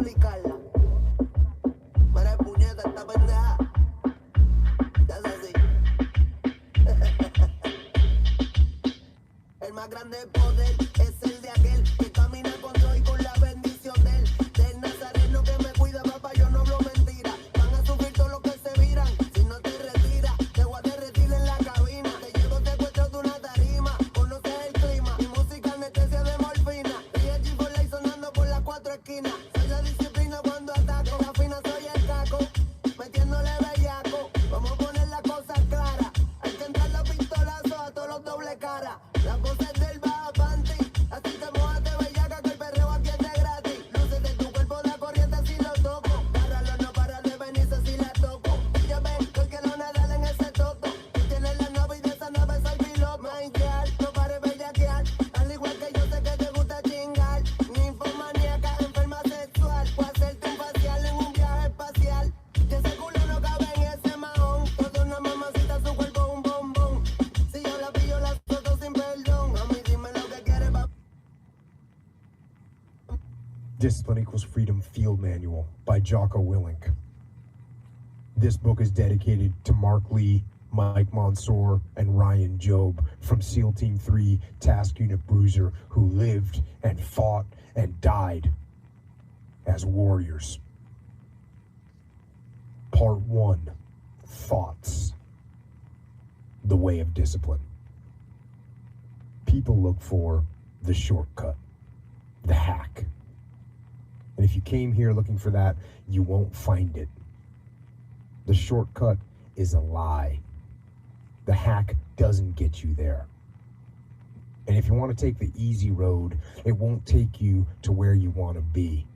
aplicarla. Mira puñeta, esta pendeja. Ya es así. El más grande poder es el de aquel que camina con Dios y con la bendición de él. Del Nazareno que me cuida, papá, yo no hablo mentira. Van a sufrir todos los que se viran. Si no te retiras, te voy a derretir en la cabina. Te llevo secuestro de una tarima. Conoces el clima. Mi música anestesia de morfina. Y el G4 sonando por las cuatro esquinas. Soy la disciplina cuando ataco. La fina soy el caco. Metiéndole bellaco. Vamos a poner las cosas claras. Hay que entrar los pistolazos a todos los doble cara. La cosa es del baja panty. Así que mojate bellaca que el perreo aquí es de gratis. Luces de tu cuerpo da corriente si lo toco. Páralo, no para de venirse si la toco. Ella ve que no nadar en ese toto. Tú tienes la nave y de esa nave soy piloto. Maintear, no pares bellaquear. Al igual que yo sé que te gusta chingar. Ninfomaníaca, enferma sexual. O hacerte un facial en un viaje espacial. Que ese culo no cabe en ese mahón. Toda una mamacita, su cuerpo un bombón. Si yo la pillo, la soto sin perdón. Mami, dime lo que quieres, pa. Discipline Equals Freedom Field Manual by Jocko Willink. This book is dedicated to Mark Lee, Mike Mansour, and Ryan Job from SEAL Team 3 Task Unit Bruiser, who lived and fought and died as warriors. Part 1, Thoughts. The Way of Discipline. People look for the shortcut, the hack. And if you came here looking for that, you won't find it. The shortcut is a lie. The hack doesn't get you there. And if you want to take the easy road, it won't take you to where you want to be.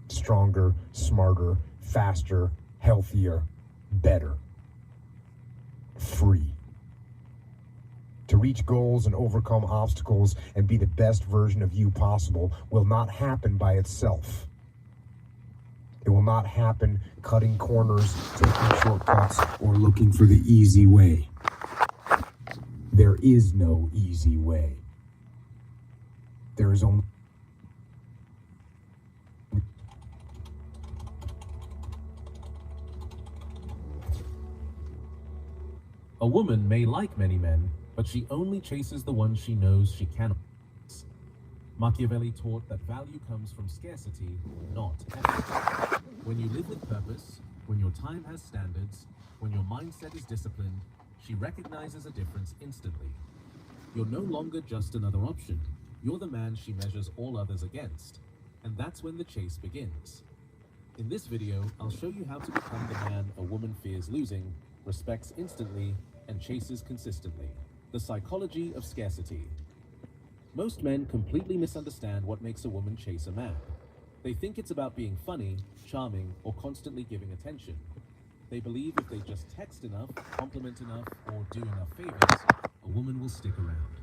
Stronger, smarter, faster, healthier, better. Free. To reach goals and overcome obstacles and be the best version of you possible will not happen by itself. It will not happen cutting corners, taking shortcuts, or looking for the easy way. There is no easy way. There is only A woman may like many men, but she only chases the one she knows she cannot. Machiavelli taught that value comes from scarcity, not effort. When you live with purpose, when your time has standards, when your mindset is disciplined, she recognizes a difference instantly. You're no longer just another option. You're the man she measures all others against. And that's when the chase begins. In this video, I'll show you how to become the man a woman fears losing, respects instantly, and chases consistently. The psychology of scarcity. Most men completely misunderstand what makes a woman chase a man. They think it's about being funny, charming, or constantly giving attention. They believe if they just text enough, compliment enough, or do enough favors, a woman will stick around.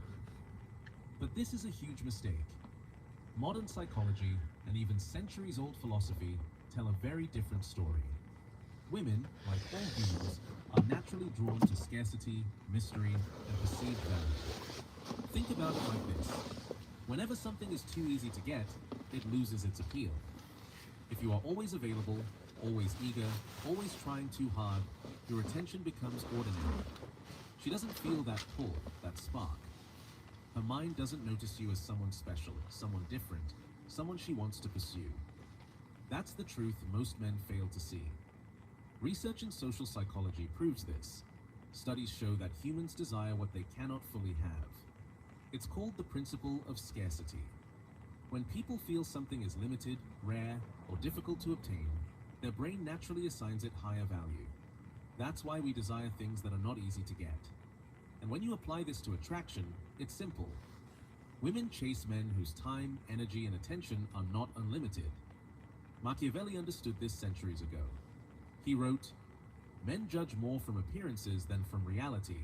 But this is a huge mistake. Modern psychology, and even centuries-old philosophy, tell a very different story. Women, like all humans, are naturally drawn to scarcity, mystery, and perceived value. Think about it like this. Whenever something is too easy to get, it loses its appeal. If you are always available, always eager, always trying too hard, your attention becomes ordinary. She doesn't feel that pull, that spark. Her mind doesn't notice you as someone special, someone different, someone she wants to pursue. That's the truth most men fail to see. Research in social psychology proves this. Studies show that humans desire what they cannot fully have. It's called the principle of scarcity. When people feel something is limited, rare, or difficult to obtain, their brain naturally assigns it higher value. That's why we desire things that are not easy to get. And when you apply this to attraction, it's simple. Women chase men whose time, energy, and attention are not unlimited. Machiavelli understood this centuries ago. He wrote, "Men judge more from appearances than from reality.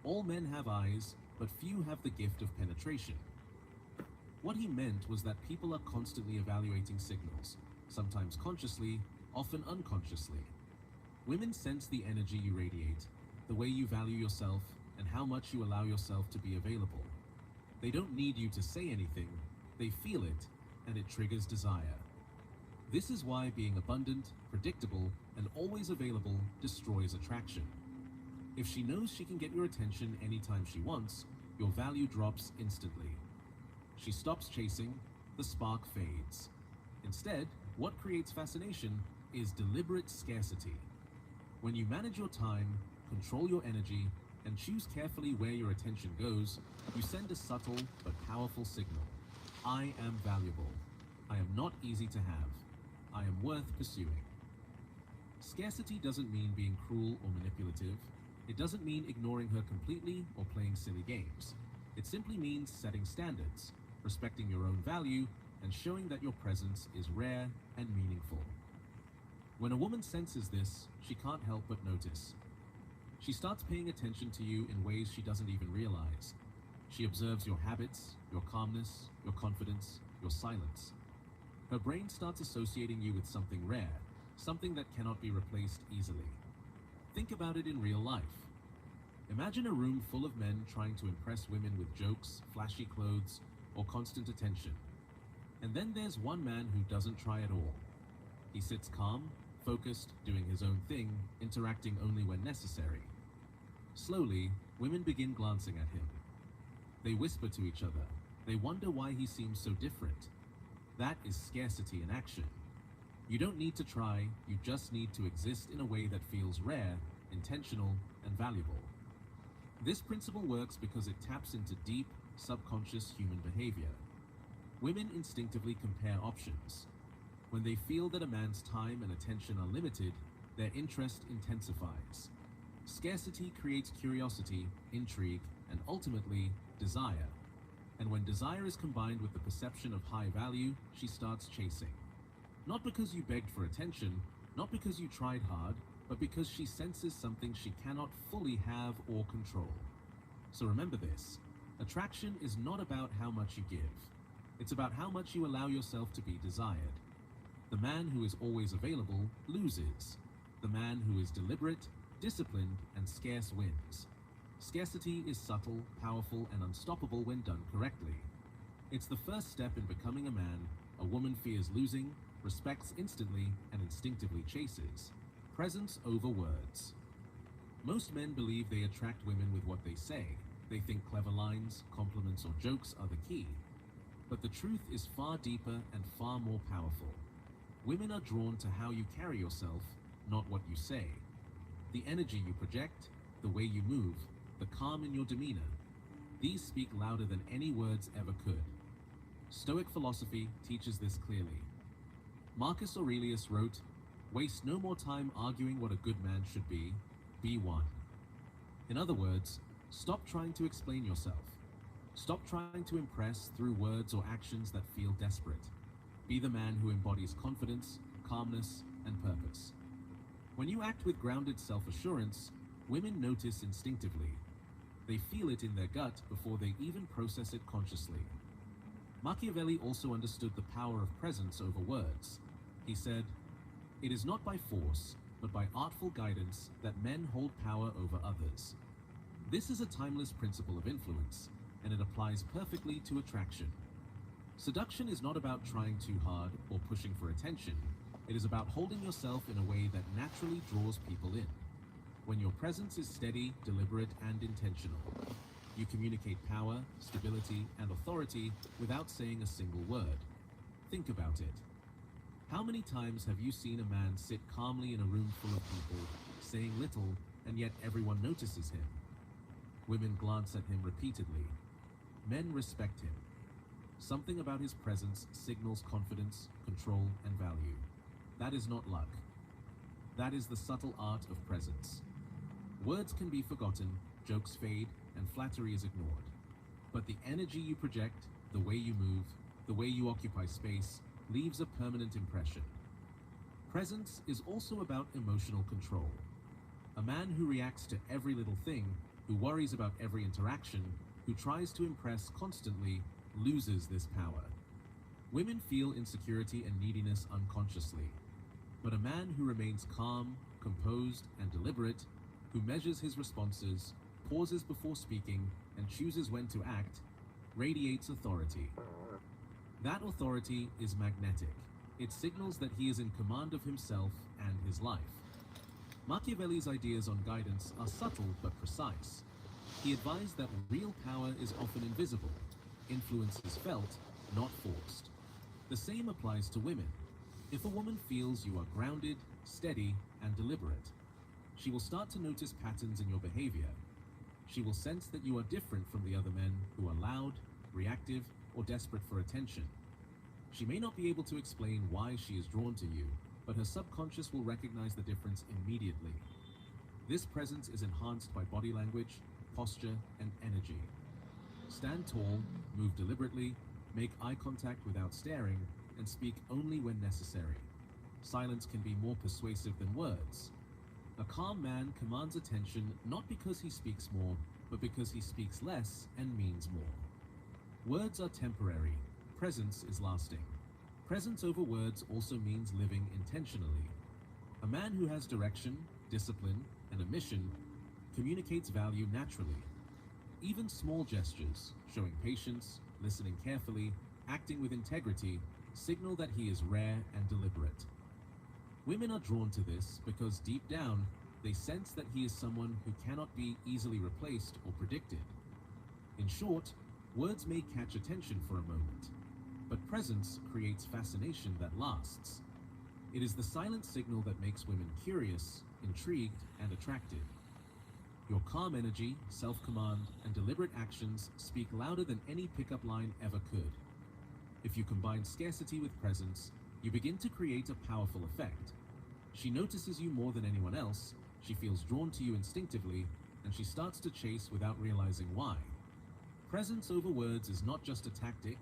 All men have eyes, but few have the gift of penetration." What he meant was that people are constantly evaluating signals, sometimes consciously, often unconsciously. Women sense the energy you radiate, the way you value yourself, and how much you allow yourself to be available. They don't need you to say anything, they feel it, and it triggers desire. This is why being abundant, predictable, and always available destroys attraction. If she knows she can get your attention anytime she wants, your value drops instantly. She stops chasing, the spark fades. Instead, what creates fascination is deliberate scarcity. When you manage your time, control your energy, and choose carefully where your attention goes, you send a subtle but powerful signal. I am valuable. I am not easy to have. I am worth pursuing. Scarcity doesn't mean being cruel or manipulative. It doesn't mean ignoring her completely or playing silly games. It simply means setting standards, respecting your own value, and showing that your presence is rare and meaningful. When a woman senses this, she can't help but notice. She starts paying attention to you in ways she doesn't even realize. She observes your habits, your calmness, your confidence, your silence. Her brain starts associating you with something rare, something that cannot be replaced easily. Think about it in real life. Imagine a room full of men trying to impress women with jokes, flashy clothes, or constant attention. And then there's one man who doesn't try at all. He sits calm, focused, doing his own thing, interacting only when necessary. Slowly, women begin glancing at him. They whisper to each other. They wonder why he seems so different. That is scarcity in action. You don't need to try, you just need to exist in a way that feels rare, intentional, and valuable. This principle works because it taps into deep, subconscious human behavior. Women instinctively compare options. When they feel that a man's time and attention are limited, their interest intensifies. Scarcity creates curiosity, intrigue, and ultimately, desire. And when desire is combined with the perception of high value, she starts chasing. Not because you begged for attention, not because you tried hard, but because she senses something she cannot fully have or control. So remember this, attraction is not about how much you give. It's about how much you allow yourself to be desired. The man who is always available loses. The man who is deliberate, disciplined, and scarce wins. Scarcity is subtle, powerful, and unstoppable when done correctly. It's the first step in becoming a man a woman fears losing, respects instantly, and instinctively chases. Presence over words. Most men believe they attract women with what they say. They think clever lines, compliments, or jokes are the key. But the truth is far deeper and far more powerful. Women are drawn to how you carry yourself, not what you say. The energy you project, the way you move, the calm in your demeanor. These speak louder than any words ever could. Stoic philosophy teaches this clearly. Marcus Aurelius wrote, "Waste no more time arguing what a good man should be one." In other words, stop trying to explain yourself. Stop trying to impress through words or actions that feel desperate. Be the man who embodies confidence, calmness, and purpose. When you act with grounded self-assurance, women notice instinctively. They feel it in their gut before they even process it consciously. Machiavelli also understood the power of presence over words. He said, "It is not by force, but by artful guidance that men hold power over others." This is a timeless principle of influence, and it applies perfectly to attraction. Seduction is not about trying too hard or pushing for attention. It is about holding yourself in a way that naturally draws people in. When your presence is steady, deliberate, and intentional, you communicate power, stability, and authority without saying a single word. Think about it. How many times have you seen a man sit calmly in a room full of people, saying little, and yet everyone notices him? Women glance at him repeatedly. Men respect him. Something about his presence signals confidence, control, and value. That is not luck. That is the subtle art of presence. Words can be forgotten, jokes fade, and flattery is ignored. But the energy you project, the way you move, the way you occupy space, leaves a permanent impression. Presence is also about emotional control. A man who reacts to every little thing, who worries about every interaction, who tries to impress constantly, loses this power. Women feel insecurity and neediness unconsciously. But a man who remains calm, composed, and deliberate, who measures his responses, pauses before speaking, and chooses when to act, radiates authority. That authority is magnetic. It signals that he is in command of himself and his life. Machiavelli's ideas on guidance are subtle but precise. He advised that real power is often invisible. Influence is felt, not forced. The same applies to women. If a woman feels you are grounded, steady, and deliberate, she will start to notice patterns in your behavior. She will sense that you are different from the other men who are loud, reactive, or desperate for attention. She may not be able to explain why she is drawn to you, but her subconscious will recognize the difference immediately. This presence is enhanced by body language, posture, and energy. Stand tall, move deliberately, make eye contact without staring, and speak only when necessary. Silence can be more persuasive than words. A calm man commands attention not because he speaks more, but because he speaks less and means more. Words are temporary. Presence is lasting. Presence over words also means living intentionally. A man who has direction, discipline, and a mission communicates value naturally. Even small gestures, showing patience, listening carefully, acting with integrity, signal that he is rare and deliberate. Women are drawn to this because deep down, they sense that he is someone who cannot be easily replaced or predicted. In short, words may catch attention for a moment, but presence creates fascination that lasts. It is the silent signal that makes women curious, intrigued, and attracted. Your calm energy, self-command, and deliberate actions speak louder than any pickup line ever could. If you combine scarcity with presence, you begin to create a powerful effect. She notices you more than anyone else, she feels drawn to you instinctively, and she starts to chase without realizing why. Presence over words is not just a tactic,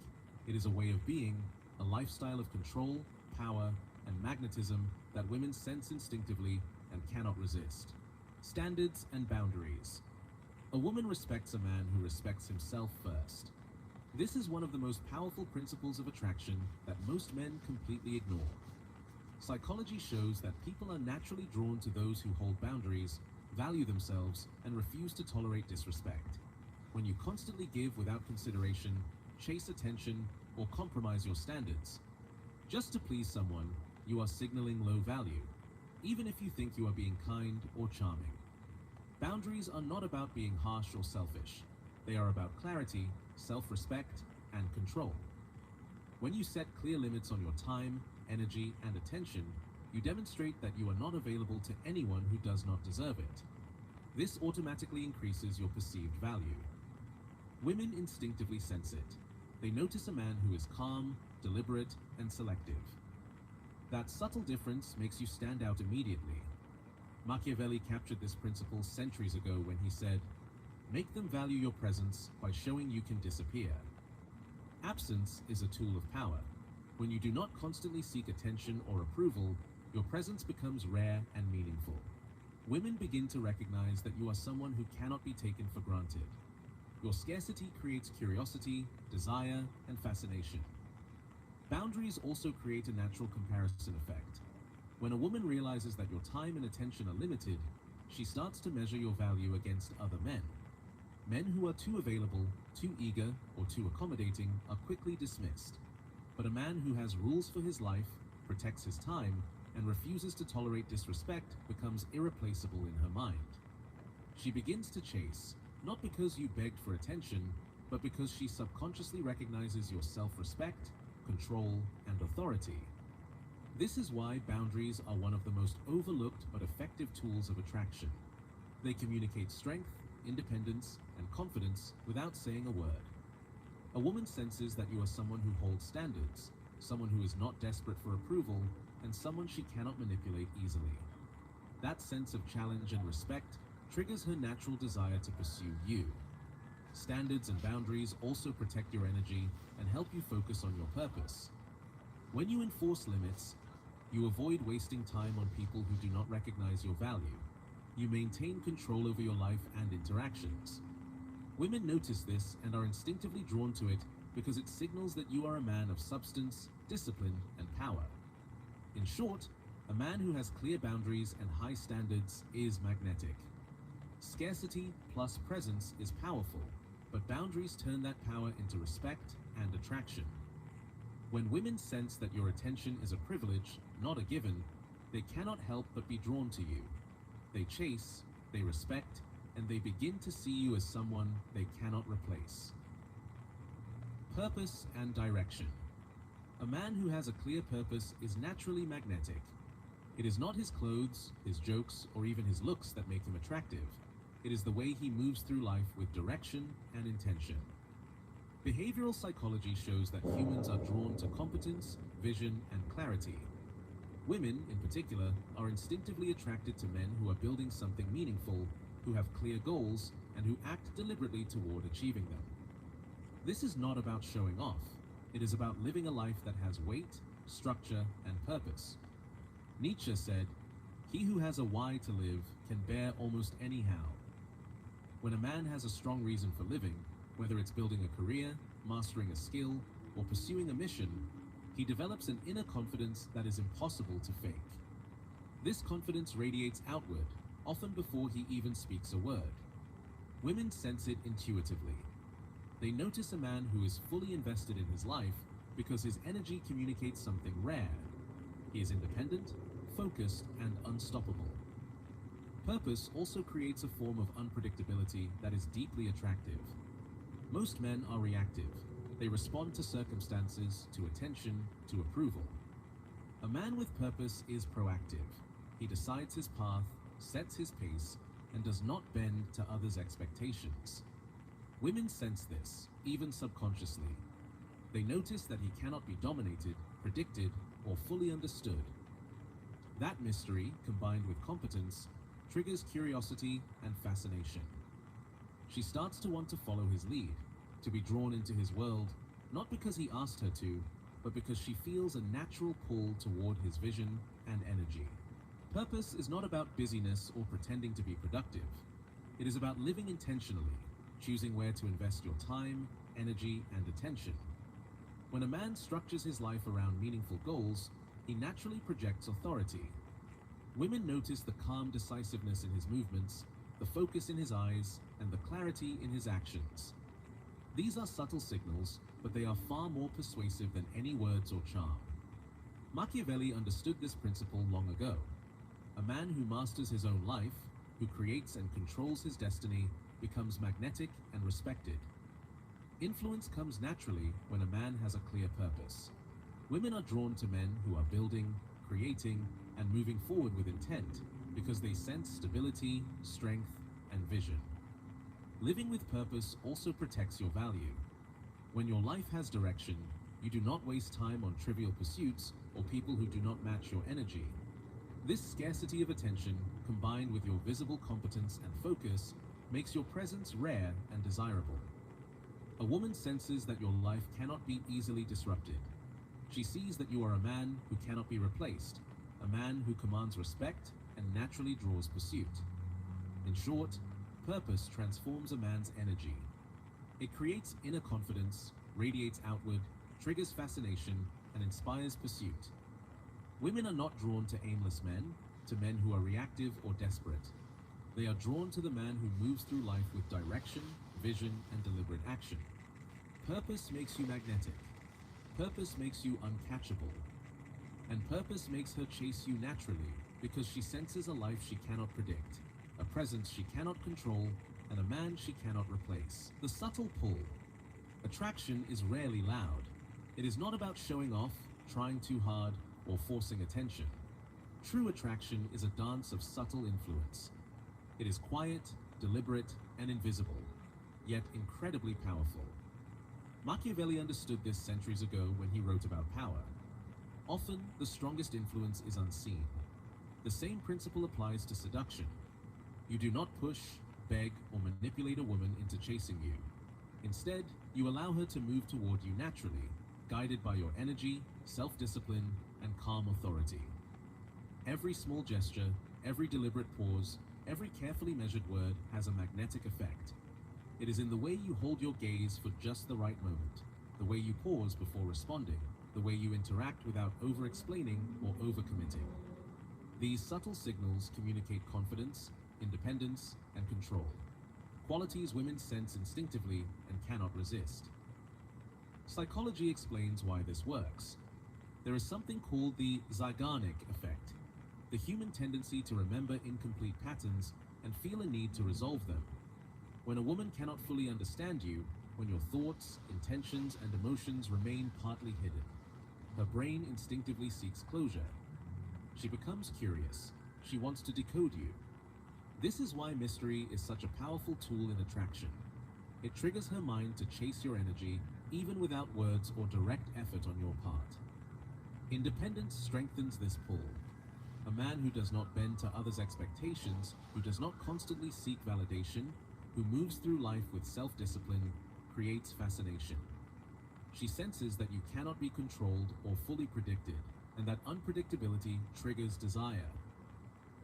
it is a way of being, a lifestyle of control, power, and magnetism that women sense instinctively and cannot resist. Standards and boundaries. A woman respects a man who respects himself first. This is one of the most powerful principles of attraction that most men completely ignore. Psychology shows that people are naturally drawn to those who hold boundaries, value themselves, and refuse to tolerate disrespect. When you constantly give without consideration, chase attention, or compromise your standards, just to please someone, you are signaling low value, even if you think you are being kind or charming. Boundaries are not about being harsh or selfish. They are about clarity, self-respect, and control. When you set clear limits on your time, energy, and attention, you demonstrate that you are not available to anyone who does not deserve it. This automatically increases your perceived value. Women instinctively sense it. They notice a man who is calm, deliberate, and selective. That subtle difference makes you stand out immediately. Machiavelli captured this principle centuries ago when he said, "Make them value your presence by showing you can disappear." Absence is a tool of power. When you do not constantly seek attention or approval, your presence becomes rare and meaningful. Women begin to recognize that you are someone who cannot be taken for granted. Your scarcity creates curiosity, desire, and fascination. Boundaries also create a natural comparison effect. When a woman realizes that your time and attention are limited, she starts to measure your value against other men. Men who are too available, too eager, or too accommodating are quickly dismissed. But a man who has rules for his life, protects his time, and refuses to tolerate disrespect becomes irreplaceable in her mind. She begins to chase, not because you begged for attention, but because she subconsciously recognizes your self-respect, control, and authority. This is why boundaries are one of the most overlooked but effective tools of attraction. They communicate strength, independence, and confidence without saying a word. A woman senses that you are someone who holds standards, someone who is not desperate for approval, and someone she cannot manipulate easily. That sense of challenge and respect triggers her natural desire to pursue you. Standards and boundaries also protect your energy and help you focus on your purpose. When you enforce limits, you avoid wasting time on people who do not recognize your value. You maintain control over your life and interactions. Women notice this and are instinctively drawn to it because it signals that you are a man of substance, discipline, and power. In short, a man who has clear boundaries and high standards is magnetic. Scarcity plus presence is powerful, but boundaries turn that power into respect and attraction. When women sense that your attention is a privilege, not a given, they cannot help but be drawn to you. They chase, they respect, and they begin to see you as someone they cannot replace. Purpose and direction. A man who has a clear purpose is naturally magnetic. It is not his clothes, his jokes, or even his looks that make him attractive. It is the way he moves through life with direction and intention. Behavioral psychology shows that humans are drawn to competence, vision, and clarity. Women, in particular, are instinctively attracted to men who are building something meaningful, who have clear goals, and who act deliberately toward achieving them. This is not about showing off. It is about living a life that has weight, structure, and purpose. Nietzsche said, "He who has a why to live can bear almost any how." When a man has a strong reason for living, whether it's building a career, mastering a skill, or pursuing a mission, he develops an inner confidence that is impossible to fake. This confidence radiates outward, often before he even speaks a word. Women sense it intuitively. They notice a man who is fully invested in his life because his energy communicates something rare. He is independent, focused, and unstoppable. Purpose also creates a form of unpredictability that is deeply attractive. Most men are reactive. They respond to circumstances, to attention, to approval. A man with purpose is proactive. He decides his path, sets his pace, and does not bend to others' expectations. Women sense this, even subconsciously. They notice that he cannot be dominated, predicted, or fully understood. That mystery, combined with competence, triggers curiosity and fascination. She starts to want to follow his lead, to be drawn into his world, not because he asked her to, but because she feels a natural pull toward his vision and energy. Purpose is not about busyness or pretending to be productive. It is about living intentionally, choosing where to invest your time, energy, and attention. When a man structures his life around meaningful goals, he naturally projects authority. Women notice the calm decisiveness in his movements, the focus in his eyes, and the clarity in his actions. These are subtle signals, but they are far more persuasive than any words or charm. Machiavelli understood this principle long ago. A man who masters his own life, who creates and controls his destiny, becomes magnetic and respected. Influence comes naturally when a man has a clear purpose. Women are drawn to men who are building, creating, and moving forward with intent because they sense stability, strength, and vision. Living with purpose also protects your value. When your life has direction, you do not waste time on trivial pursuits or people who do not match your energy. This scarcity of attention, combined with your visible competence and focus, makes your presence rare and desirable. A woman senses that your life cannot be easily disrupted. She sees that you are a man who cannot be replaced, a man who commands respect and naturally draws pursuit. In short, purpose transforms a man's energy. It creates inner confidence, radiates outward, triggers fascination, and inspires pursuit. Women are not drawn to aimless men, to men who are reactive or desperate. They are drawn to the man who moves through life with direction, vision, and deliberate action. Purpose makes you magnetic. Purpose makes you uncatchable. And purpose makes her chase you naturally because she senses a life she cannot predict, a presence she cannot control, and a man she cannot replace. The subtle pull. Attraction is rarely loud. It is not about showing off, trying too hard, or forcing attention. True attraction is a dance of subtle influence. It is quiet, deliberate, and invisible, yet incredibly powerful. Machiavelli understood this centuries ago when he wrote about power. Often, the strongest influence is unseen. The same principle applies to seduction. You do not push, beg, or manipulate a woman into chasing you. Instead, you allow her to move toward you naturally, guided by your energy, self-discipline, and calm authority. Every small gesture, every deliberate pause, every carefully measured word has a magnetic effect. It is in the way you hold your gaze for just the right moment, the way you pause before responding, the way you interact without over-explaining or over-committing. These subtle signals communicate confidence, independence, and control, qualities women sense instinctively and cannot resist. Psychology explains why this works. There is something called the Zeigarnik effect, the human tendency to remember incomplete patterns and feel a need to resolve them. When a woman cannot fully understand you, when your thoughts, intentions, and emotions remain partly hidden, her brain instinctively seeks closure. She becomes curious. She wants to decode you. This is why mystery is such a powerful tool in attraction. It triggers her mind to chase your energy, even without words or direct effort on your part. Independence strengthens this pull. A man who does not bend to others' expectations, who does not constantly seek validation, who moves through life with self-discipline, creates fascination. She senses that you cannot be controlled or fully predicted, and that unpredictability triggers desire.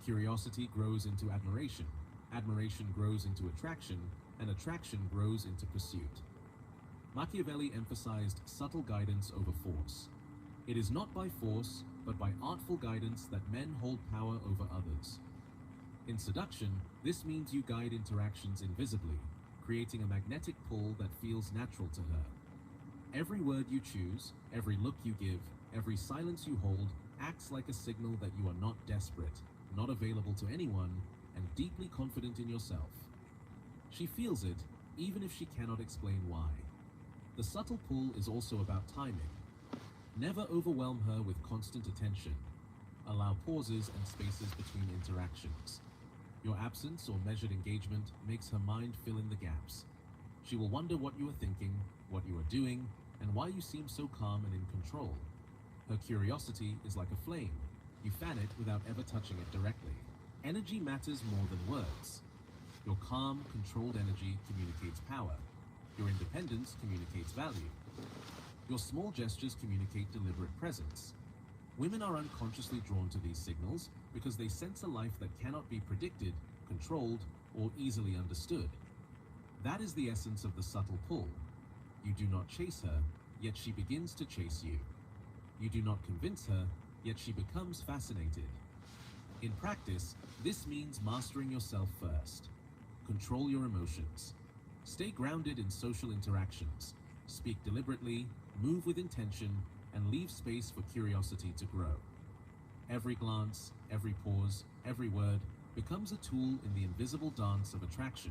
Curiosity grows into admiration, admiration grows into attraction, and attraction grows into pursuit. Machiavelli emphasized subtle guidance over force. It is not by force, but by artful guidance that men hold power over others. In seduction, this means you guide interactions invisibly, creating a magnetic pull that feels natural to her. Every word you choose, every look you give, every silence you hold acts like a signal that you are not desperate, not available to anyone, and deeply confident in yourself. She feels it, even if she cannot explain why. The subtle pull is also about timing. Never overwhelm her with constant attention. Allow pauses and spaces between interactions. Your absence or measured engagement makes her mind fill in the gaps. She will wonder what you are thinking, what you are doing, and why you seem so calm and in control. Her curiosity is like a flame. You fan it without ever touching it directly. Energy matters more than words. Your calm, controlled energy communicates power. Your independence communicates value. Your small gestures communicate deliberate presence. Women are unconsciously drawn to these signals because they sense a life that cannot be predicted, controlled, or easily understood. That is the essence of the subtle pull. You do not chase her, yet she begins to chase you. You do not convince her, yet she becomes fascinated. In practice, this means mastering yourself first. Control your emotions. Stay grounded in social interactions. Speak deliberately, move with intention, and leave space for curiosity to grow. Every glance, every pause, every word becomes a tool in the invisible dance of attraction.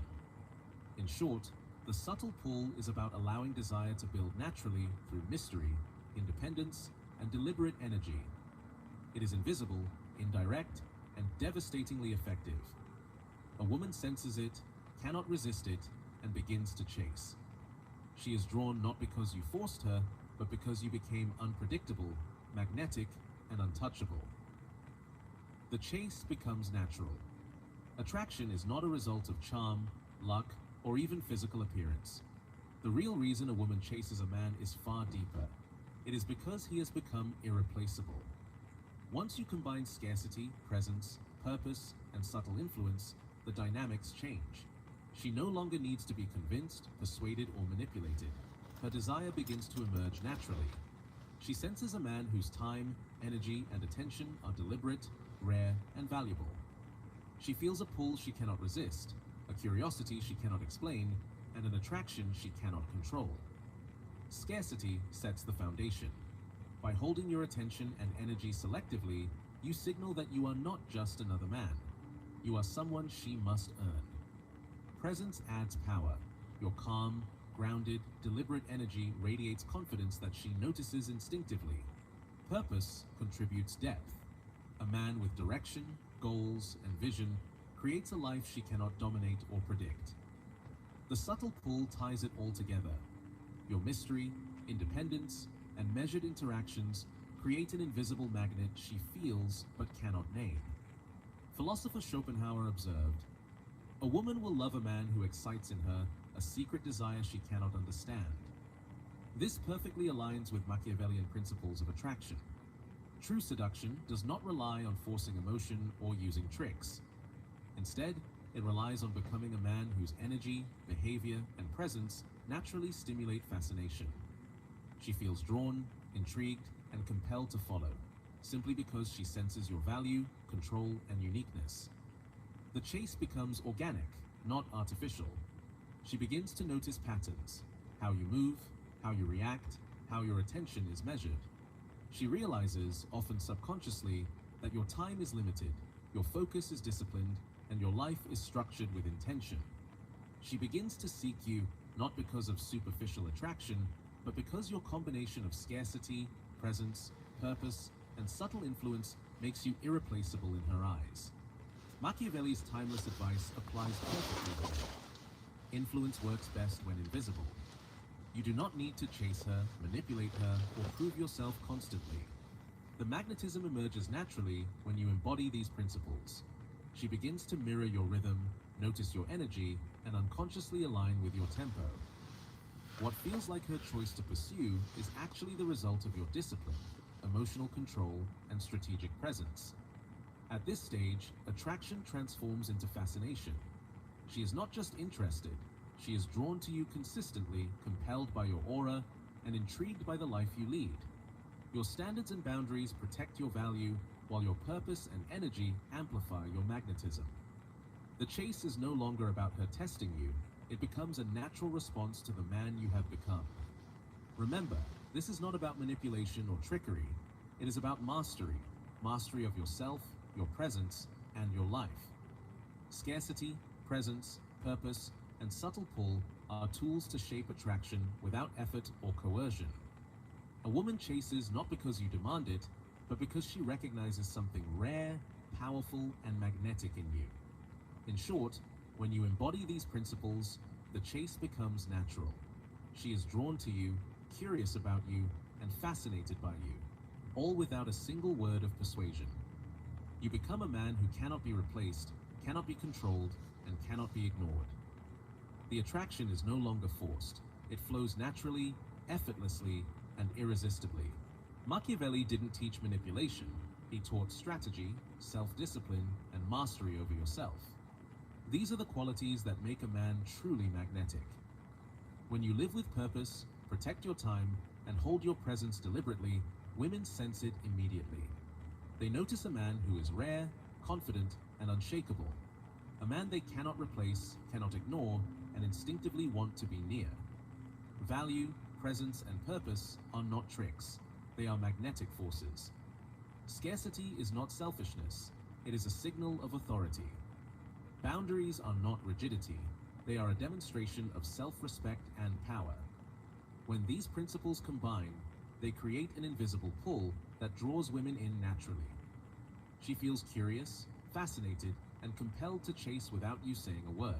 In short, the subtle pull is about allowing desire to build naturally through mystery, independence, and deliberate energy. It is invisible, indirect, and devastatingly effective. A woman senses it, cannot resist it, and begins to chase. She is drawn not because you forced her, but because you became unpredictable, magnetic, and untouchable. The chase becomes natural. Attraction is not a result of charm, luck, or even physical appearance. The real reason a woman chases a man is far deeper. It is because he has become irreplaceable. Once you combine scarcity, presence, purpose, and subtle influence, the dynamics change. She no longer needs to be convinced, persuaded, or manipulated. Her desire begins to emerge naturally. She senses a man whose time, energy, and attention are deliberate, rare, and valuable. She feels a pull she cannot resist, a curiosity she cannot explain, and an attraction she cannot control. Scarcity sets the foundation. By holding your attention and energy selectively, you signal that you are not just another man. You are someone she must earn. Presence adds power. Your calm, grounded, deliberate energy radiates confidence that she notices instinctively. Purpose contributes depth. A man with direction, goals, and vision creates a life she cannot dominate or predict. The subtle pull ties it all together. Your mystery, independence, and measured interactions create an invisible magnet she feels but cannot name. Philosopher Schopenhauer observed, "A woman will love a man who excites in her a secret desire she cannot understand." This perfectly aligns with Machiavellian principles of attraction. True seduction does not rely on forcing emotion or using tricks. Instead, it relies on becoming a man whose energy, behavior, and presence naturally stimulate fascination. She feels drawn, intrigued, and compelled to follow, simply because she senses your value, control, and uniqueness. The chase becomes organic, not artificial. She begins to notice patterns, how you move, how you react, how your attention is measured. She realizes, often subconsciously, that your time is limited, your focus is disciplined, and your life is structured with intention. She begins to seek you not because of superficial attraction, but because your combination of scarcity, presence, purpose, and subtle influence makes you irreplaceable in her eyes. Machiavelli's timeless advice applies perfectly here. Influence works best when invisible. You do not need to chase her, manipulate her, or prove yourself constantly. The magnetism emerges naturally when you embody these principles. She begins to mirror your rhythm, notice your energy, and unconsciously align with your tempo. What feels like her choice to pursue is actually the result of your discipline, emotional control, and strategic presence. At this stage, attraction transforms into fascination. She is not just interested, she is drawn to you consistently, compelled by your aura, and intrigued by the life you lead. Your standards and boundaries protect your value, while your purpose and energy amplify your magnetism. The chase is no longer about her testing you, it becomes a natural response to the man you have become. Remember, this is not about manipulation or trickery, it is about mastery, mastery of yourself, your presence, and your life. Scarcity, presence, purpose, and subtle pull are tools to shape attraction without effort or coercion. A woman chases not because you demand it, but because she recognizes something rare, powerful, and magnetic in you. In short, when you embody these principles, the chase becomes natural. She is drawn to you, curious about you, and fascinated by you, all without a single word of persuasion. You become a man who cannot be replaced, cannot be controlled, and cannot be ignored. The attraction is no longer forced. It flows naturally, effortlessly, and irresistibly. Machiavelli didn't teach manipulation. He taught strategy, self-discipline, and mastery over yourself. These are the qualities that make a man truly magnetic. When you live with purpose, protect your time, and hold your presence deliberately, women sense it immediately. They notice a man who is rare, confident, and unshakable. A man they cannot replace, cannot ignore, and instinctively want to be near. Value, presence, and purpose are not tricks. They are magnetic forces. Scarcity is not selfishness. It is a signal of authority. Boundaries are not rigidity. They are a demonstration of self-respect and power. When these principles combine, they create an invisible pull that draws women in naturally. She feels curious, fascinated, and compelled to chase without you saying a word.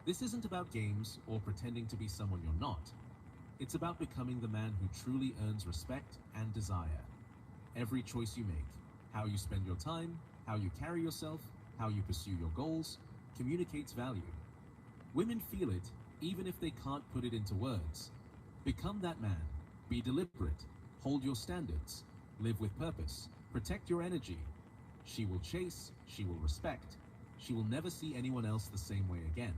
This isn't about games or pretending to be someone you're not. It's about becoming the man who truly earns respect and desire. Every choice you make, how you spend your time, how you carry yourself, how you pursue your goals, communicates value. Women feel it, even if they can't put it into words. Become that man. Be deliberate. Hold your standards. Live with purpose. Protect your energy. She will chase. She will respect. She will never see anyone else the same way again.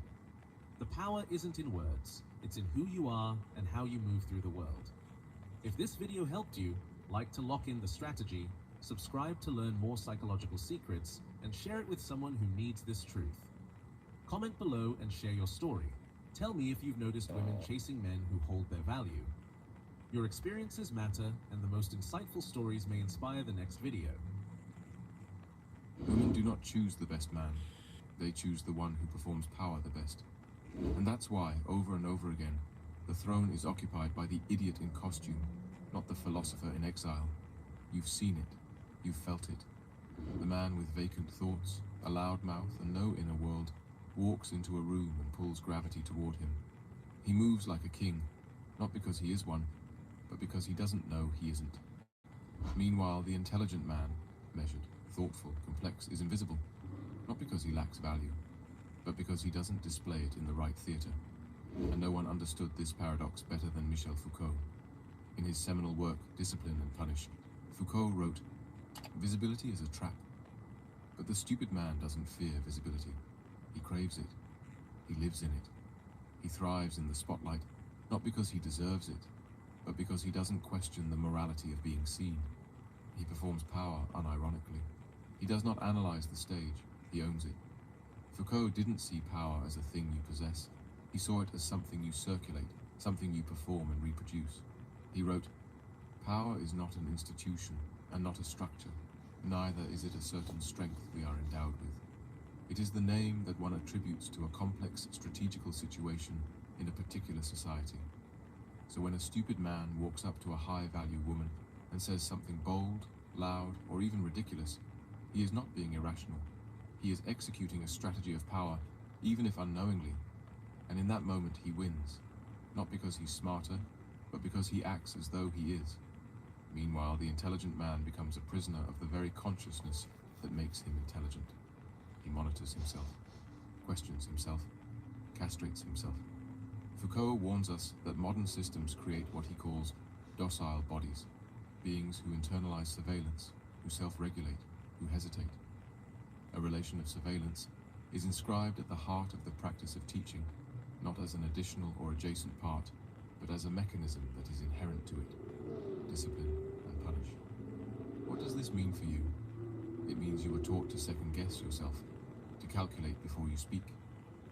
The power isn't in words. It's in who you are and how you move through the world. If this video helped you, like to lock in the strategy, subscribe to learn more psychological secrets, and share it with someone who needs this truth. Comment below and share your story. Tell me if you've noticed women chasing men who hold their value. Your experiences matter, and the most insightful stories may inspire the next video. Women do not choose the best man. They choose the one who performs power the best. And that's why, over and over again, the throne is occupied by the idiot in costume, not the philosopher in exile. You've seen it. You've felt it. The man with vacant thoughts, a loud mouth, and no inner world, walks into a room and pulls gravity toward him. He moves like a king, not because he is one, but because he doesn't know he isn't. Meanwhile, the intelligent man, measured, thoughtful, complex, is invisible, not because he lacks value, but because he doesn't display it in the right theater. And no one understood this paradox better than Michel Foucault. In his seminal work, Discipline and Punish, Foucault wrote, "Visibility is a trap, but the stupid man doesn't fear visibility. He craves it. He lives in it. He thrives in the spotlight, not because he deserves it, but because he doesn't question the morality of being seen. He performs power unironically. He does not analyze the stage, he owns it." Foucault didn't see power as a thing you possess. He saw it as something you circulate, something you perform and reproduce. He wrote, "Power is not an institution and not a structure, neither is it a certain strength we are endowed with. It is the name that one attributes to a complex strategical situation in a particular society. So when a stupid man walks up to a high-value woman and says something bold, loud, or even ridiculous, he is not being irrational. He is executing a strategy of power, even if unknowingly, and in that moment he wins, not because he's smarter, but because he acts as though he is. Meanwhile, the intelligent man becomes a prisoner of the very consciousness that makes him intelligent. He monitors himself, questions himself, castrates himself. Foucault warns us that modern systems create what he calls docile bodies, beings who internalize surveillance, who self-regulate, who hesitate. A relation of surveillance is inscribed at the heart of the practice of teaching, not as an additional or adjacent part, but as a mechanism that is inherent to it: discipline and punish. What does this mean for you? It means you were taught to second-guess yourself, to calculate before you speak,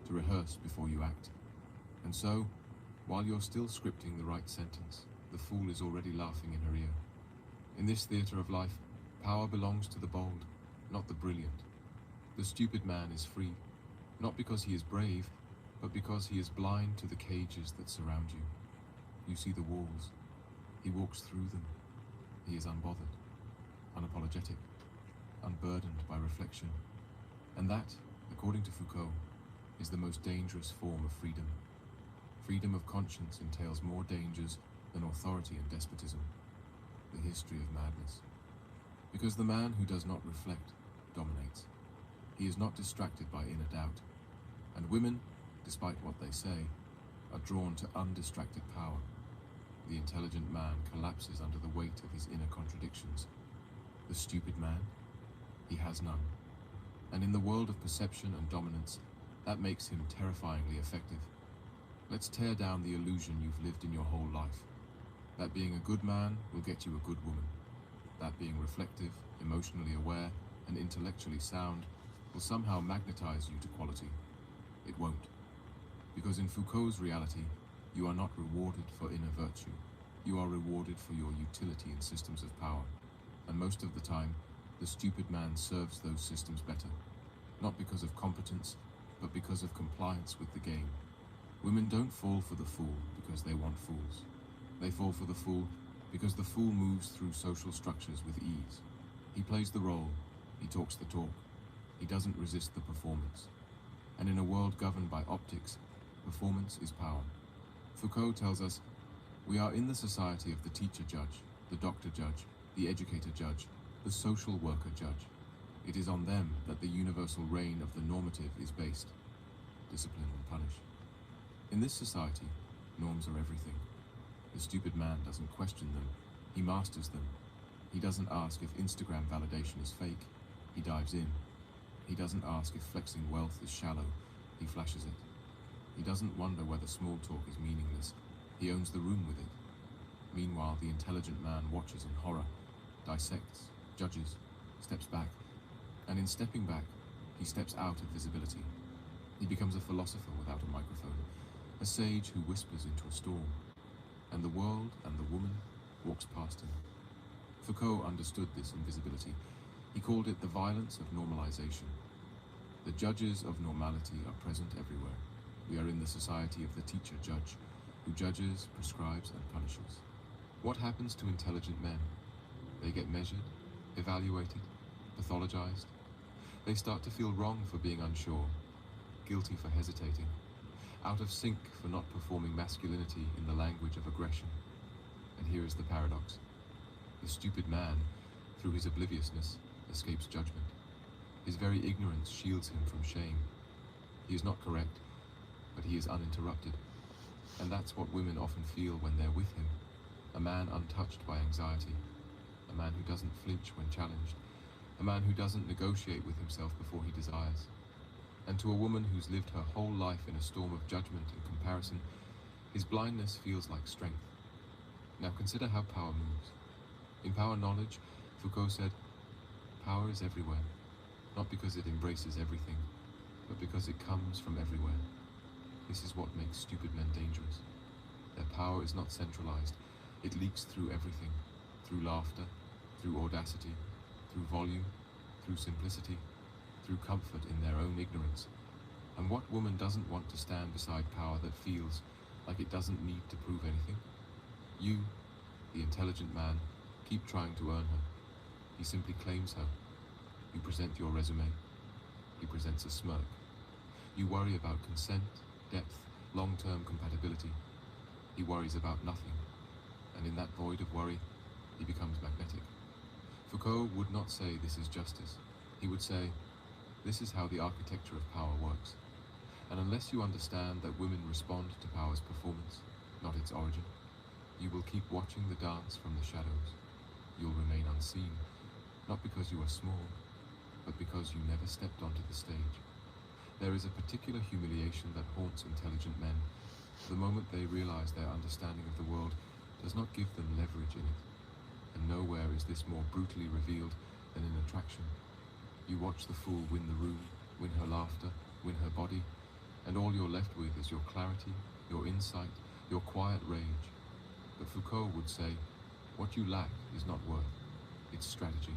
to rehearse before you act. And so, while you're still scripting the right sentence, the fool is already laughing in her ear. In this theatre of life, power belongs to the bold, not the brilliant. The stupid man is free, not because he is brave, but because he is blind to the cages that surround you. You see the walls. He walks through them. He is unbothered, unapologetic, unburdened by reflection. And that, according to Foucault, is the most dangerous form of freedom. Freedom of conscience entails more dangers than authority and despotism. The history of madness. Because the man who does not reflect dominates. He is not distracted by inner doubt. And women, despite what they say, are drawn to undistracted power. The intelligent man collapses under the weight of his inner contradictions. The stupid man, he has none. And in the world of perception and dominance, that makes him terrifyingly effective. Let's tear down the illusion you've lived in your whole life. That being a good man will get you a good woman. That being reflective, emotionally aware, and intellectually sound will somehow magnetize you to quality. It won't. Because in Foucault's reality, you are not rewarded for inner virtue. You are rewarded for your utility in systems of power. And most of the time, the stupid man serves those systems better. Not because of competence, but because of compliance with the game. Women don't fall for the fool because they want fools. They fall for the fool because the fool moves through social structures with ease. He plays the role, he talks the talk, he doesn't resist the performance. And in a world governed by optics, performance is power. Foucault tells us, we are in the society of the teacher-judge, the doctor-judge, the educator-judge, the social worker-judge. It is on them that the universal reign of the normative is based. Discipline and punish. In this society, norms are everything. The stupid man doesn't question them, he masters them. He doesn't ask if Instagram validation is fake, he dives in. He doesn't ask if flexing wealth is shallow, he flashes it. He doesn't wonder whether small talk is meaningless, he owns the room with it. Meanwhile, the intelligent man watches in horror, dissects, judges, steps back, and in stepping back, he steps out of visibility. He becomes a philosopher without a microphone, a sage who whispers into a storm, and the world and the woman walks past him. Foucault understood this invisibility. He called it the violence of normalization. The judges of normality are present everywhere. We are in the society of the teacher-judge, who judges, prescribes, and punishes. What happens to intelligent men? They get measured, evaluated, pathologized. They start to feel wrong for being unsure, guilty for hesitating, out of sync for not performing masculinity in the language of aggression. And here is the paradox. The stupid man, through his obliviousness, escapes judgment. His very ignorance shields him from shame. He is not correct, but he is uninterrupted. And that's what women often feel when they're with him. A man untouched by anxiety. A man who doesn't flinch when challenged. A man who doesn't negotiate with himself before he desires. And to a woman who's lived her whole life in a storm of judgment and comparison, his blindness feels like strength. Now consider how power moves. In Power Knowledge, Foucault said, power is everywhere, not because it embraces everything, but because it comes from everywhere. This is what makes stupid men dangerous. Their power is not centralized. It leaks through everything, through laughter, through audacity, through volume, through simplicity, through comfort in their own ignorance. And what woman doesn't want to stand beside power that feels like it doesn't need to prove anything? You, the intelligent man, keep trying to earn her. He simply claims her. You present your resume. He presents a smirk. You worry about consent, depth, long-term compatibility. He worries about nothing. And in that void of worry, he becomes magnetic. Foucault would not say this is justice. He would say, this is how the architecture of power works. And unless you understand that women respond to power's performance, not its origin, you will keep watching the dance from the shadows. You'll remain unseen, not because you are small, but because you never stepped onto the stage. There is a particular humiliation that haunts intelligent men the moment they realize their understanding of the world does not give them leverage in it. And nowhere is this more brutally revealed than in attraction. You watch the fool win the room, win her laughter, win her body, and all you're left with is your clarity, your insight, your quiet rage. But Foucault would say, what you lack is not worth, it's strategy.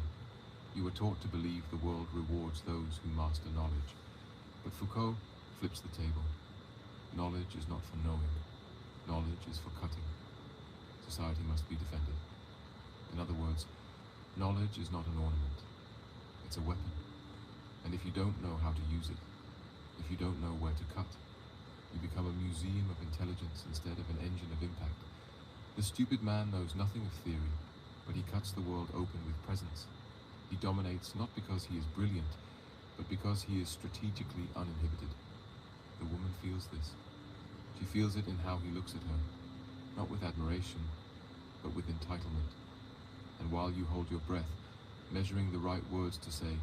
You were taught to believe the world rewards those who master knowledge. But Foucault flips the table. Knowledge is not for knowing. Knowledge is for cutting. Society must be defended. In other words, knowledge is not an ornament. It's a weapon. And if you don't know how to use it, if you don't know where to cut, you become a museum of intelligence instead of an engine of impact. The stupid man knows nothing of theory, but he cuts the world open with presence. He dominates not because he is brilliant, but because he is strategically uninhibited. The woman feels this. She feels it in how he looks at her, not with admiration, but with entitlement. And while you hold your breath, measuring the right words to say,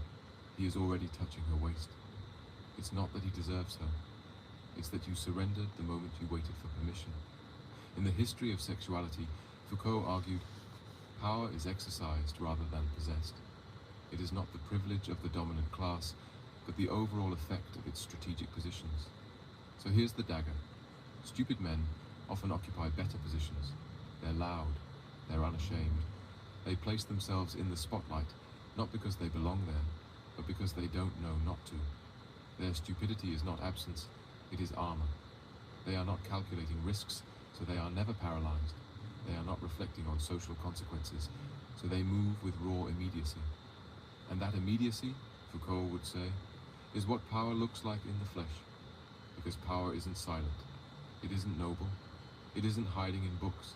he is already touching her waist. It's not that he deserves her. It's that you surrendered the moment you waited for permission. In the history of sexuality, Foucault argued, power is exercised rather than possessed. It is not the privilege of the dominant class, but the overall effect of its strategic positions. So here's the dagger. Stupid men often occupy better positions. They're loud. They're unashamed. They place themselves in the spotlight, not because they belong there, but because they don't know not to. Their stupidity is not absence, it is armor. They are not calculating risks, so they are never paralyzed. They are not reflecting on social consequences, so they move with raw immediacy. And that immediacy, Foucault would say, is what power looks like in the flesh. Because power isn't silent. It isn't noble. It isn't hiding in books.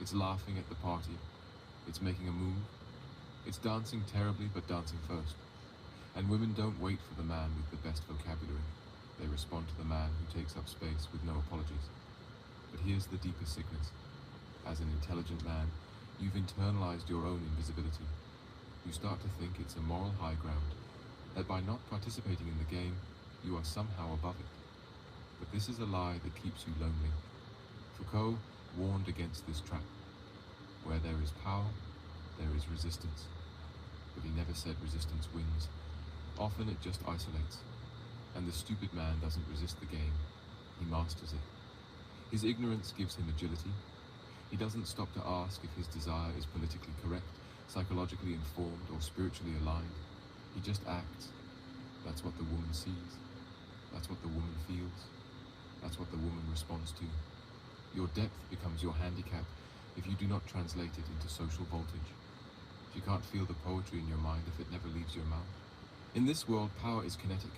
It's laughing at the party. It's making a move. It's dancing terribly, but dancing first. And women don't wait for the man with the best vocabulary. They respond to the man who takes up space with no apologies. But here's the deeper sickness. As an intelligent man, you've internalized your own invisibility. You start to think it's a moral high ground, that by not participating in the game, you are somehow above it. But this is a lie that keeps you lonely. Foucault warned against this trap. Where there is power, there is resistance. But he never said resistance wins. Often it just isolates. And the stupid man doesn't resist the game. He masters it. His ignorance gives him agility. He doesn't stop to ask if his desire is politically correct, psychologically informed, or spiritually aligned. He just acts. That's what the woman sees. That's what the woman feels. That's what the woman responds to. Your depth becomes your handicap if you do not translate it into social voltage. You can't feel the poetry in your mind if it never leaves your mouth. In this world, power is kinetic.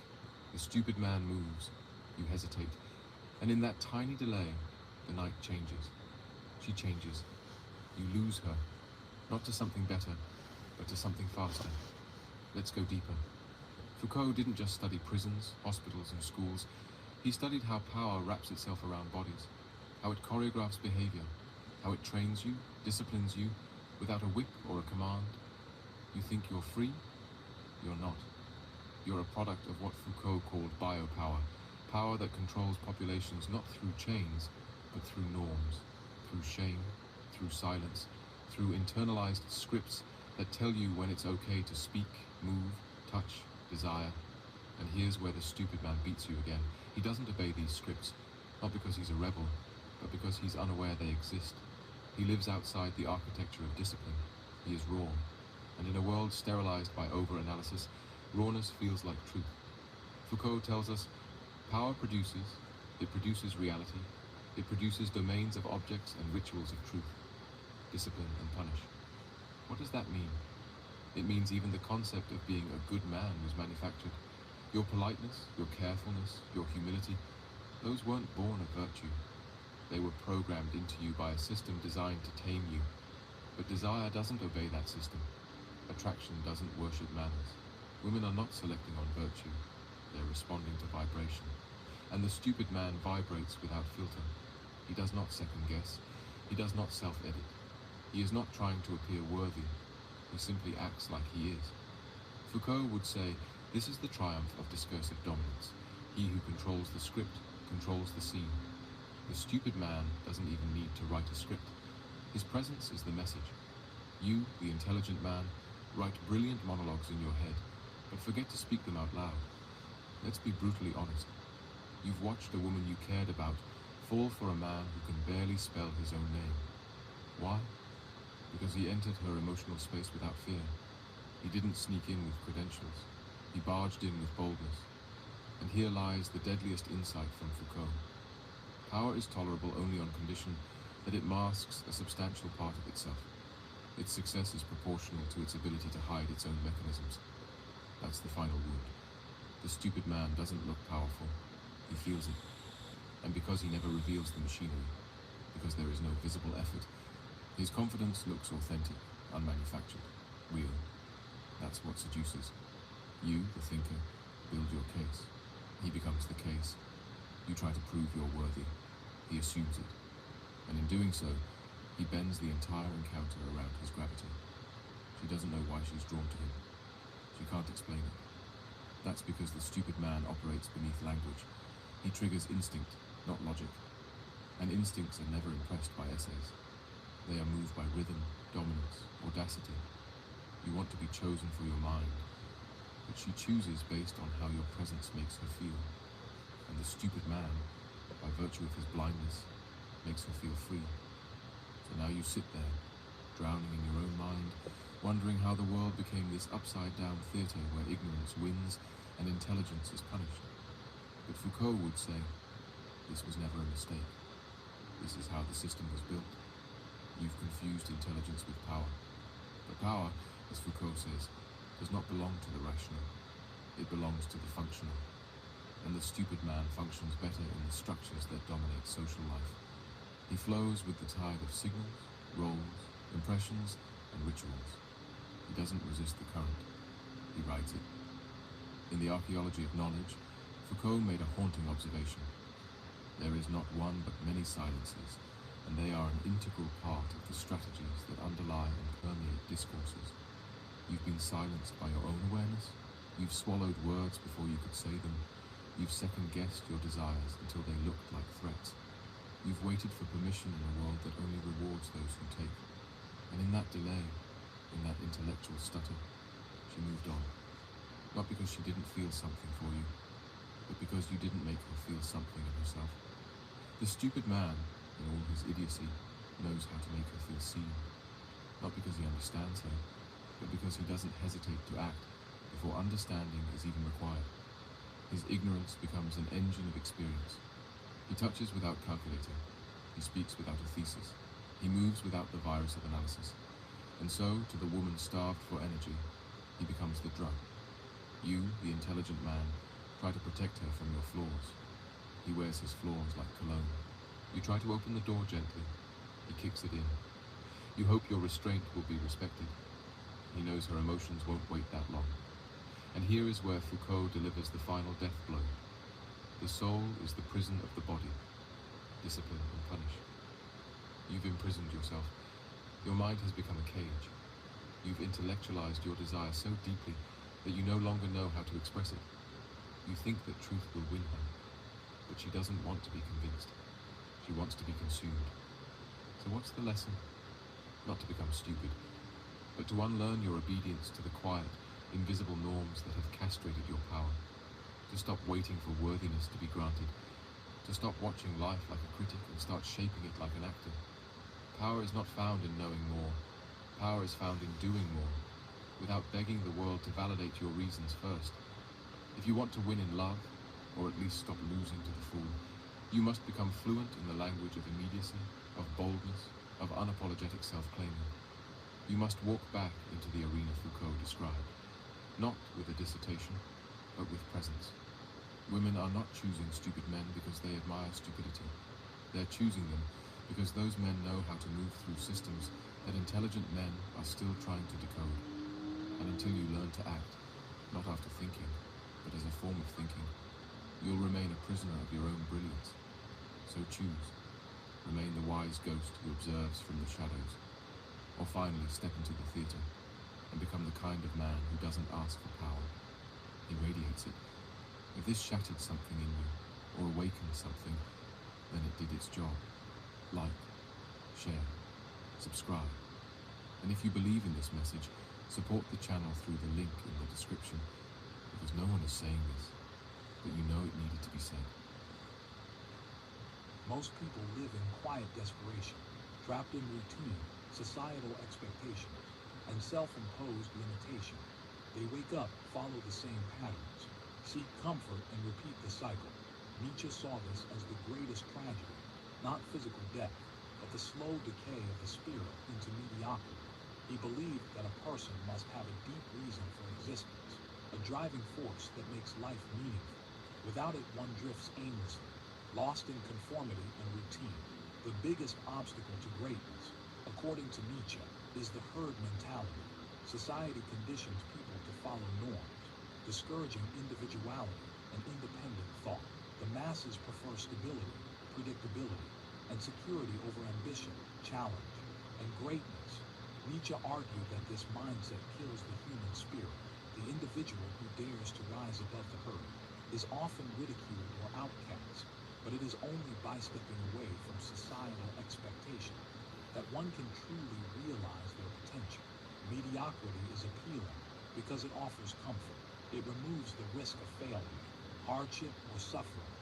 The stupid man moves. You hesitate. And in that tiny delay, the night changes. She changes. You lose her. Not to something better, but to something faster. Let's go deeper. Foucault didn't just study prisons, hospitals, and schools. He studied how power wraps itself around bodies, how it choreographs behavior, how it trains you, disciplines you, without a whip or a command. You think you're free? You're not. You're a product of what Foucault called biopower, power that controls populations not through chains, but through norms, through shame, through silence, through internalized scripts that tell you when it's okay to speak, move, touch, desire. And here's where the stupid man beats you again. He doesn't obey these scripts, not because he's a rebel, but because he's unaware they exist. He lives outside the architecture of discipline. He is raw, and in a world sterilized by over-analysis, rawness feels like truth. Foucault tells us, power produces reality, it produces domains of objects and rituals of truth, discipline and punish. What does that mean? It means even the concept of being a good man was manufactured. Your politeness, your carefulness, your humility, those weren't born of virtue. They were programmed into you by a system designed to tame you. But desire doesn't obey that system. Attraction doesn't worship manners. Women are not selecting on virtue. They're responding to vibration. And the stupid man vibrates without filter. He does not second guess. He does not self-edit. He is not trying to appear worthy. He simply acts like he is. Foucault would say, this is the triumph of discursive dominance. He who controls the script controls the scene. The stupid man doesn't even need to write a script. His presence is the message. You, the intelligent man, write brilliant monologues in your head, but forget to speak them out loud. Let's be brutally honest. You've watched a woman you cared about fall for a man who can barely spell his own name. Why? Because he entered her emotional space without fear. He didn't sneak in with credentials. He barged in with boldness. And here lies the deadliest insight from Foucault. Power is tolerable only on condition that it masks a substantial part of itself. Its success is proportional to its ability to hide its own mechanisms. That's the final wound. The stupid man doesn't look powerful. He feels it. And because he never reveals the machinery, because there is no visible effort, his confidence looks authentic, unmanufactured, real. That's what seduces. You, the thinker, build your case. He becomes the case. You try to prove you're worthy. He assumes it. And in doing so, he bends the entire encounter around his gravity. She doesn't know why she's drawn to him. She can't explain it. That's because the stupid man operates beneath language. He triggers instinct, not logic. And instincts are never impressed by essays. They are moved by rhythm, dominance, audacity. You want to be chosen for your mind, but she chooses based on how your presence makes her feel. And the stupid man, by virtue of his blindness, makes her feel free. So now you sit there, drowning in your own mind, wondering how the world became this upside-down theatre where ignorance wins and intelligence is punished. But Foucault would say, this was never a mistake. This is how the system was built. You've confused intelligence with power. But power, as Foucault says, does not belong to the rational. It belongs to the functional. And the stupid man functions better in the structures that dominate social life. He flows with the tide of signals, roles, impressions, and rituals. He doesn't resist the current. He rides it. In the archaeology of knowledge, Foucault made a haunting observation. There is not one but many silences, and they are an integral part of the strategies that underlie and permeate discourses. You've been silenced by your own awareness. You've swallowed words before you could say them. You've second-guessed your desires until they looked like threats. You've waited for permission in a world that only rewards those who take. And in that delay, in that intellectual stutter, she moved on. Not because she didn't feel something for you, but because you didn't make her feel something of herself. The stupid man, in all his idiocy, knows how to make her feel seen. Not because he understands her, but because he doesn't hesitate to act before understanding is even required. His ignorance becomes an engine of experience. He touches without calculating. He speaks without a thesis. He moves without the virus of analysis. And so, to the woman starved for energy, he becomes the drug. You, the intelligent man, try to protect her from your flaws. He wears his flaws like cologne. You try to open the door gently. He kicks it in. You hope your restraint will be respected. He knows her emotions won't wait that long. And here is where Foucault delivers the final death blow. The soul is the prison of the body. Discipline and punish. You've imprisoned yourself. Your mind has become a cage. You've intellectualized your desire so deeply that you no longer know how to express it. You think that truth will win her, but she doesn't want to be convinced. She wants to be consumed. So what's the lesson? Not to become stupid, but to unlearn your obedience to the quiet, invisible norms that have castrated your power. To stop waiting for worthiness to be granted. To stop watching life like a critic and start shaping it like an actor. Power is not found in knowing more. Power is found in doing more, without begging the world to validate your reasons first. If you want to win in love, or at least stop losing to the fool, you must become fluent in the language of immediacy, of boldness, of unapologetic self-claiming. You must walk back into the arena Foucault described, not with a dissertation, but with presence. Women are not choosing stupid men because they admire stupidity. They're choosing them because those men know how to move through systems that intelligent men are still trying to decode. And until you learn to act, not after thinking, but as a form of thinking, you'll remain a prisoner of your own brilliance. So choose. Remain the wise ghost who observes from the shadows. Or finally step into the theater and become the kind of man who doesn't ask for power. He radiates it. If this shattered something in you, or awakened something, then it did its job. Like, share, subscribe. And if you believe in this message, support the channel through the link in the description, because no one is saying this, but you know it needed to be said. Most people live in quiet desperation, trapped in routine, societal expectations, and self-imposed limitation. They wake up, follow the same patterns, seek comfort, and repeat the cycle. Nietzsche saw this as the greatest tragedy, not physical death, but the slow decay of the spirit into mediocrity. He believed that a person must have a deep reason for existence, a driving force that makes life meaningful. Without it, one drifts aimlessly, lost in conformity and routine. The biggest obstacle to greatness, according to Nietzsche, is the herd mentality. Society conditions people to follow norms, discouraging individuality and independent thought. The masses prefer stability, predictability, and security over ambition, challenge, and greatness. Nietzsche argued that this mindset kills the human spirit. The individual who dares to rise above the herd is often ridiculed or outcast, but it is only by stepping away from societal expectation that one can truly realize their potential. Mediocrity is appealing because it offers comfort. It removes the risk of failure, hardship, or suffering.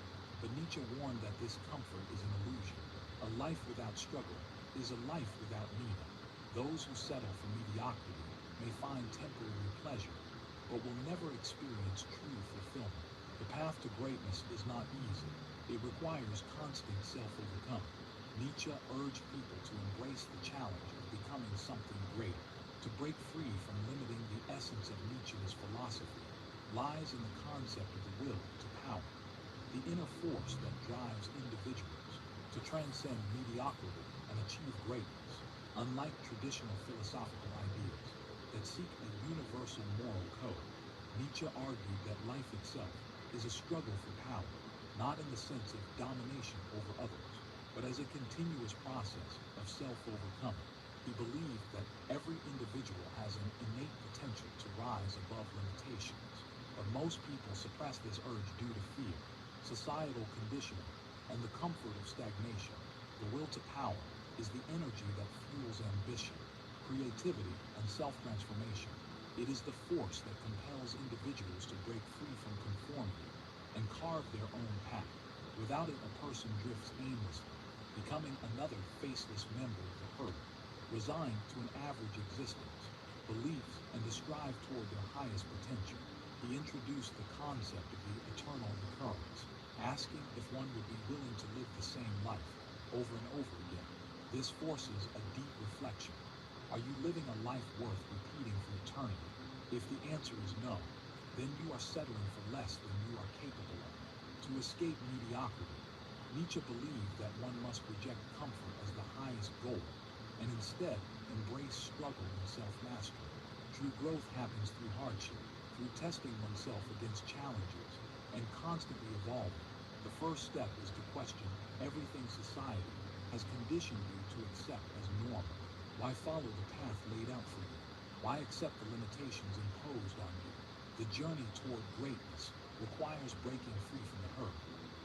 But Nietzsche warned that this comfort is an illusion. A life without struggle is a life without meaning. Those who settle for mediocrity may find temporary pleasure, but will never experience true fulfillment. The path to greatness is not easy. It requires constant self-overcoming. Nietzsche urged people to embrace the challenge of becoming something greater. To break free from limiting the essence of Nietzsche's philosophy lies in the concept of the will to power, the inner force that drives individuals to transcend mediocrity and achieve greatness. Unlike traditional philosophical ideas that seek a universal moral code, Nietzsche argued that life itself is a struggle for power, not in the sense of domination over others, but as a continuous process of self-overcoming. He believed that every individual has an innate potential to rise above limitations, but most people suppress this urge due to fear, societal conditioning, and the comfort of stagnation. The will to power is the energy that fuels ambition, creativity, and self-transformation. It is the force that compels individuals to break free from conformity and carve their own path. Without it, a person drifts aimlessly, becoming another faceless member of the herd, resigned to an average existence, beliefs, and to strive toward their highest potential. He introduced the concept of the eternal recurrence, asking if one would be willing to live the same life over and over again. This forces a deep reflection. Are you living a life worth repeating for eternity? If the answer is no, then you are settling for less than you are capable of. To escape mediocrity, Nietzsche believed that one must reject comfort as the highest goal, and instead embrace struggle and self-mastery. True growth happens through hardship, through testing oneself against challenges, and constantly evolving. The first step is to question everything society has conditioned you to accept as normal. Why follow the path laid out for you? Why accept the limitations imposed on you? The journey toward greatness requires breaking free from the herd,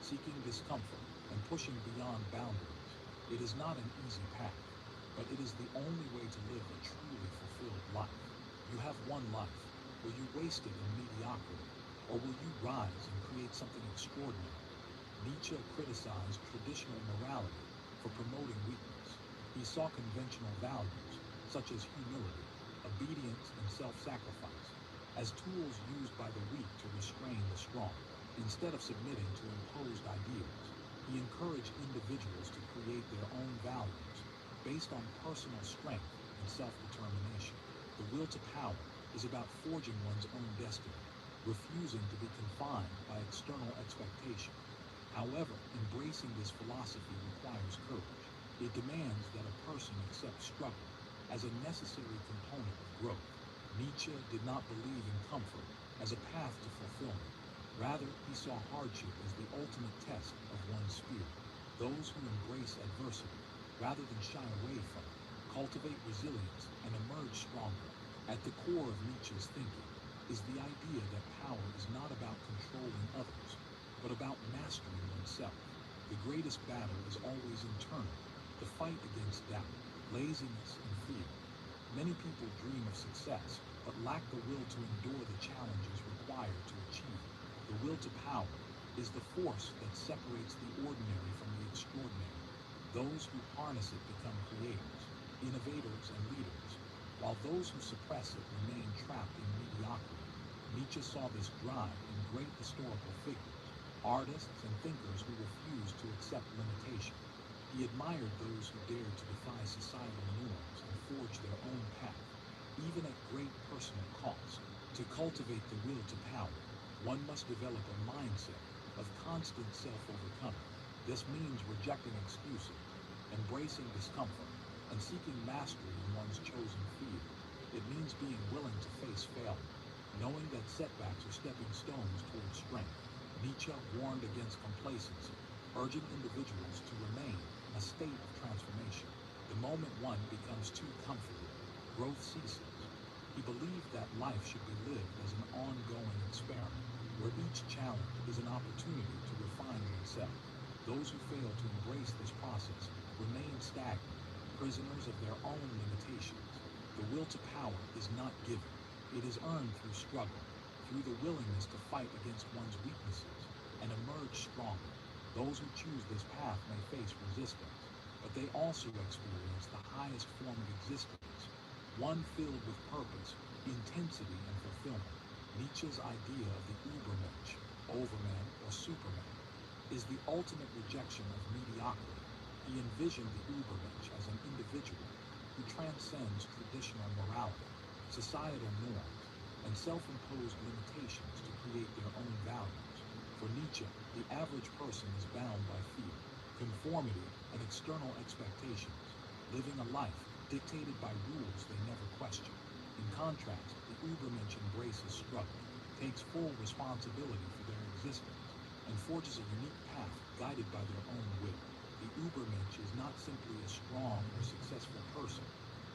seeking discomfort, and pushing beyond boundaries. It is not an easy path, but it is the only way to live a truly fulfilled life. You have one life. Will you waste it in mediocrity, or will you rise and create something extraordinary? Nietzsche criticized traditional morality for promoting weakness. He saw conventional values, such as humility, obedience, and self-sacrifice, as tools used by the weak to restrain the strong. Instead of submitting to imposed ideas, he encouraged individuals to create their own values based on personal strength and self-determination. The will to power is about forging one's own destiny, refusing to be confined by external expectation. However, embracing this philosophy requires courage. It demands that a person accept struggle as a necessary component of growth. Nietzsche did not believe in comfort as a path to fulfillment. Rather, he saw hardship as the ultimate test of one's spirit. Those who embrace adversity, rather than shy away from it, cultivate resilience and emerge stronger. At the core of Nietzsche's thinking is the idea that power is not about controlling others, but about mastering oneself. The greatest battle is always internal, the fight against doubt, laziness, and fear. Many people dream of success, but lack the will to endure the challenges required to achieve it. The will to power is the force that separates the ordinary from the extraordinary. Those who harness it become creators, innovators, and leaders, while those who suppress it remain trapped in mediocrity. Nietzsche saw this drive in great historical figures, artists and thinkers who refused to accept limitation. He admired those who dared to defy societal norms and forge their own path, even at great personal cost. To cultivate the will to power, one must develop a mindset of constant self-overcoming. This means rejecting excuses, embracing discomfort, and seeking mastery in one's chosen field. It means being willing to face failure, knowing that setbacks are stepping stones towards strength. Nietzsche warned against complacency, urging individuals to remain in a state of transformation. The moment one becomes too comfortable, growth ceases. He believed that life should be lived as an ongoing experiment, where each challenge is an opportunity to refine oneself. Those who fail to embrace this process remain stagnant, prisoners of their own limitations. The will to power is not given. It is earned through struggle, through the willingness to fight against one's weaknesses and emerge stronger. Those who choose this path may face resistance, but they also experience the highest form of existence, one filled with purpose, intensity, and fulfillment. Nietzsche's idea of the Übermensch, overman or superman, is the ultimate rejection of mediocrity. He envisioned the Übermensch as an individual who transcends traditional morality, societal norms, and self-imposed limitations to create their own values. For Nietzsche, the average person is bound by fear, conformity, and external expectations, living a life dictated by rules they never question. In contrast, the Übermensch embraces struggle, takes full responsibility for their existence, and forges a unique path guided by their own will. The Übermensch is not simply a strong or successful person,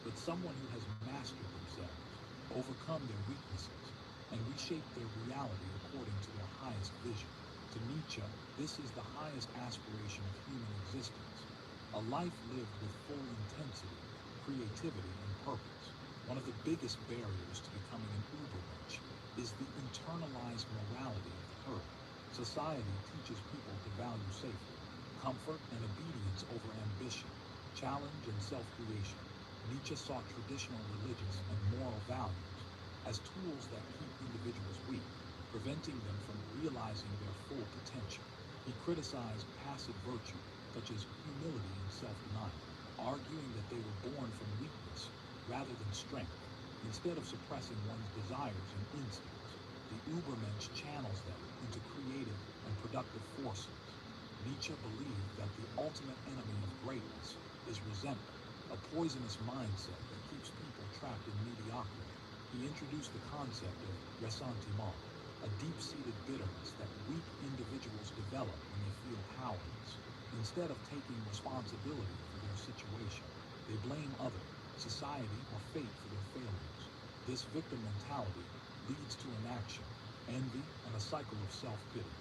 but someone who has mastered themselves, overcome their weaknesses, and reshaped their reality according to their highest vision. To Nietzsche, this is the highest aspiration of human existence, a life lived with full intensity, creativity, and purpose. One of the biggest barriers to becoming an Übermensch is the internalized morality of the herd. Society teaches people to value safety, comfort, and obedience over ambition, challenge, and self-creation. Nietzsche saw traditional religious and moral values as tools that keep individuals weak, preventing them from realizing their full potential. He criticized passive virtue, such as humility and self-denial, arguing that they were born from weakness rather than strength. Instead of suppressing one's desires and instincts, the Übermensch channels them into creative and productive forces. Nietzsche believed that the ultimate enemy of greatness is resentment, a poisonous mindset that keeps people trapped in mediocrity. He introduced the concept of ressentiment, a deep-seated bitterness that weak individuals develop when they feel powerless. Instead of taking responsibility for their situation, they blame others, society, or fate for their failures. This victim mentality leads to inaction, envy, and a cycle of self-pity.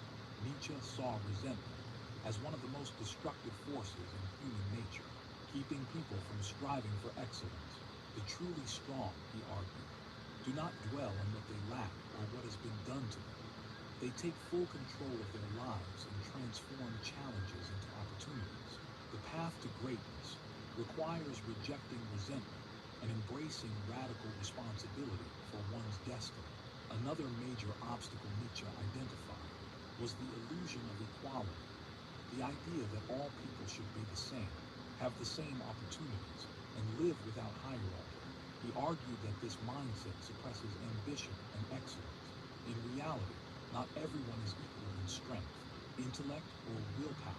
Nietzsche saw resentment as one of the most destructive forces in human nature, keeping people from striving for excellence. The truly strong, he argued, do not dwell on what they lack or what has been done to them. They take full control of their lives and transform challenges into opportunities. The path to greatness requires rejecting resentment and embracing radical responsibility for one's destiny. Another major obstacle Nietzsche identified was the illusion of equality, the idea that all people should be the same, have the same opportunities, and live without hierarchy. He argued that this mindset suppresses ambition and excellence. In reality, not everyone is equal in strength, intellect, or willpower.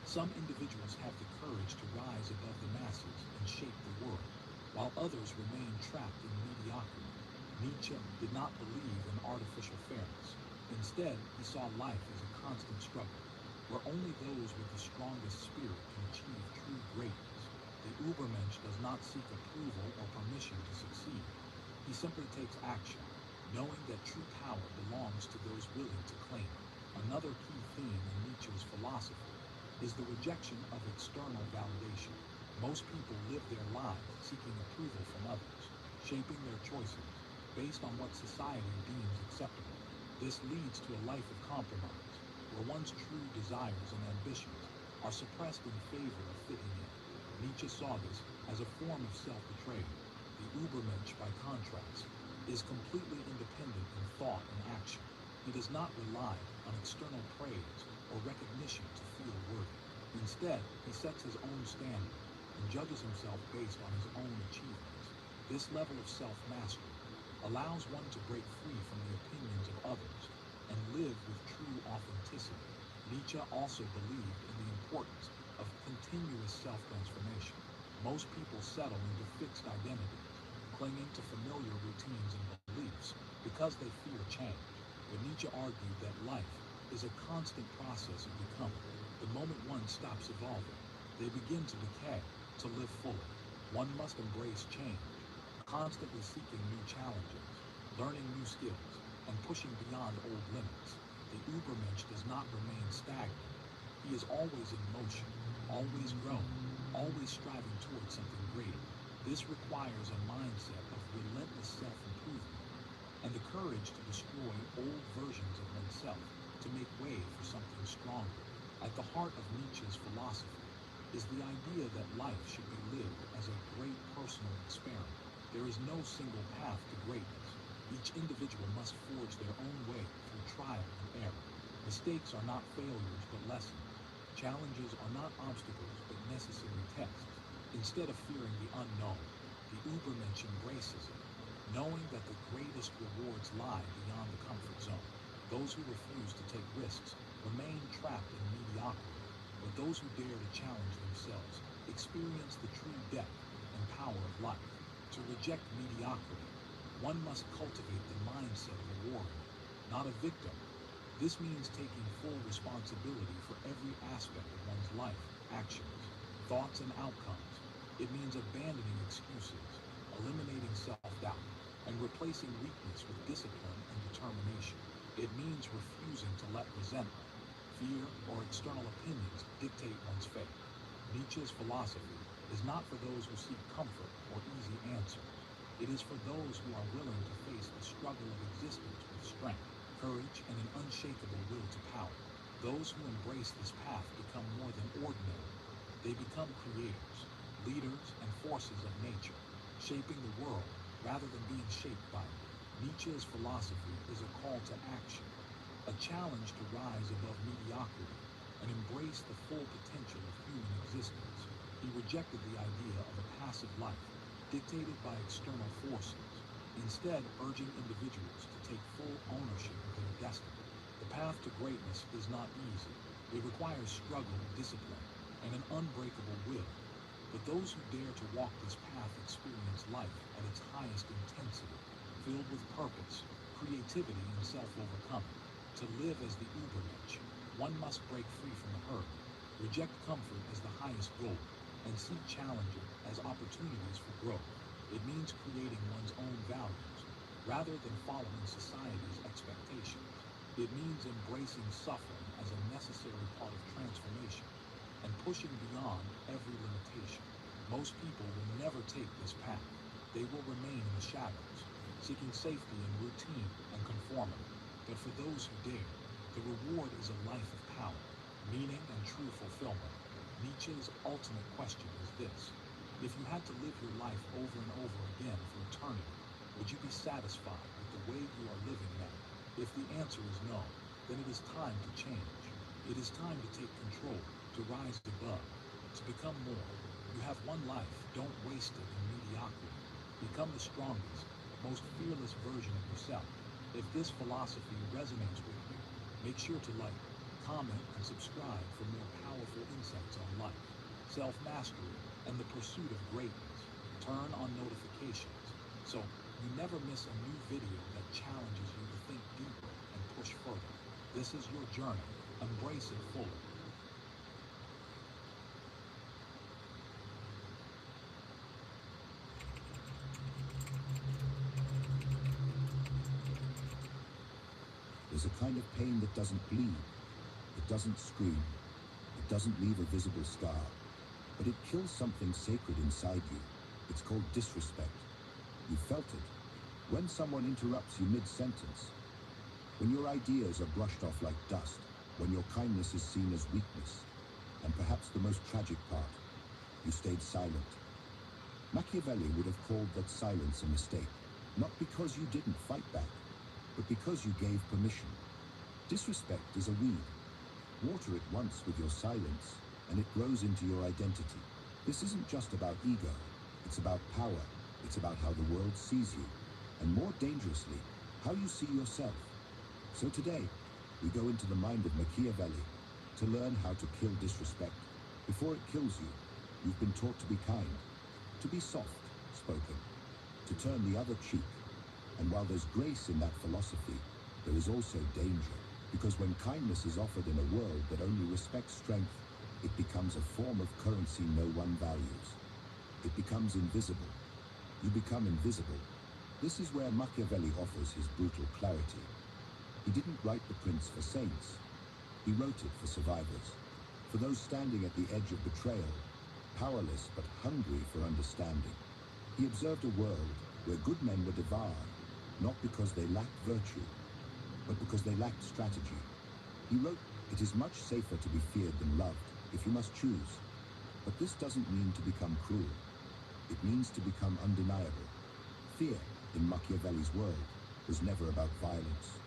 Some individuals have the courage to rise above the masses and shape the world, while others remain trapped in mediocrity. Nietzsche did not believe in artificial fairness. Instead, he saw life as a constant struggle, where only those with the strongest spirit can achieve true greatness. The Übermensch does not seek approval or permission to succeed. He simply takes action, knowing that true power belongs to those willing to claim it. Another key theme in Nietzsche's philosophy is the rejection of external validation. Most people live their lives seeking approval from others, shaping their choices based on what society deems acceptable. This leads to a life of compromise, where one's true desires and ambitions are suppressed in favor of fitting in. Nietzsche saw this as a form of self-betrayal. The Übermensch, by contrast, is completely independent in thought and action. He does not rely on external praise or recognition to feel worthy. Instead, he sets his own standard and judges himself based on his own achievements. This level of self-mastery allows one to break free from the opinions of others and live with true authenticity. Nietzsche also believed in the importance of continuous self-transformation. Most people settle into fixed identities, clinging to familiar routines and beliefs because they fear change. But Nietzsche argued that life is a constant process of becoming. The moment one stops evolving, they begin to decay. To live fully, one must embrace change, constantly seeking new challenges, learning new skills, and pushing beyond old limits. The Übermensch does not remain stagnant. He is always in motion, always growing, always striving towards something greater. This requires a mindset of relentless self-improvement and the courage to destroy old versions of oneself to make way for something stronger. At the heart of Nietzsche's philosophy is the idea that life should be lived as a great personal experiment. There is no single path to greatness. Each individual must forge their own way through trial and error. Mistakes are not failures but lessons. Challenges are not obstacles but necessary tests. Instead of fearing the unknown, the Übermensch embraces it, knowing that the greatest rewards lie beyond the comfort zone. Those who refuse to take risks remain trapped in mediocrity, but those who dare to challenge themselves experience the true depth and power of life. To reject mediocrity, one must cultivate the mindset of a warrior, not a victim. This means taking full responsibility for every aspect of one's life, actions, thoughts, and outcomes. It means abandoning excuses, eliminating self-doubt, and replacing weakness with discipline and determination. It means refusing to let resentment, fear, or external opinions dictate one's fate. Nietzsche's philosophy is not for those who seek comfort or easy answers. It is for those who are willing to face the struggle of existence with strength, courage, and an unshakable will to power. Those who embrace this path become more than ordinary. They become creators, leaders, and forces of nature, shaping the world rather than being shaped by it. Nietzsche's philosophy is a call to action, a challenge to rise above mediocrity and embrace the full potential of human existence. He rejected the idea of a passive life dictated by external forces, instead urging individuals to take full ownership of their destiny. The path to greatness is not easy. It requires struggle, discipline, and an unbreakable will. But those who dare to walk this path experience life at its highest intensity, filled with purpose, creativity, and self-overcoming. To live as the Übermensch, one must break free from the herd, reject comfort as the highest goal, and see challenges as opportunities for growth. It means creating one's own values, rather than following society's expectations. It means embracing suffering as a necessary part of transformation, and pushing beyond every limitation. Most people will never take this path. They will remain in the shadows, seeking safety in routine and conformity. But for those who dare, the reward is a life of power, meaning, and true fulfillment. Nietzsche's ultimate question is this: If you had to live your life over and over again for eternity, would you be satisfied with the way you are living now? If the answer is no, then it is time to change. It is time to take control, to rise above, to become more. You have one life, don't waste it in mediocrity. Become the strongest, most fearless version of yourself. If this philosophy resonates with you, make sure to like, comment, and subscribe for more powerful insights on life, self-mastery, and the pursuit of greatness. Turn on notifications so you never miss a new video that challenges you to think deeper and push further. This is your journey. Embrace it fully. There's a kind of pain that doesn't bleed, it doesn't scream, it doesn't leave a visible scar, but it kills something sacred inside you. It's called disrespect. You felt it. When someone interrupts you mid-sentence, when your ideas are brushed off like dust, when your kindness is seen as weakness, and perhaps the most tragic part, you stayed silent. Machiavelli would have called that silence a mistake, not because you didn't fight back, but because you gave permission. Disrespect is a weed. Water it once with your silence, and it grows into your identity. This isn't just about ego, it's about power. It's about how the world sees you, and more dangerously, how you see yourself. So today, we go into the mind of Machiavelli to learn how to kill disrespect. Before it kills you, you've been taught to be kind, to be soft-spoken, to turn the other cheek. And while there's grace in that philosophy, there is also danger, because when kindness is offered in a world that only respects strength, it becomes a form of currency no one values. It becomes invisible. You become invisible. This is where Machiavelli offers his brutal clarity. He didn't write The Prince for saints. He wrote it for survivors, for those standing at the edge of betrayal, powerless but hungry for understanding. He observed a world where good men were devoured, not because they lacked virtue, but because they lacked strategy. He wrote, "It is much safer to be feared than loved, if you must choose. But this doesn't mean to become cruel. It means to become undeniable." Fear, in Machiavelli's world, was never about violence.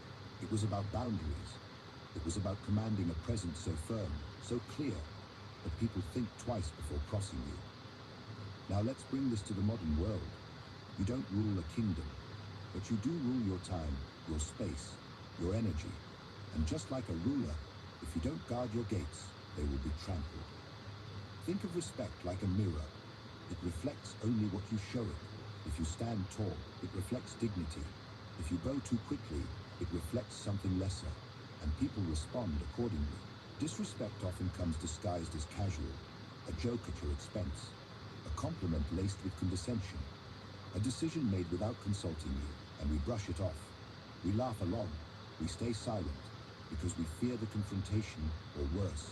It was about boundaries. It was about commanding a presence so firm, so clear, that people think twice before crossing you. Now let's bring this to the modern world. You don't rule a kingdom, but you do rule your time, your space, your energy. And just like a ruler, if you don't guard your gates, they will be trampled. Think of respect like a mirror. It reflects only what you show it. If you stand tall, it reflects dignity. If you bow too quickly, it reflects something lesser, and people respond accordingly. Disrespect often comes disguised as casual, a joke at your expense, a compliment laced with condescension, a decision made without consulting you, and we brush it off. We laugh along, we stay silent, because we fear the confrontation, or worse,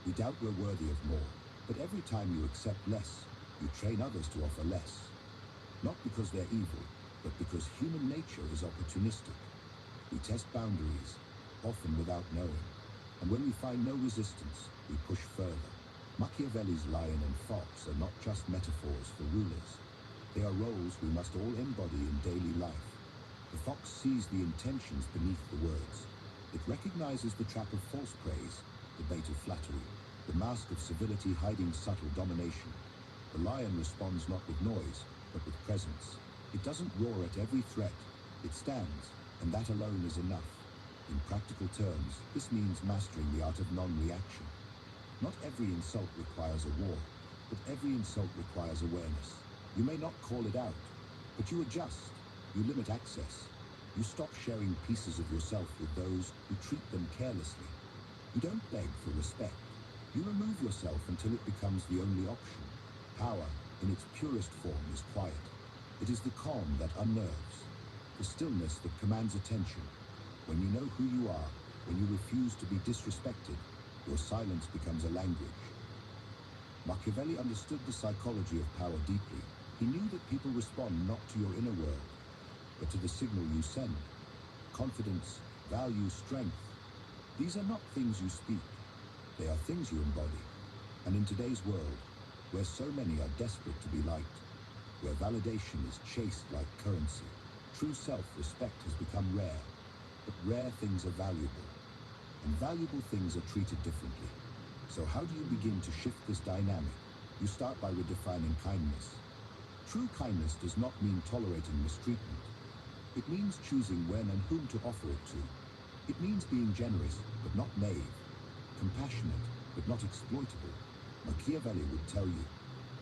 we doubt we're worthy of more. But every time you accept less, you train others to offer less. Not because they're evil, but because human nature is opportunistic. We test boundaries, often without knowing. And when we find no resistance, we push further. Machiavelli's lion and fox are not just metaphors for rulers. They are roles we must all embody in daily life. The fox sees the intentions beneath the words. It recognizes the trap of false praise, the bait of flattery, the mask of civility hiding subtle domination. The lion responds not with noise, but with presence. It doesn't roar at every threat. It stands, and that alone is enough. In practical terms, this means mastering the art of non-reaction. Not every insult requires a war, but every insult requires awareness. You may not call it out, but you adjust. You limit access. You stop sharing pieces of yourself with those who treat them carelessly. You don't beg for respect. You remove yourself until it becomes the only option. Power, in its purest form, is quiet. It is the calm that unnerves, the stillness that commands attention. When you know who you are, when you refuse to be disrespected, your silence becomes a language. Machiavelli understood the psychology of power deeply. He knew that people respond not to your inner world, but to the signal you send. Confidence, value, strength. These are not things you speak. They are things you embody. And in today's world, where so many are desperate to be liked, where validation is chased like currency. True self-respect has become rare, but rare things are valuable, and valuable things are treated differently. So how do you begin to shift this dynamic? You start by redefining kindness. True kindness does not mean tolerating mistreatment. It means choosing when and whom to offer it to. It means being generous, but not naive, compassionate, but not exploitable. Machiavelli would tell you,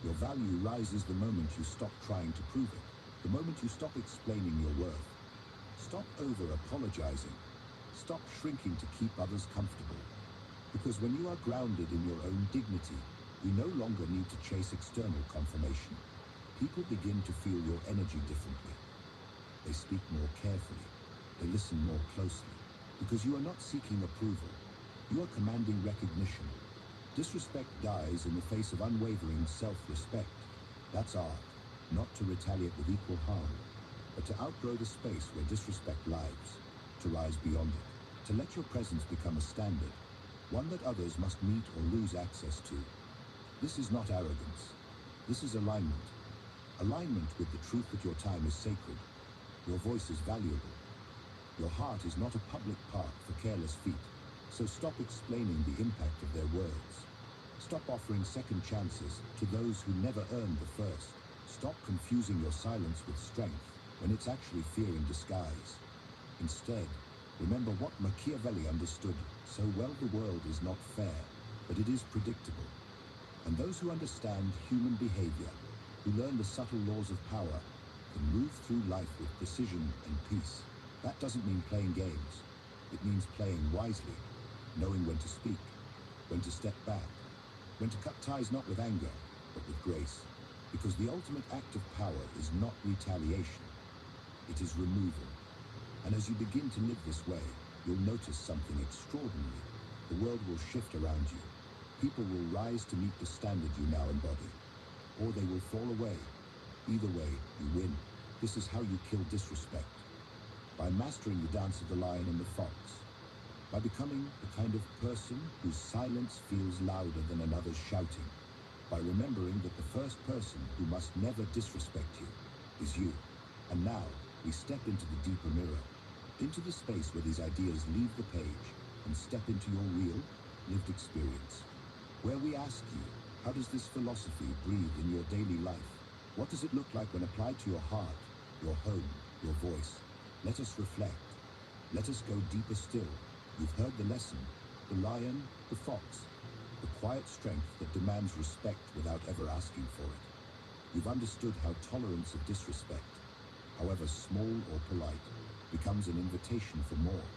your value rises the moment you stop trying to prove it, the moment you stop explaining your worth. Stop over-apologizing. Stop shrinking to keep others comfortable. Because when you are grounded in your own dignity, you no longer need to chase external confirmation. People begin to feel your energy differently. They speak more carefully. They listen more closely. Because you are not seeking approval. You are commanding recognition. Disrespect dies in the face of unwavering self-respect. That's art. Not to retaliate with equal harm, but to outgrow the space where disrespect lives. To rise beyond it. To let your presence become a standard. One that others must meet or lose access to. This is not arrogance. This is alignment. Alignment with the truth that your time is sacred. Your voice is valuable. Your heart is not a public park for careless feet. So stop explaining the impact of their words. Stop offering second chances to those who never earned the first. Stop confusing your silence with strength when it's actually fear in disguise. Instead, remember what Machiavelli understood so well: the world is not fair, but it is predictable. And those who understand human behavior, who learn the subtle laws of power, can move through life with precision and peace. That doesn't mean playing games. It means playing wisely, knowing when to speak, when to step back, when to cut ties not with anger, but with grace. Because the ultimate act of power is not retaliation, it is removal. And as you begin to live this way, you'll notice something extraordinary. The world will shift around you. People will rise to meet the standard you now embody, or they will fall away. Either way, you win. This is how you kill disrespect. By mastering the dance of the lion and the fox. By becoming the kind of person whose silence feels louder than another's shouting. By remembering that the first person who must never disrespect you is you. And now, we step into the deeper mirror, into the space where these ideas leave the page and step into your real, lived experience. Where we ask you, how does this philosophy breathe in your daily life? What does it look like when applied to your heart, your home, your voice? Let us reflect. Let us go deeper still. You've heard the lesson, the lion, the fox, the quiet strength that demands respect without ever asking for it. You've understood how tolerance of disrespect, however small or polite, becomes an invitation for more.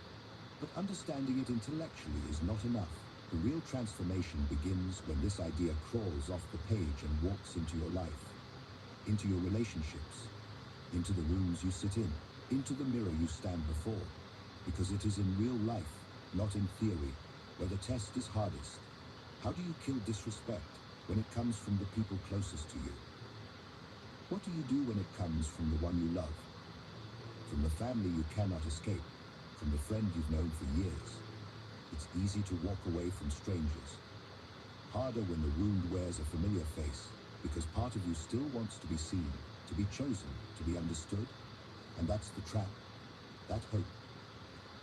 But understanding it intellectually is not enough. The real transformation begins when this idea crawls off the page and walks into your life, into your relationships, into the rooms you sit in, into the mirror you stand before. Because it is in real life, not in theory, where the test is hardest. How do you kill disrespect when it comes from the people closest to you? What do you do when it comes from the one you love? From the family you cannot escape, from the friend you've known for years. It's easy to walk away from strangers. Harder when the wound wears a familiar face, because part of you still wants to be seen, to be chosen, to be understood. And that's the trap, that hope,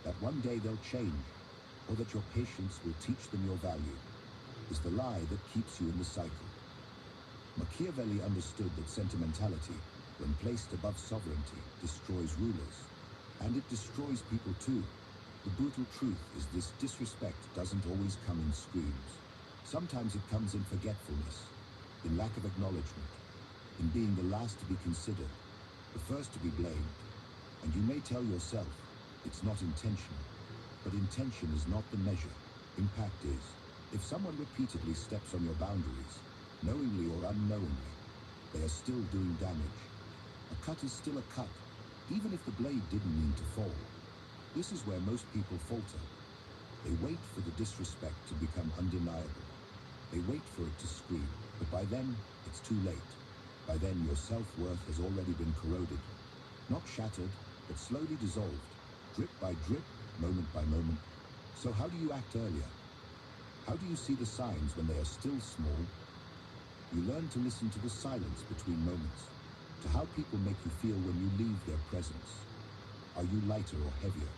that one day they'll change, or that your patience will teach them your value, is the lie that keeps you in the cycle. Machiavelli understood that sentimentality, when placed above sovereignty, destroys rulers. And it destroys people too. The brutal truth is this: disrespect doesn't always come in screams. Sometimes it comes in forgetfulness, in lack of acknowledgement, in being the last to be considered, the first to be blamed. And you may tell yourself, it's not intentional. But intention is not the measure. Impact is. If someone repeatedly steps on your boundaries, knowingly or unknowingly, they are still doing damage. A cut is still a cut, even if the blade didn't mean to fall. This is where most people falter. They wait for the disrespect to become undeniable. They wait for it to scream, but by then, it's too late. By then, your self-worth has already been corroded. Not shattered, but slowly dissolved, drip by drip, moment by moment. So how do you act earlier? How do you see the signs when they are still small? You learn to listen to the silence between moments, to how people make you feel when you leave their presence. Are you lighter or heavier?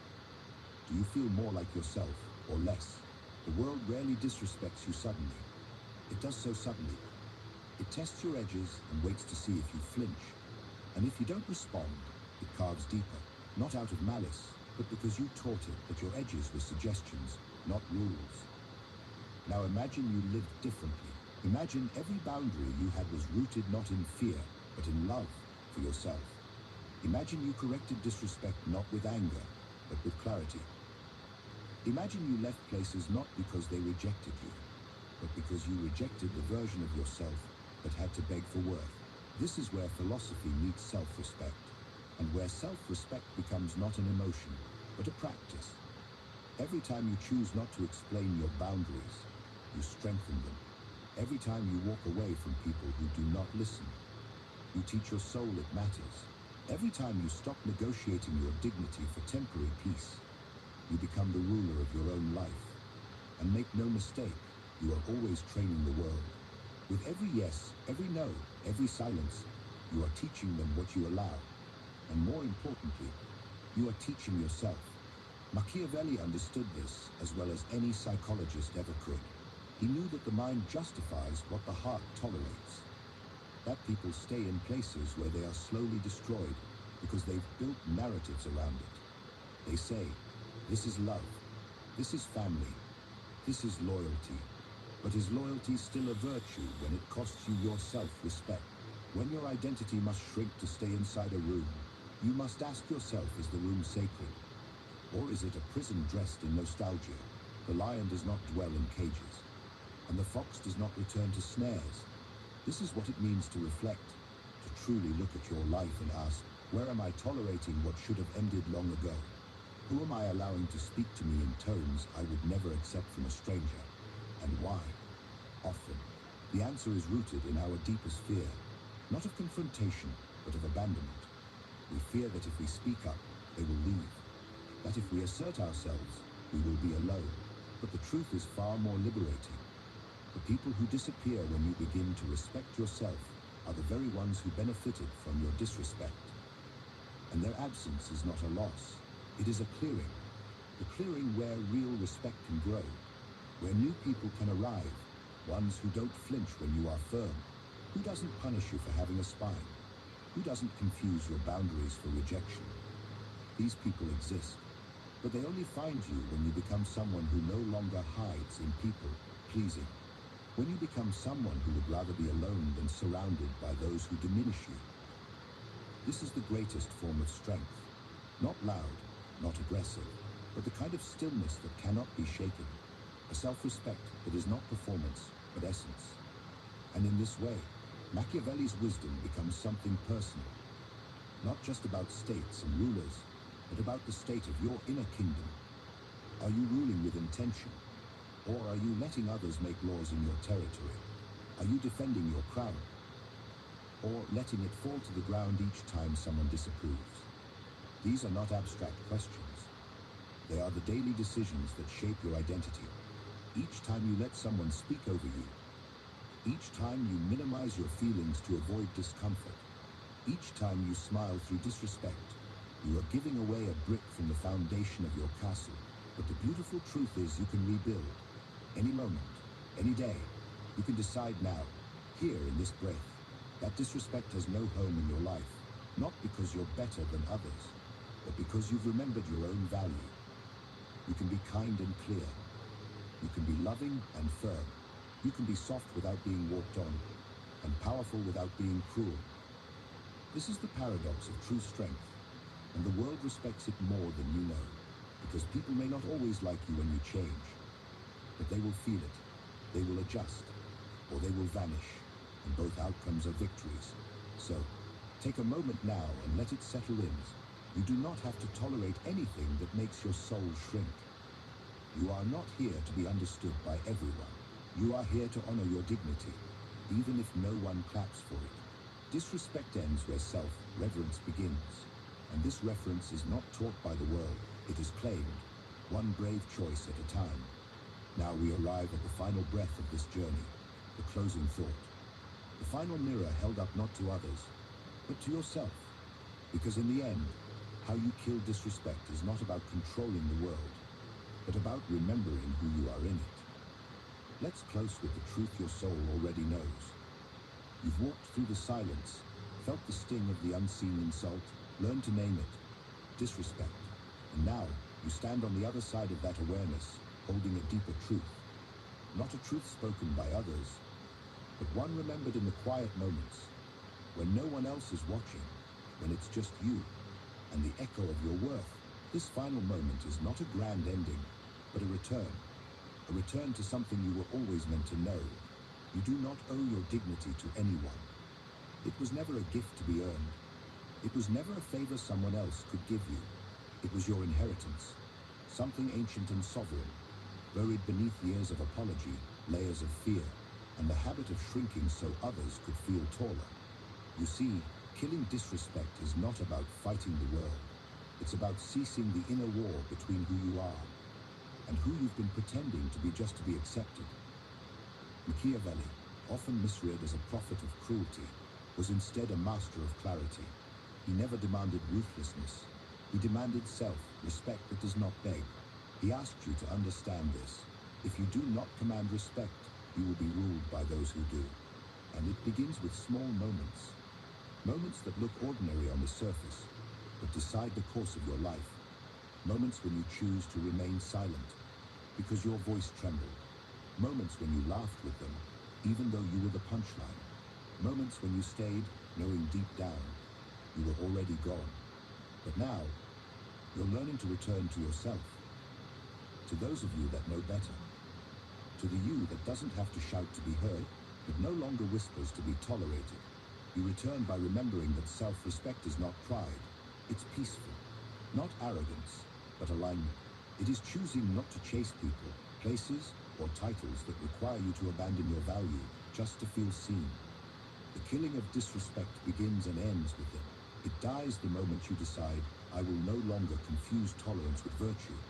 Do you feel more like yourself or less? The world rarely disrespects you suddenly. It does so suddenly. It tests your edges and waits to see if you flinch. And if you don't respond, it carves deeper, not out of malice, but because you taught it that your edges were suggestions, not rules. Now imagine you lived differently. Imagine every boundary you had was rooted not in fear, but in love for yourself. Imagine you corrected disrespect not with anger, but with clarity. Imagine you left places not because they rejected you, but because you rejected the version of yourself that had to beg for worth. This is where philosophy meets self-respect, and where self-respect becomes not an emotion, but a practice. Every time you choose not to explain your boundaries, you strengthen them. Every time you walk away from people who do not listen, you teach your soul it matters. Every time you stop negotiating your dignity for temporary peace, you become the ruler of your own life. And make no mistake, you are always training the world. With every yes, every no, every silence, you are teaching them what you allow. And more importantly, you are teaching yourself. Machiavelli understood this as well as any psychologist ever could. He knew that the mind justifies what the heart tolerates. That people stay in places where they are slowly destroyed because they've built narratives around it. They say, this is love, this is family, this is loyalty. But is loyalty still a virtue when it costs you your self-respect? When your identity must shrink to stay inside a room, you must ask yourself, is the room sacred? Or is it a prison dressed in nostalgia? The lion does not dwell in cages, and the fox does not return to snares. This is what it means to reflect, to truly look at your life and ask, where am I tolerating what should have ended long ago? Who am I allowing to speak to me in tones I would never accept from a stranger? And why? Often, the answer is rooted in our deepest fear, not of confrontation, but of abandonment. We fear that if we speak up, they will leave. That if we assert ourselves, we will be alone. But the truth is far more liberating. The people who disappear when you begin to respect yourself are the very ones who benefited from your disrespect. And their absence is not a loss. It is a clearing. The clearing where real respect can grow, where new people can arrive, ones who don't flinch when you are firm, who doesn't punish you for having a spine, who doesn't confuse your boundaries for rejection. These people exist, but they only find you when you become someone who no longer hides in people pleasing. When you become someone who would rather be alone than surrounded by those who diminish you. This is the greatest form of strength. Not loud, not aggressive, but the kind of stillness that cannot be shaken. A self-respect that is not performance, but essence. And in this way, Machiavelli's wisdom becomes something personal. Not just about states and rulers, but about the state of your inner kingdom. Are you ruling with intention? Or are you letting others make laws in your territory? Are you defending your crown? Or letting it fall to the ground each time someone disapproves? These are not abstract questions. They are the daily decisions that shape your identity. Each time you let someone speak over you, each time you minimize your feelings to avoid discomfort, each time you smile through disrespect, you are giving away a brick from the foundation of your castle. But the beautiful truth is you can rebuild. Any moment, any day, you can decide now, here in this breath, that disrespect has no home in your life, not because you're better than others, but because you've remembered your own value. You can be kind and clear. You can be loving and firm. You can be soft without being walked on, and powerful without being cruel. This is the paradox of true strength, and the world respects it more than you know, because people may not always like you when you change, but they will feel it, they will adjust, or they will vanish, and both outcomes are victories. So, take a moment now and let it settle in. You do not have to tolerate anything that makes your soul shrink. You are not here to be understood by everyone. You are here to honor your dignity, even if no one claps for it. Disrespect ends where self-reverence begins, and this reference is not taught by the world, it is claimed, one brave choice at a time. Now we arrive at the final breath of this journey, the closing thought. The final mirror held up not to others, but to yourself. Because in the end, how you kill disrespect is not about controlling the world, but about remembering who you are in it. Let's close with the truth your soul already knows. You've walked through the silence, felt the sting of the unseen insult, learned to name it, disrespect. And now, you stand on the other side of that awareness, holding a deeper truth. Not a truth spoken by others, but one remembered in the quiet moments, when no one else is watching, when it's just you, and the echo of your worth. This final moment is not a grand ending, but a return to something you were always meant to know. You do not owe your dignity to anyone. It was never a gift to be earned. It was never a favor someone else could give you. It was your inheritance, something ancient and sovereign, buried beneath years of apology, layers of fear, and the habit of shrinking so others could feel taller. You see, killing disrespect is not about fighting the world. It's about ceasing the inner war between who you are and who you've been pretending to be just to be accepted. Machiavelli, often misread as a prophet of cruelty, was instead a master of clarity. He never demanded ruthlessness. He demanded respect that does not beg. He asked you to understand this. If you do not command respect, you will be ruled by those who do. And it begins with small moments. Moments that look ordinary on the surface, but decide the course of your life. Moments when you choose to remain silent, because your voice trembled. Moments when you laughed with them, even though you were the punchline. Moments when you stayed, knowing deep down, you were already gone. But now, you're learning to return to yourself. To those of you that know better. To the you that doesn't have to shout to be heard, but no longer whispers to be tolerated. You return by remembering that self-respect is not pride. It's peaceful. Not arrogance, but alignment. It is choosing not to chase people, places, or titles that require you to abandon your value just to feel seen. The killing of disrespect begins and ends with it. It dies the moment you decide, I will no longer confuse tolerance with virtue.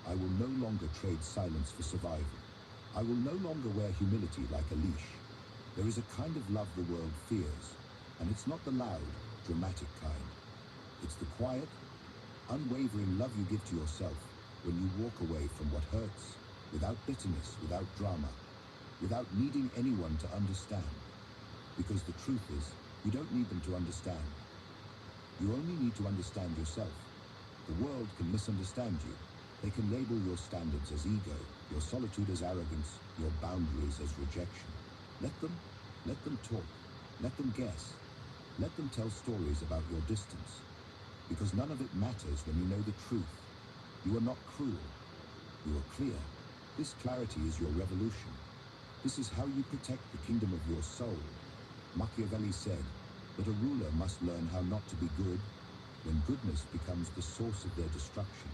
I will no longer trade silence for survival. I will no longer wear humility like a leash. There is a kind of love the world fears, and it's not the loud, dramatic kind. It's the quiet, unwavering love you give to yourself when you walk away from what hurts, without bitterness, without drama, without needing anyone to understand. Because the truth is, you don't need them to understand. You only need to understand yourself. The world can misunderstand you. They can label your standards as ego, your solitude as arrogance, your boundaries as rejection. Let them talk. Let them guess. Let them tell stories about your distance. Because none of it matters when you know the truth. You are not cruel. You are clear. This clarity is your revolution. This is how you protect the kingdom of your soul. Machiavelli said that a ruler must learn how not to be good when goodness becomes the source of their destruction.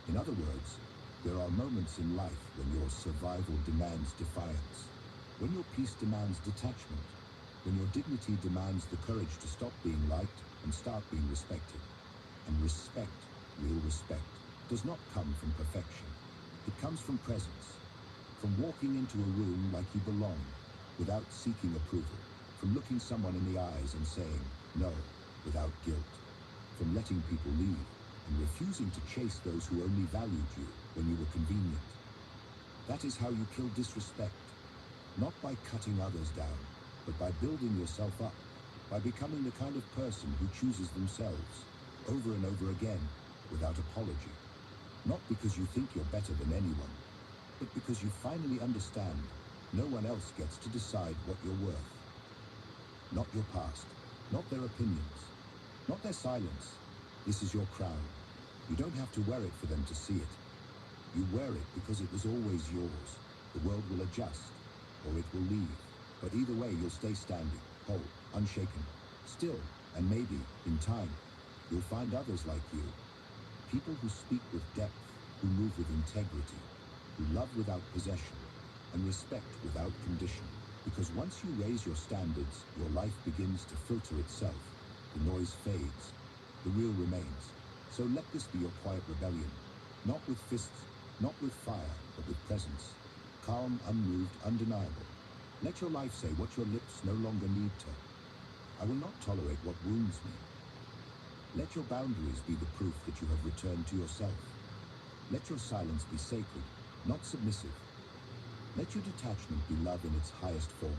In other words, there are moments in life when your survival demands defiance, when your peace demands detachment, when your dignity demands the courage to stop being liked and start being respected. And respect, real respect, does not come from perfection. It comes from presence, from walking into a room like you belong, without seeking approval, from looking someone in the eyes and saying no, without guilt, from letting people leave and refusing to chase those who only valued you when you were convenient. That is how you kill disrespect, not by cutting others down, but by building yourself up, by becoming the kind of person who chooses themselves over and over again without apology. Not because you think you're better than anyone, but because you finally understand no one else gets to decide what you're worth. Not your past, not their opinions, not their silence. This is your crown. You don't have to wear it for them to see it. You wear it because it was always yours. The world will adjust, or it will leave. But either way, you'll stay standing, whole, unshaken, still, and maybe, in time, you'll find others like you. People who speak with depth, who move with integrity, who love without possession, and respect without condition. Because once you raise your standards, your life begins to filter itself. The noise fades. The real remains. So let this be your quiet rebellion. Not with fists, not with fire, but with presence. Calm, unmoved, undeniable. Let your life say what your lips no longer need to. I will not tolerate what wounds me. Let your boundaries be the proof that you have returned to yourself. Let your silence be sacred, not submissive. Let your detachment be love in its highest form.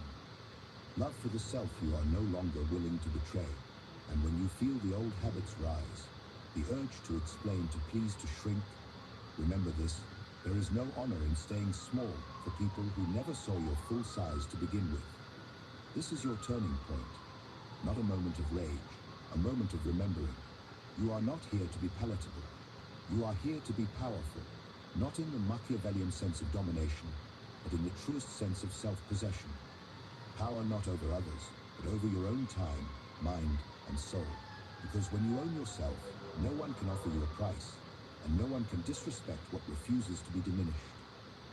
Love for the self you are no longer willing to betray. And when you feel the old habits rise, the urge to explain, to please, to shrink, remember this: there is no honor in staying small for people who never saw your full size to begin with. This is your turning point, not a moment of rage, a moment of remembering. You are not here to be palatable. You are here to be powerful, not in the Machiavellian sense of domination, but in the truest sense of self-possession. Power not over others, but over your own time, mind, and soul. Because when you own yourself, no one can offer you a price, and no one can disrespect what refuses to be diminished.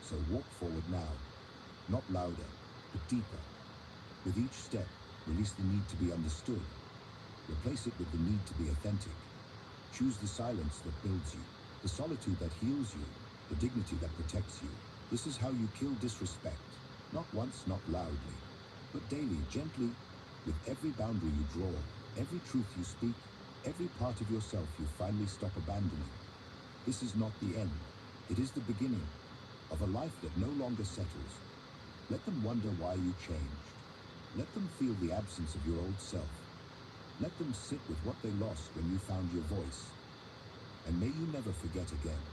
So walk forward now, not louder, but deeper. With each step, release the need to be understood. Replace it with the need to be authentic. Choose the silence that builds you, the solitude that heals you, the dignity that protects you. This is how you kill disrespect. Not once, not loudly, but daily, gently, with every boundary you draw, every truth you speak, every part of yourself you finally stop abandoning. This is not the end. It is the beginning of a life that no longer settles. Let them wonder why you changed. Let them feel the absence of your old self. Let them sit with what they lost when you found your voice. And may you never forget again.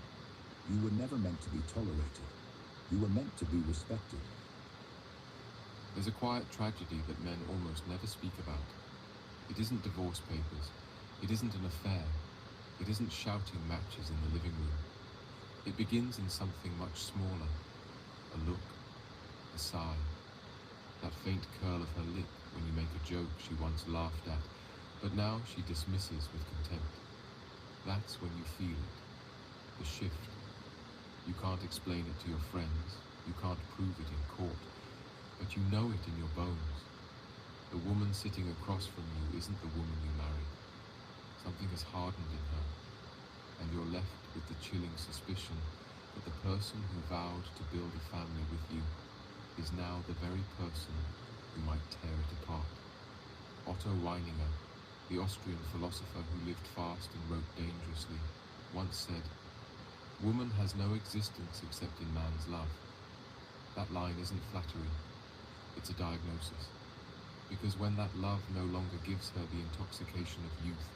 You were never meant to be tolerated. You were meant to be respected. There's a quiet tragedy that men almost never speak about. It isn't divorce papers. It isn't an affair. It isn't shouting matches in the living room. It begins in something much smaller. A look, a sigh, that faint curl of her lip when you make a joke she once laughed at, but now she dismisses with contempt. That's when you feel it, the shift. You can't explain it to your friends, you can't prove it in court, but you know it in your bones. The woman sitting across from you isn't the woman you married. Something has hardened in her, and you're left with the chilling suspicion that the person who vowed to build a family with you is now the very person who might tear it apart. Otto Weininger, the Austrian philosopher who lived fast and wrote dangerously, once said, "Woman has no existence except in man's love." That line isn't flattery, it's a diagnosis. Because when that love no longer gives her the intoxication of youth,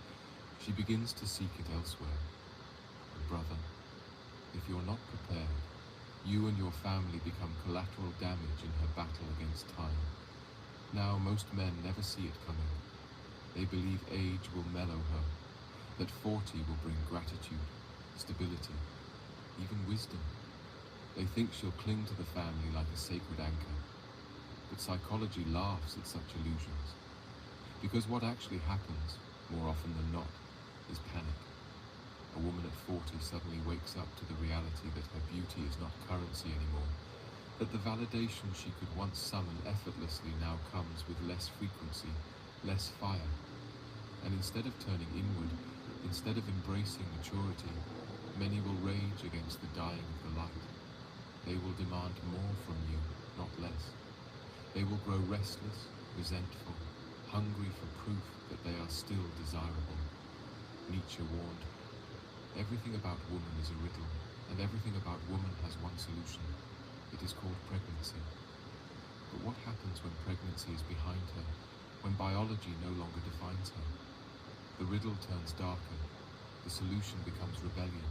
she begins to seek it elsewhere. And brother, if you're not prepared, you and your family become collateral damage in her battle against time. Now most men never see it coming. They believe age will mellow her, that 40 will bring gratitude, stability, even wisdom. They think she'll cling to the family like a sacred anchor. But psychology laughs at such illusions. Because what actually happens, more often than not, is panic. A woman at 40 suddenly wakes up to the reality that her beauty is not currency anymore, that the validation she could once summon effortlessly now comes with less frequency, less fire. And instead of turning inward, instead of embracing maturity, many will rage against the dying of the light. They will demand more from you, not less. They will grow restless, resentful, hungry for proof that they are still desirable. Nietzsche warned, "Everything about woman is a riddle, and everything about woman has one solution. It is called pregnancy." But what happens when pregnancy is behind her, when biology no longer defines her? The riddle turns darker. The solution becomes rebellion.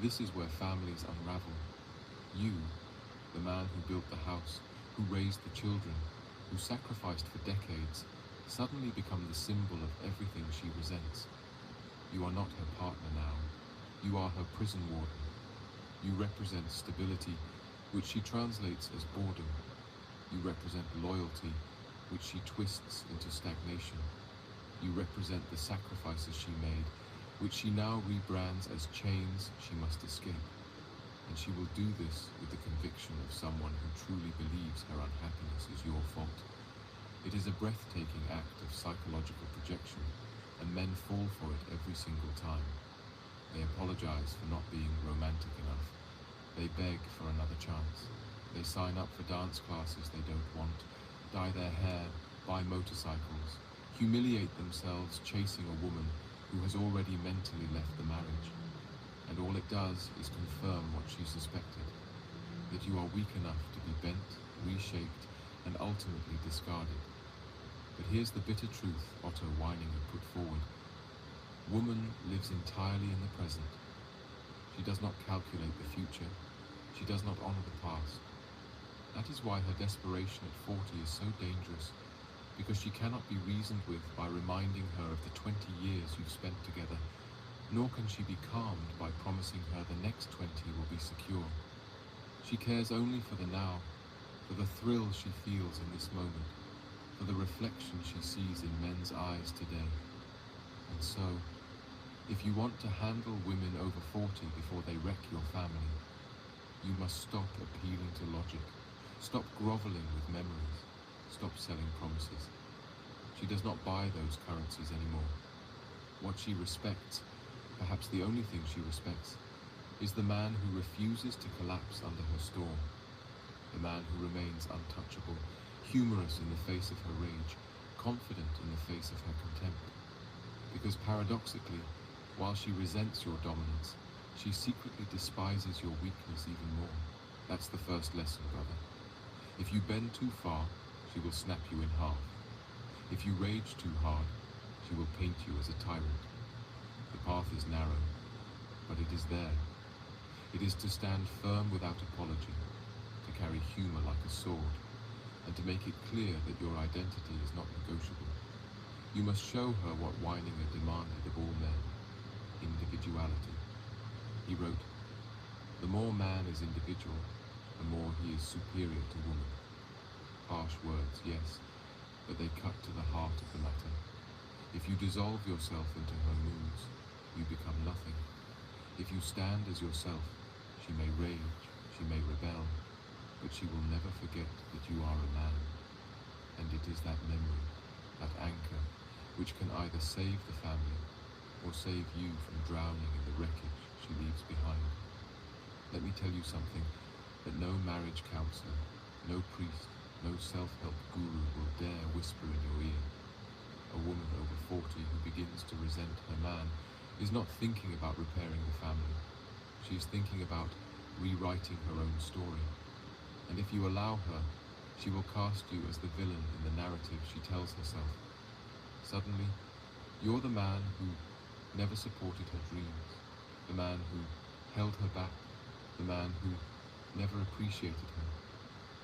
This is where families unravel. You, the man who built the house, who raised the children, who sacrificed for decades, suddenly become the symbol of everything she resents. You are not her partner now. You are her prison warden. You represent stability, which she translates as boredom. You represent loyalty, which she twists into stagnation. You represent the sacrifices she made, which she now rebrands as chains she must escape. And she will do this with the conviction of someone who truly believes her unhappiness is your fault. It is a breathtaking act of psychological projection, and men fall for it every single time. They apologize for not being romantic enough. They beg for another chance. They sign up for dance classes they don't want, dye their hair, buy motorcycles, humiliate themselves chasing a woman who has already mentally left the marriage. And all it does is confirm what she suspected, that you are weak enough to be bent, reshaped, and ultimately discarded. But here's the bitter truth Otto Weininger put forward. Woman lives entirely in the present. She does not calculate the future. She does not honor the past. That is why her desperation at 40 is so dangerous, because she cannot be reasoned with by reminding her of the 20 years you've spent together, nor can she be calmed by promising her the next 20 will be secure. She cares only for the now, for the thrill she feels in this moment, for the reflection she sees in men's eyes today. And so, if you want to handle women over 40 before they wreck your family, you must stop appealing to logic, stop groveling with memories, stop selling promises. She does not buy those currencies anymore. What she respects, perhaps the only thing she respects, is the man who refuses to collapse under her storm, the man who remains untouchable, humorous in the face of her rage, confident in the face of her contempt. Because paradoxically, while she resents your dominance, she secretly despises your weakness even more. That's the first lesson, brother. If you bend too far, she will snap you in half. If you rage too hard, she will paint you as a tyrant. The path is narrow, but it is there. It is to stand firm without apology, to carry humor like a sword, and to make it clear that your identity is not negotiable. You must show her what Weininger demanded of all men: individuality. He wrote, "The more man is individual, the more he is superior to woman." Harsh words, yes, but they cut to the heart of the matter. If you dissolve yourself into her moods, you become nothing. If you stand as yourself, she may rage, she may rebel, but she will never forget that you are a man. And it is that memory, that anchor, which can either save the family or save you from drowning in the wreckage she leaves behind. Let me tell you something that no marriage counselor, no priest, no self-help guru will dare whisper in your ear. A woman over 40 who begins to resent her man is not thinking about repairing the family. She is thinking about rewriting her own story. And if you allow her, she will cast you as the villain in the narrative she tells herself. Suddenly, you're the man who never supported her dreams, the man who held her back, the man who never appreciated her.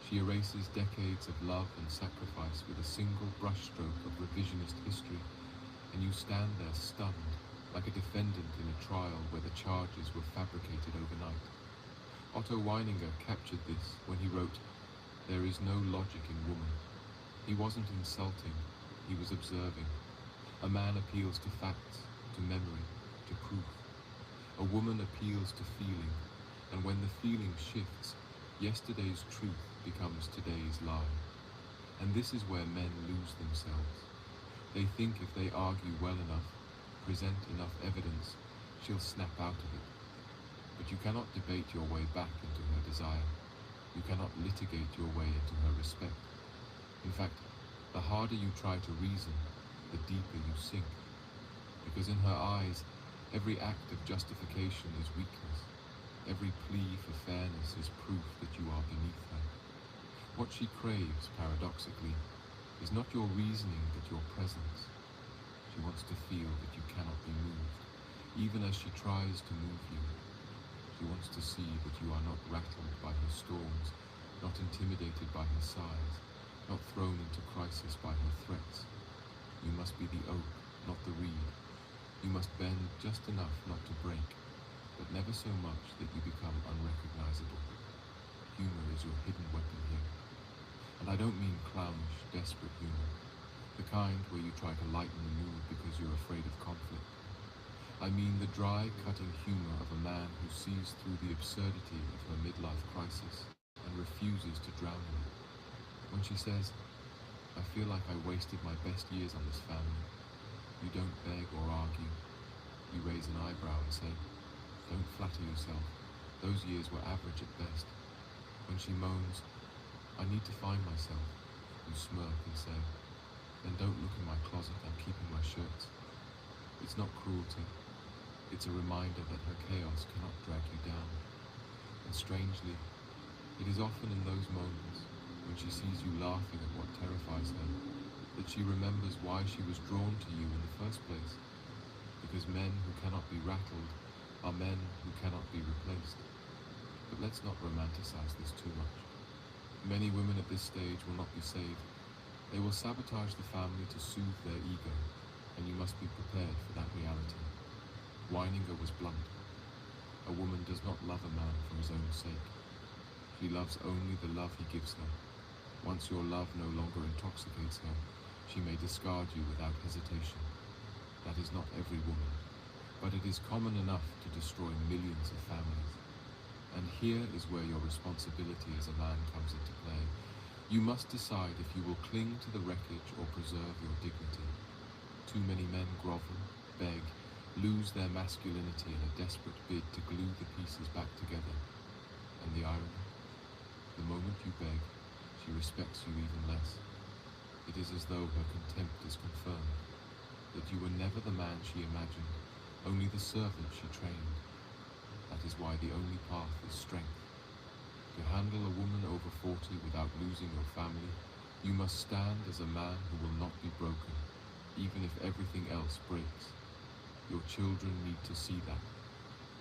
She erases decades of love and sacrifice with a single brushstroke of revisionist history, and you stand there stunned, like a defendant in a trial where the charges were fabricated overnight. Otto Weininger captured this when he wrote, "There is no logic in woman." He wasn't insulting, he was observing. A man appeals to facts, to memory, to proof. A woman appeals to feeling, and when the feeling shifts, yesterday's truth becomes today's lie. And this is where men lose themselves. They think if they argue well enough, present enough evidence, she'll snap out of it. But you cannot debate your way back into her desire. You cannot litigate your way into her respect. In fact, the harder you try to reason, the deeper you sink. Because in her eyes, every act of justification is weakness. Every plea for fairness is proof that you are beneath her. What she craves, paradoxically, is not your reasoning but your presence. She wants to feel that you cannot be moved, even as she tries to move you. She wants to see that you are not rattled by her storms, not intimidated by her sighs, not thrown into crisis by her threats. You must be the oak, not the reed. You must bend just enough not to break, but never so much that you become unrecognizable. Humor is your hidden weapon here. And I don't mean clownish, desperate humor, the kind where you try to lighten the mood because you're afraid of conflict. I mean the dry, cutting humor of a man who sees through the absurdity of her midlife crisis and refuses to drown in it. When she says, "I feel like I wasted my best years on this family," you don't beg or argue. You raise an eyebrow and say, "Don't flatter yourself. Those years were average at best." When she moans, "I need to find myself," you smirk and say, "Then don't look in my closet, I'm keeping my shirts." It's not cruelty. It's a reminder that her chaos cannot drag you down. And strangely, it is often in those moments, when she sees you laughing at what terrifies her, that she remembers why she was drawn to you in the first place. Because men who cannot be rattled are men who cannot be replaced. But let's not romanticize this too much. Many women at this stage will not be saved. They will sabotage the family to soothe their ego, and you must be prepared for that reality. Weininger was blunt. A woman does not love a man for his own sake. She loves only the love he gives her. Once your love no longer intoxicates her, she may discard you without hesitation. That is not every woman, but it is common enough to destroy millions of families. And here is where your responsibility as a man comes into play. You must decide if you will cling to the wreckage or preserve your dignity. Too many men grovel, beg, lose their masculinity in a desperate bid to glue the pieces back together. And the irony? The moment you beg, she respects you even less. It is as though her contempt is confirmed, that you were never the man she imagined, only the servant she trained. That is why the only path is strength. To handle a woman over 40 without losing your family, you must stand as a man who will not be broken, even if everything else breaks. Your children need to see that.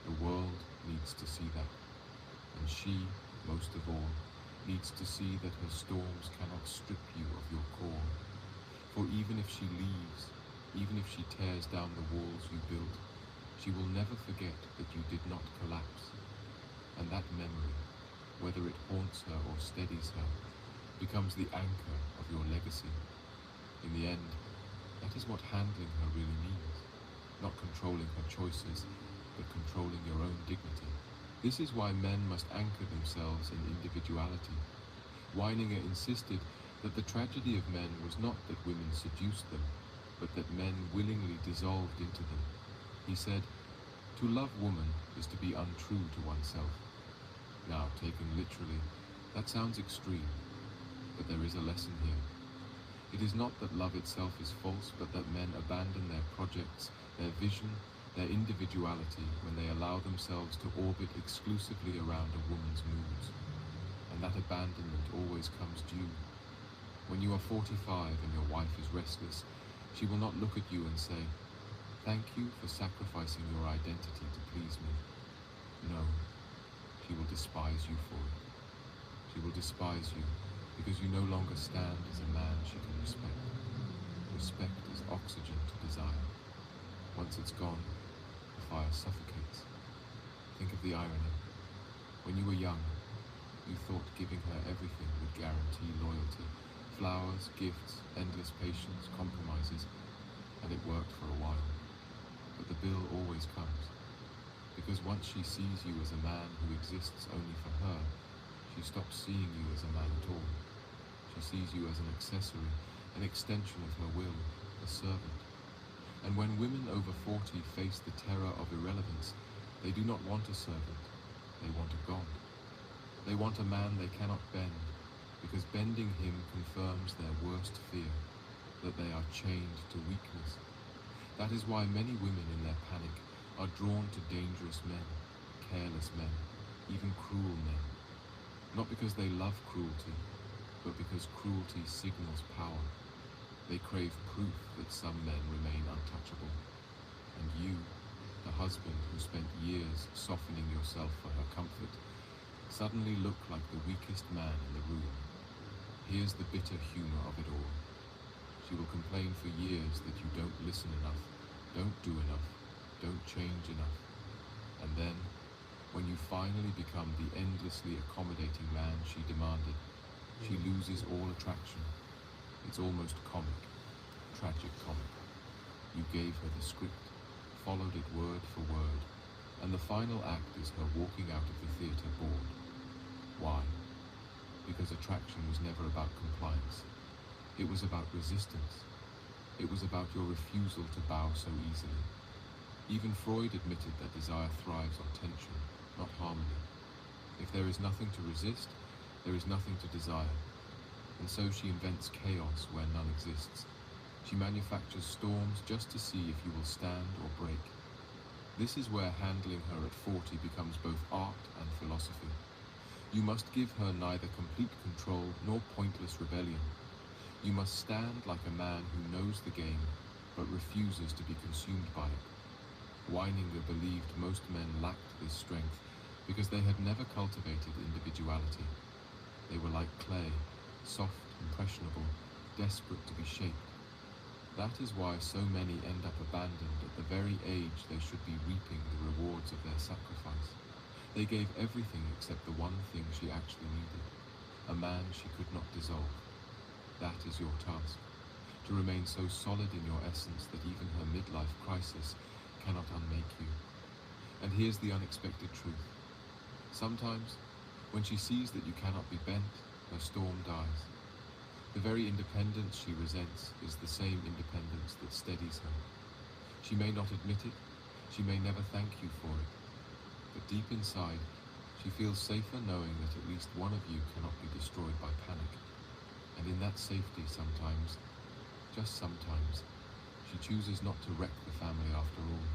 The world needs to see that. And she, most of all, needs to see that her storms cannot strip you of your core. For even if she leaves, even if she tears down the walls you built, she will never forget that you did not collapse. And that memory, whether it haunts her or steadies her, becomes the anchor of your legacy. In the end, that is what handling her really means. Not controlling her choices, but controlling your own dignity. This is why men must anchor themselves in individuality. Weininger insisted that the tragedy of men was not that women seduced them, but that men willingly dissolved into them. He said, "To love woman is to be untrue to oneself." Now, taken literally, that sounds extreme, but there is a lesson here. It is not that love itself is false, but that men abandon their projects, their vision, their individuality when they allow themselves to orbit exclusively around a woman's moods. And that abandonment always comes due. When you are 45 and your wife is restless, she will not look at you and say, "Thank you for sacrificing your identity to please me." No, she will despise you for it. She will despise you because you no longer stand as a man she can respect. Respect is oxygen to desire. Once it's gone, the fire suffocates. Think of the irony. When you were young, you thought giving her everything would guarantee loyalty. Flowers, gifts, endless patience, compromises, and it worked for a while. But the bill always comes. Because once she sees you as a man who exists only for her, she stops seeing you as a man at all. She sees you as an accessory, an extension of her will, a servant. And when women over 40 face the terror of irrelevance, they do not want a servant, they want a god. They want a man they cannot bend, because bending him confirms their worst fear, that they are chained to weakness. That is why many women in their panic are drawn to dangerous men, careless men, even cruel men. Not because they love cruelty, but because cruelty signals power. They crave proof that some men remain untouchable. And you, the husband who spent years softening yourself for her comfort, suddenly look like the weakest man in the room. Here's the bitter humor of it all. She will complain for years that you don't listen enough, don't do enough, don't change enough. And then, when you finally become the endlessly accommodating man she demanded, she loses all attraction. It's almost comic, tragic comic. You gave her the script, followed it word for word, and the final act is her walking out of the theatre bored. Why? Because attraction was never about compliance. It was about resistance. It was about your refusal to bow so easily. Even Freud admitted that desire thrives on tension, not harmony. If there is nothing to resist, There is nothing to desire, and so she invents chaos where none exists. She manufactures storms just to see if you will stand or break. This is where handling her at 40 becomes both art and philosophy. You must give her neither complete control nor pointless rebellion. You must stand like a man who knows the game, but refuses to be consumed by it. Weininger believed most men lacked this strength because they had never cultivated individuality. They were like clay, soft, impressionable, desperate to be shaped. That is why so many end up abandoned at the very age they should be reaping the rewards of their sacrifice. They gave everything except the one thing she actually needed, a man she could not dissolve. That is your task, to remain so solid in your essence that even her midlife crisis cannot unmake you. And here's the unexpected truth. Sometimes, when she sees that you cannot be bent, her storm dies. The very independence she resents is the same independence that steadies her. She may not admit it, she may never thank you for it, but deep inside, she feels safer knowing that at least one of you cannot be destroyed by panic. And in that safety sometimes, just sometimes, she chooses not to wreck the family after all.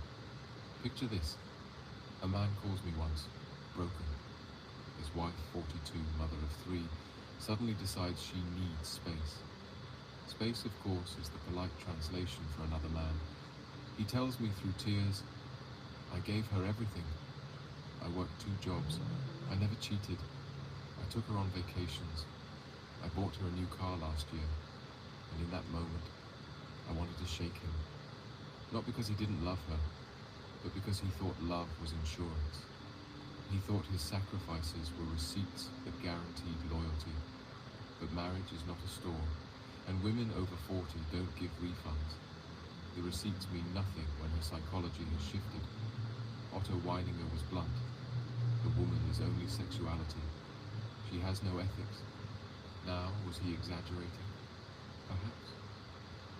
Picture this. A man calls me once, broken. His wife, 42, mother of 3, suddenly decides she needs space. Space, of course, is the polite translation for another man. He tells me through tears, I gave her everything. I worked 2 jobs. I never cheated. I took her on vacations. I bought her a new car last year. And in that moment, I wanted to shake him. Not because he didn't love her, but because he thought love was insurance. He thought his sacrifices were receipts that guaranteed loyalty. But marriage is not a store, and women over 40 don't give refunds. The receipts mean nothing when her psychology has shifted. Otto Weininger was blunt. The woman is only sexuality. She has no ethics. Now, was he exaggerating? Perhaps.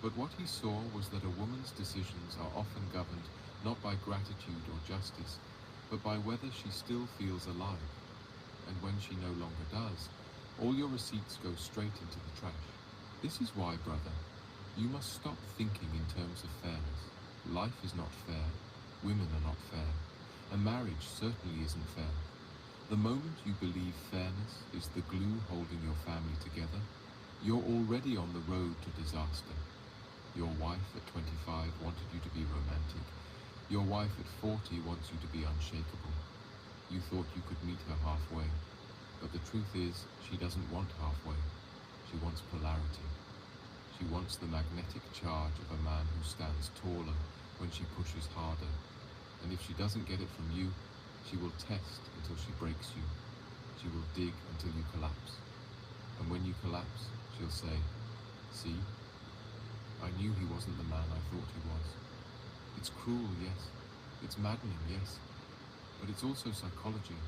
But what he saw was that a woman's decisions are often governed not by gratitude or justice, but by whether she still feels alive. And when she no longer does, all your receipts go straight into the trash. This is why, brother, you must stop thinking in terms of fairness. Life is not fair, women are not fair, and marriage certainly isn't fair. The moment you believe fairness is the glue holding your family together, you're already on the road to disaster. Your wife at 25 wanted you to be romantic. Your wife at 40 wants you to be unshakable. You thought you could meet her halfway, but the truth is, she doesn't want halfway. She wants polarity. She wants the magnetic charge of a man who stands taller when she pushes harder. And if she doesn't get it from you, she will test until she breaks you. She will dig until you collapse. And when you collapse, she'll say, see, I knew he wasn't the man I thought he was. It's cruel, yes. It's maddening, yes. But it's also psychology.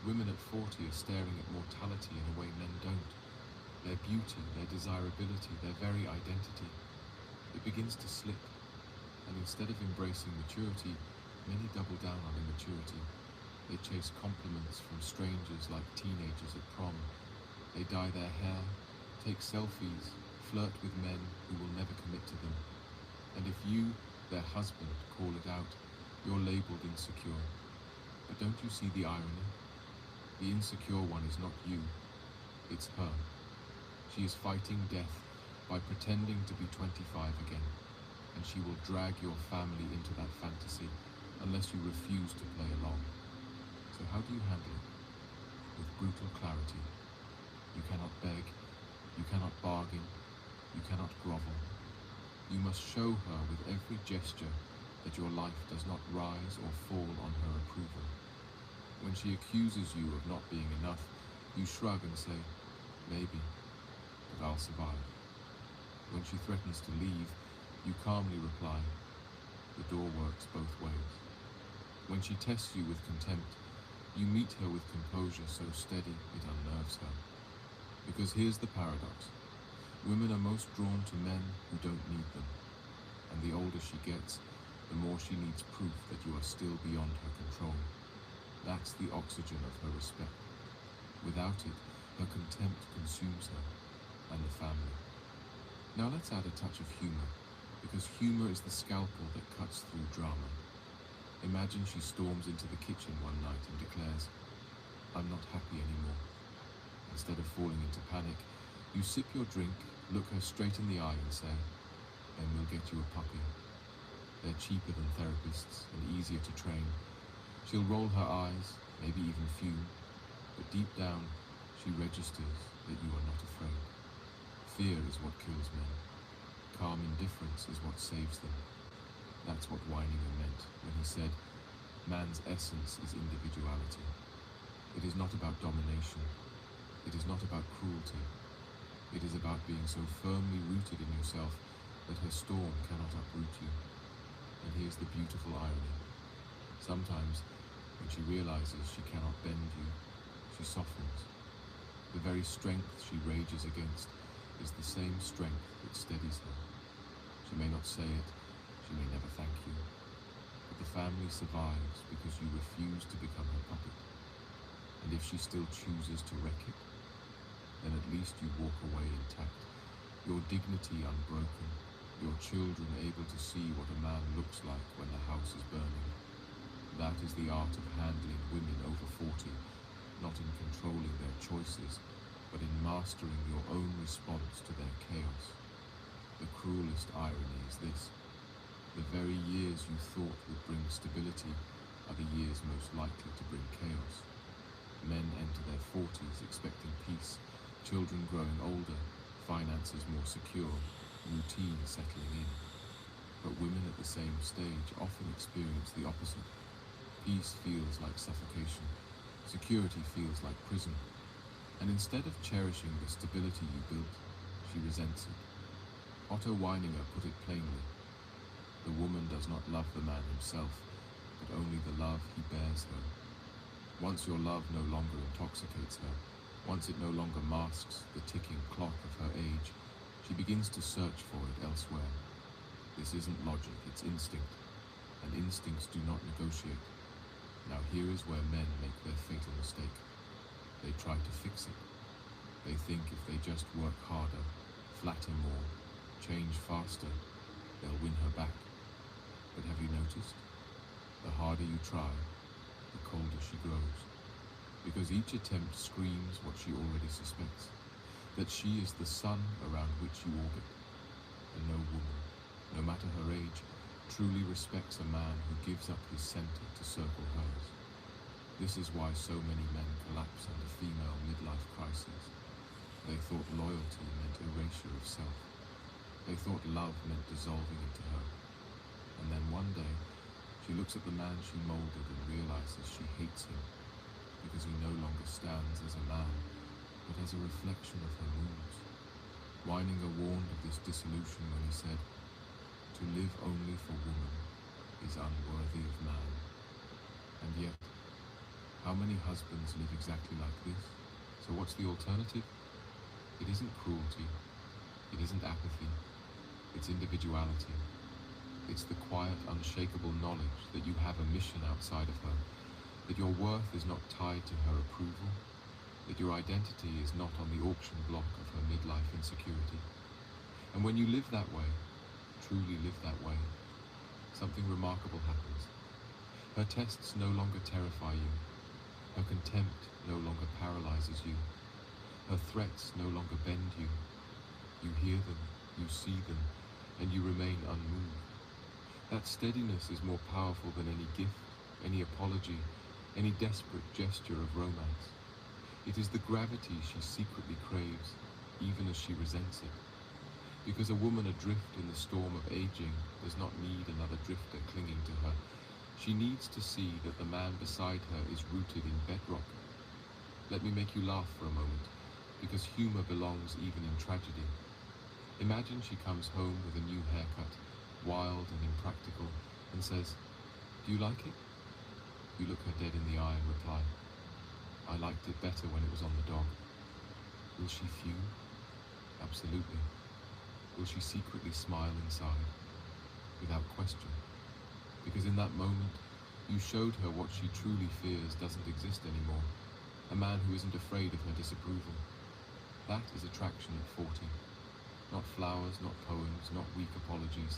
Women at 40 are staring at mortality in a way men don't. Their beauty, their desirability, their very identity. It begins to slip. And instead of embracing maturity, many double down on immaturity. They chase compliments from strangers like teenagers at prom. They dye their hair, take selfies, flirt with men who will never commit to them. And if you, their husband, call it out, you're labeled insecure. But don't you see the irony? The insecure one is not you, it's her. She is fighting death by pretending to be 25 again, and she will drag your family into that fantasy unless you refuse to play along. So how do you handle it? With brutal clarity. You cannot beg, you cannot bargain, you cannot grovel. You must show her with every gesture that your life does not rise or fall on her approval. When she accuses you of not being enough, you shrug and say, maybe, but I'll survive. When she threatens to leave, you calmly reply, the door works both ways. When she tests you with contempt, you meet her with composure so steady it unnerves her. Because here's the paradox. Women are most drawn to men who don't need them. And the older she gets, the more she needs proof that you are still beyond her control. That's the oxygen of her respect. Without it, Her contempt consumes her, and the family. Now let's add a touch of humor, because humor is the scalpel that cuts through drama. Imagine she storms into the kitchen one night and declares, "I'm not happy anymore." Instead of falling into panic, you sip your drink, look her straight in the eye and say, "Then we'll get you a puppy. They're cheaper than therapists and easier to train." She'll roll her eyes, maybe even fume, but deep down, she registers that you are not afraid. Fear is what kills men. Calm indifference is what saves them. That's what Weininger meant when he said, "Man's essence is individuality." It is not about domination. It is not about cruelty. It is about being so firmly rooted in yourself that her storm cannot uproot you. And here's the beautiful irony. Sometimes, when she realizes she cannot bend you, she softens. The very strength she rages against is the same strength that steadies her. She may not say it, she may never thank you, but the family survives because you refuse to become her puppet. And if she still chooses to wreck it, then at least you walk away intact, your dignity unbroken, your children able to see what a man looks like when the house is burning. That is the art of handling women over 40, not in controlling their choices, but in mastering your own response to their chaos. The cruelest irony is this: the very years you thought would bring stability are the years most likely to bring chaos. Men enter their 40s expecting peace, children growing older, finances more secure, routine settling in. But women at the same stage often experience the opposite. Peace feels like suffocation. Security feels like prison. And instead of cherishing the stability you built, she resents it. Otto Weininger put it plainly: the woman does not love the man himself, but only the love he bears her. Once your love no longer intoxicates her, once it no longer masks the ticking clock of her age, she begins to search for it elsewhere. This isn't logic, it's instinct, and instincts do not negotiate. Now here is where men make their fatal mistake. They try to fix it. They think if they just work harder, flatter more, change faster, they'll win her back. But have you noticed? The harder you try, the colder she grows. Because each attempt screams what she already suspects, that she is the sun around which you orbit. And no woman, no matter her age, truly respects a man who gives up his center to circle hers. This is why so many men collapse under female midlife crises. They thought loyalty meant erasure of self. They thought love meant dissolving into her. And then one day, she looks at the man she molded and realizes she hates him, because he no longer stands as a man, but as a reflection of her moods. Weininger warned of this dissolution when he said, "To live only for woman is unworthy of man." And yet, how many husbands live exactly like this? So what's the alternative? It isn't cruelty. It isn't apathy. It's individuality. It's the quiet, unshakable knowledge that you have a mission outside of her, that your worth is not tied to her approval, that your identity is not on the auction block of her midlife insecurity. And when you live that way, truly live that way, something remarkable happens. Her tests no longer terrify you. Her contempt no longer paralyzes you. Her threats no longer bend you. You hear them, you see them, and you remain unmoved. That steadiness is more powerful than any gift, any apology, any desperate gesture of romance. It is the gravity she secretly craves, even as she resents it. Because a woman adrift in the storm of aging does not need another drifter clinging to her. She needs to see that the man beside her is rooted in bedrock. Let me make you laugh for a moment, because humor belongs even in tragedy. Imagine she comes home with a new haircut, wild and impractical, and says, "Do you like it?" You look her dead in the eye and reply, "I liked it better when it was on the dog." Will she fume? Absolutely. Will she secretly smile inside? Without question. Because in that moment, you showed her what she truly fears doesn't exist anymore. A man who isn't afraid of her disapproval. That is attraction at 40. Not flowers, not poems, not weak apologies.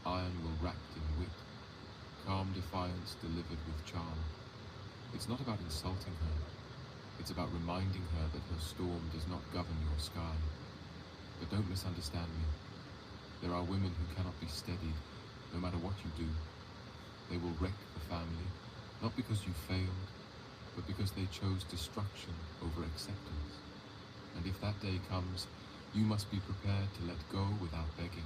Iron will wrapped in wit. Calm defiance delivered with charm. It's not about insulting her. It's about reminding her that her storm does not govern your sky. But don't misunderstand me. There are women who cannot be steadied, no matter what you do. They will wreck the family, not because you failed, but because they chose destruction over acceptance. And if that day comes, you must be prepared to let go without begging.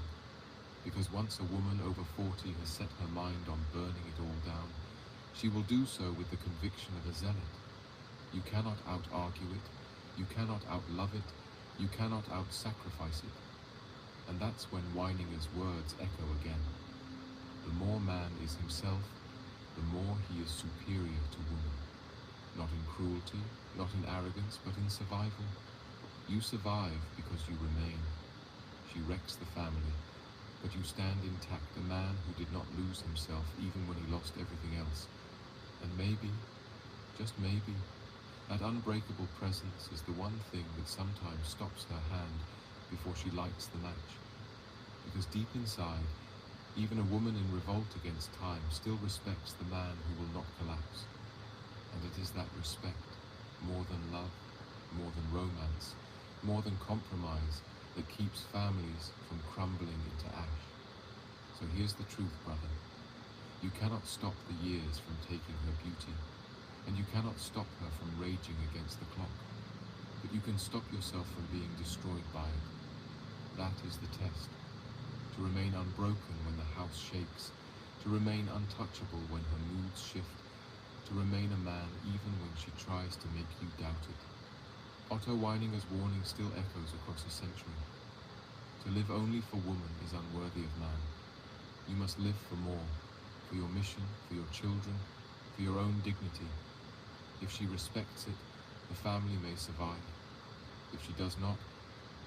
Because once a woman over 40 has set her mind on burning it all down, she will do so with the conviction of a zealot. You cannot out-argue it, you cannot out-love it, you cannot out-sacrifice it. And that's when Weininger's words echo again. The more man is himself, the more he is superior to woman. Not in cruelty, not in arrogance, but in survival. You survive because you remain. She wrecks the family, but you stand intact, a man who did not lose himself even when he lost everything else. And maybe, just maybe, that unbreakable presence is the one thing that sometimes stops her hand before she lights the match. Because deep inside, even a woman in revolt against time still respects the man who will not collapse. And it is that respect, more than love, more than romance, more than compromise, that keeps families from crumbling into ash. So here's the truth, brother. You cannot stop the years from taking her beauty, and you cannot stop her from raging against the clock. But you can stop yourself from being destroyed by it. That is the test. To remain unbroken when the house shakes, to remain untouchable when her moods shift, to remain a man even when she tries to make you doubt it. Otto Weininger's warning still echoes across a century. To live only for woman is unworthy of man. You must live for more, for your mission, for your children, for your own dignity. If she respects it, the family may survive. If she does not,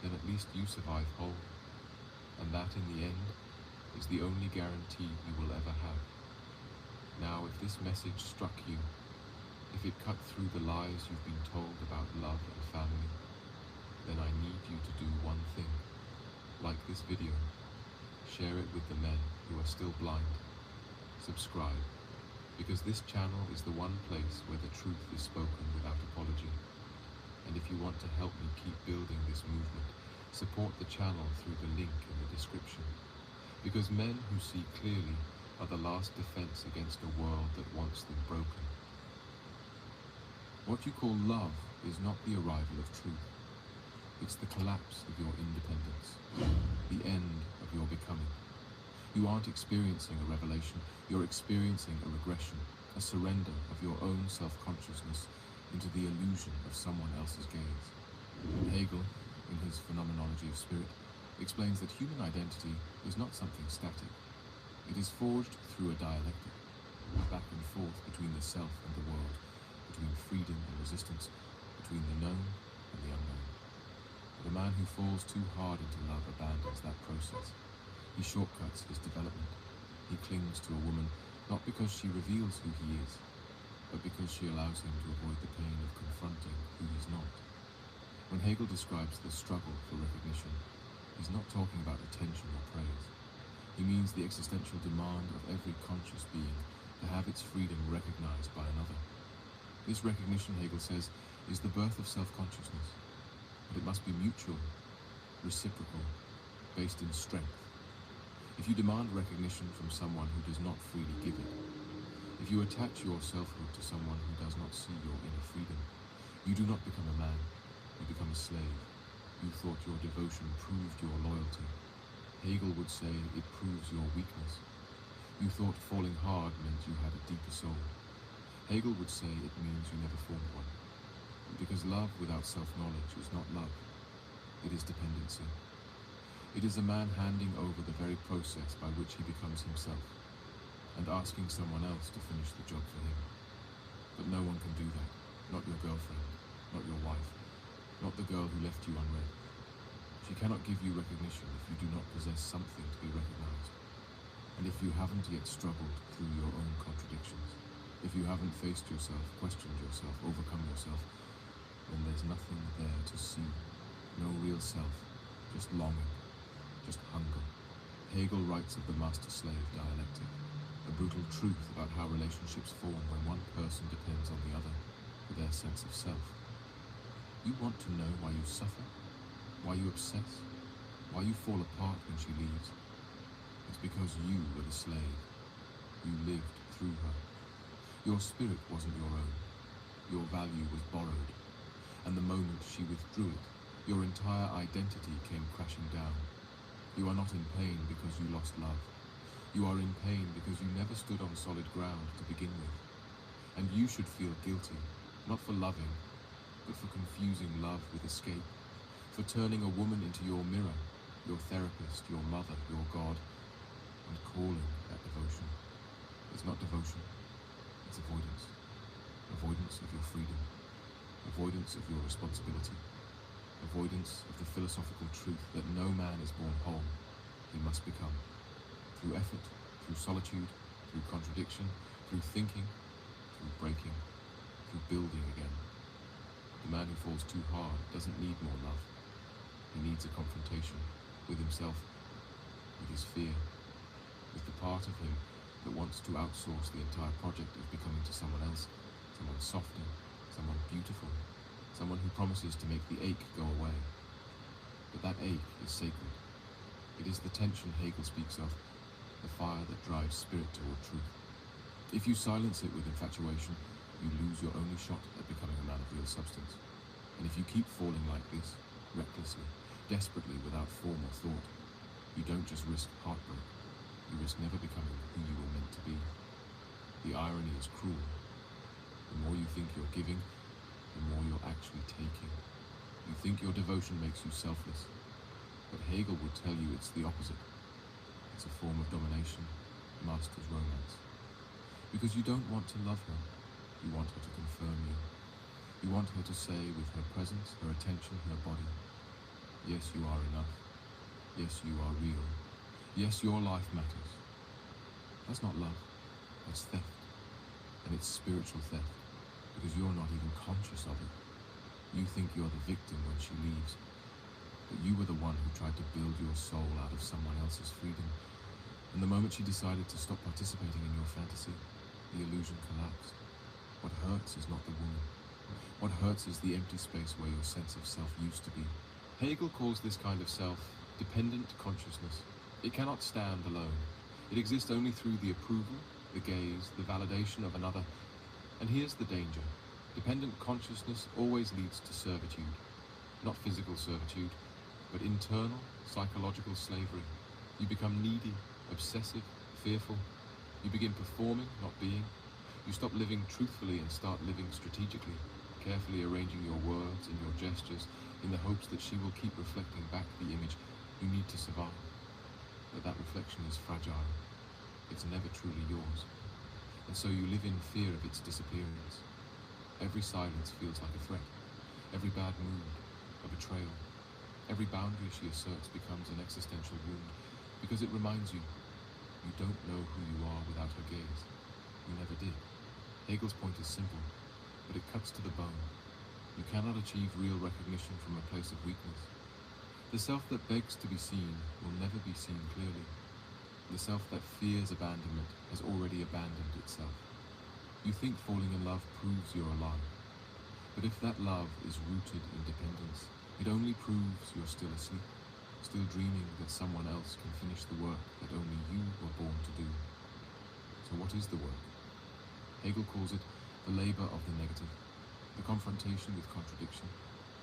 then at least you survive whole. And that, in the end, is the only guarantee you will ever have. Now, if this message struck you, if it cut through the lies you've been told about love and family, then I need you to do one thing. Like this video, share it with the men who are still blind. Subscribe, because this channel is the one place where the truth is spoken without apology. And if you want to help me keep building this movement, support the channel through the link in the description. Because men who see clearly are the last defense against a world that wants them broken. What you call love is not the arrival of truth. It's the collapse of your independence, the end of your becoming. You aren't experiencing a revelation, you're experiencing a regression, a surrender of your own self-consciousness into the illusion of someone else's gaze. Hegel, in his Phenomenology of Spirit, explains that human identity is not something static. It is forged through a dialectic, back and forth between the self and the world, between freedom and resistance, between the known and the unknown. But a man who falls too hard into love abandons that process. He shortcuts his development. He clings to a woman, not because she reveals who he is, but because she allows him to avoid the pain of confronting who he's not. When Hegel describes the struggle for recognition, he's not talking about attention or praise. He means the existential demand of every conscious being to have its freedom recognized by another. This recognition, Hegel says, is the birth of self-consciousness, but it must be mutual, reciprocal, based in strength. If you demand recognition from someone who does not freely give it, if you attach your selfhood to someone who does not see your inner freedom, you do not become a man, you become a slave. You thought your devotion proved your loyalty. Hegel would say it proves your weakness. You thought falling hard meant you had a deeper soul. Hegel would say it means you never formed one. Because love without self-knowledge is not love. It is dependency. It is a man handing over the very process by which he becomes himself, and asking someone else to finish the job for him. But no one can do that. Not your girlfriend, not your wife, not the girl who left you unread. She cannot give you recognition if you do not possess something to be recognized, and if you haven't yet struggled through your own contradictions. If you haven't faced yourself, questioned yourself, overcome yourself, then there's nothing there to see. No real self, just longing, just hunger. Hegel writes of the master-slave dialectic, a brutal truth about how relationships form when one person depends on the other for their sense of self. You want to know why you suffer, why you obsess, why you fall apart when she leaves. It's because you were the slave. You lived through her. Your spirit wasn't your own. Your value was borrowed. And the moment she withdrew it, your entire identity came crashing down. You are not in pain because you lost love. You are in pain because you never stood on solid ground to begin with. And you should feel guilty, not for loving, but for confusing love with escape, for turning a woman into your mirror, your therapist, your mother, your God, and calling that devotion. It's not devotion, it's avoidance. Avoidance of your freedom, avoidance of your responsibility, avoidance of the philosophical truth that no man is born whole, he must become. Through effort, through solitude, through contradiction, through thinking, through breaking, through building again. The man who falls too hard doesn't need more love. He needs a confrontation with himself, with his fear, with the part of him that wants to outsource the entire project of becoming to someone else, someone softer, someone beautiful, someone who promises to make the ache go away. But that ache is sacred. It is the tension Hegel speaks of, the fire that drives spirit toward truth. If you silence it with infatuation, you lose your only shot at becoming a man of real substance. And if you keep falling like this, recklessly, desperately, without form or thought, you don't just risk heartbreak, you risk never becoming who you were meant to be. The irony is cruel. The more you think you're giving, the more you're actually taking. You think your devotion makes you selfless, but Hegel would tell you it's the opposite. It's a form of domination, master's romance. Because you don't want to love her, you want her to confirm you. You want her to say with her presence, her attention, her body, yes, you are enough. Yes, you are real. Yes, your life matters. That's not love, that's theft. And it's spiritual theft, because you're not even conscious of it. You think you're the victim when she leaves, but you were the one who tried to build your soul out of someone else's freedom. And the moment she decided to stop participating in your fantasy, the illusion collapsed. What hurts is not the woman. What hurts is the empty space where your sense of self used to be. Hegel calls this kind of self dependent consciousness. It cannot stand alone. It exists only through the approval, the gaze, the validation of another. And here's the danger. Dependent consciousness always leads to servitude. Not physical servitude, but internal, psychological slavery. You become needy, obsessive, fearful. You begin performing, not being. You stop living truthfully and start living strategically, carefully arranging your words and your gestures in the hopes that she will keep reflecting back the image you need to survive. But that reflection is fragile. It's never truly yours. And so you live in fear of its disappearance. Every silence feels like a threat. Every bad mood, a betrayal. Every boundary she asserts becomes an existential wound, because it reminds you, you don't know who you are without her gaze. You never did. Hegel's point is simple, but it cuts to the bone. You cannot achieve real recognition from a place of weakness. The self that begs to be seen will never be seen clearly. The self that fears abandonment has already abandoned itself. You think falling in love proves you're alive. But if that love is rooted in dependence, it only proves you're still asleep, still dreaming that someone else can finish the work that only you were born to do. So what is the work? Hegel calls it the labor of the negative, the confrontation with contradiction,